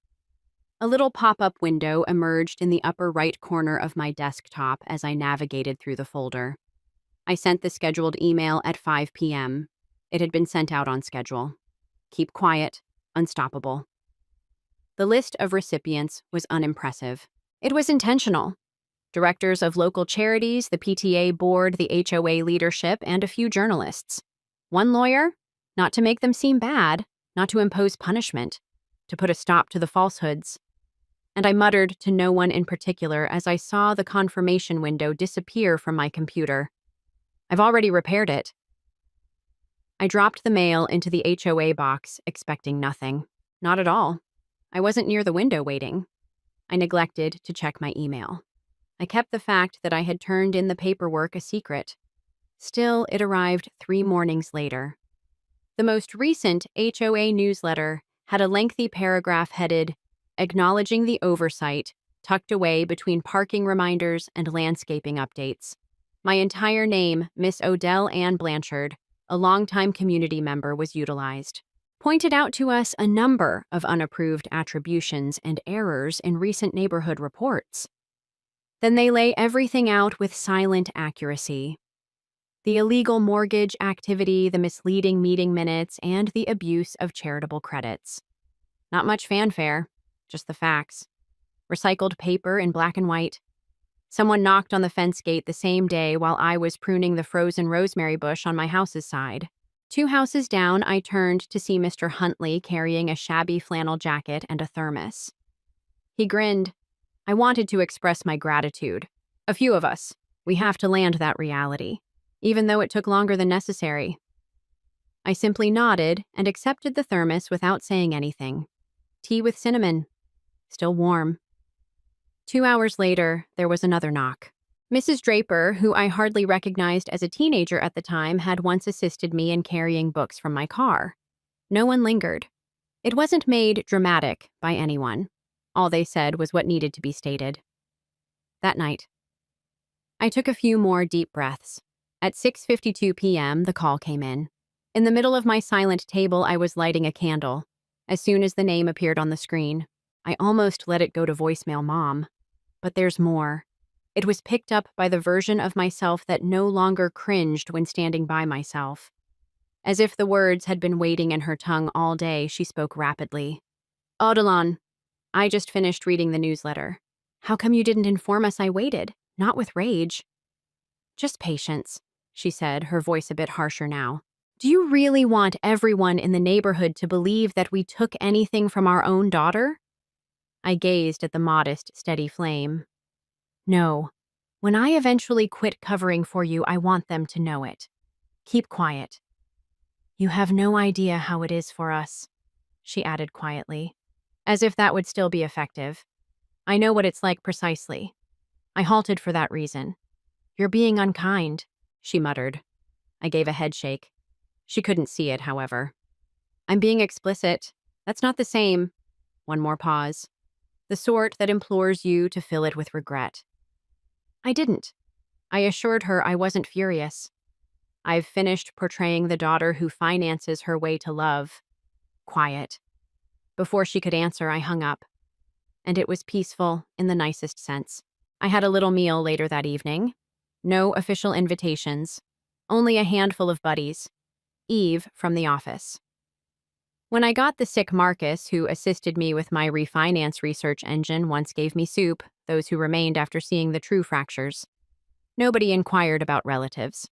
A little pop-up window emerged in the upper right corner of my desktop as I navigated through the folder. I sent the scheduled email at 5 p.m. It had been sent out on schedule. Keep quiet, unstoppable. The list of recipients was unimpressive. It was intentional. Directors of local charities, the PTA board, the HOA leadership, and a few journalists. One lawyer? Not to make them seem bad, not to impose punishment, to put a stop to the falsehoods. And I muttered to no one in particular as I saw the confirmation window disappear from my computer. I've already repaired it. I dropped the mail into the HOA box, expecting nothing. Not at all. I wasn't near the window waiting. I neglected to check my email. I kept the fact that I had turned in the paperwork a secret. Still, it arrived 3 mornings later. The most recent HOA newsletter had a lengthy paragraph headed, "Acknowledging the oversight," tucked away between parking reminders and landscaping updates. My entire name, Miss Odell Ann Blanchard, a longtime community member, was utilized. Pointed out to us a number of unapproved attributions and errors in recent neighborhood reports. Then they lay everything out with silent accuracy. The illegal mortgage activity, the misleading meeting minutes, and the abuse of charitable credits. Not much fanfare, just the facts. Recycled paper in black and white. Someone knocked on the fence gate the same day while I was pruning the frozen rosemary bush on my house's side. 2 houses down, I turned to see Mr. Huntley carrying a shabby flannel jacket and a thermos. He grinned. I wanted to express my gratitude. A few of us. We have to land that reality, even though it took longer than necessary. I simply nodded and accepted the thermos without saying anything. Tea with cinnamon. Still warm. 2 hours later, there was another knock. Mrs. Draper, who I hardly recognized as a teenager at the time, had once assisted me in carrying books from my car. No one lingered. It wasn't made dramatic by anyone. All they said was what needed to be stated. That night, I took a few more deep breaths. At 6:52 p.m., the call came in. In the middle of my silent table, I was lighting a candle. As soon as the name appeared on the screen, I almost let it go to voicemail, Mom. But there's more. It was picked up by the version of myself that no longer cringed when standing by myself. As if the words had been waiting in her tongue all day, she spoke rapidly. Odilon, I just finished reading the newsletter. How come you didn't inform us I waited? Not with rage. Just patience, she said, her voice a bit harsher now. Do you really want everyone in the neighborhood to believe that we took anything from our own daughter? I gazed at the modest, steady flame. No. When I eventually quit covering for you, I want them to know it. Keep quiet. You have no idea how it is for us, she added quietly, as if that would still be effective. I know what it's like precisely. I halted for that reason. You're being unkind, she muttered. I gave a headshake. She couldn't see it, however. I'm being explicit. That's not the same. One more pause. The sort that implores you to fill it with regret. I didn't. I assured her I wasn't furious. I've finished portraying the daughter who finances her way to love. Quiet. Before she could answer, I hung up. And it was peaceful in the nicest sense. I had a little meal later that evening. No official invitations. Only a handful of buddies. Eve from the office. When I got the sick Marcus, who assisted me with my refinance research engine, once gave me soup, those who remained after seeing the true fractures. Nobody inquired about relatives.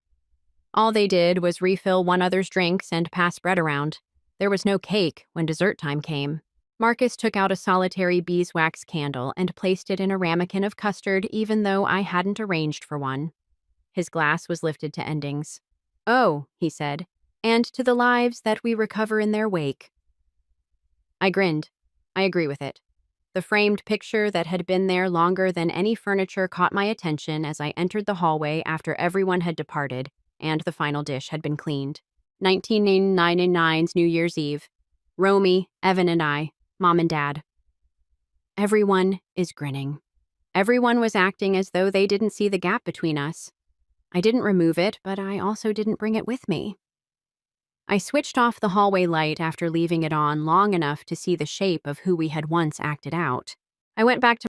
All they did was refill one another's drinks and pass bread around. There was no cake when dessert time came. Marcus took out a solitary beeswax candle and placed it in a ramekin of custard, even though I hadn't arranged for one. His glass was lifted to endings. Oh, he said, and to the lives that we recover in their wake. I grinned. I agree with it. The framed picture that had been there longer than any furniture caught my attention as I entered the hallway after everyone had departed and the final dish had been cleaned. 1999's New Year's Eve. Romy, Evan, and I, Mom and Dad. Everyone is grinning. Everyone was acting as though they didn't see the gap between us. I didn't remove it, but I also didn't bring it with me. I switched off the hallway light after leaving it on long enough to see the shape of who we had once acted out. I went back to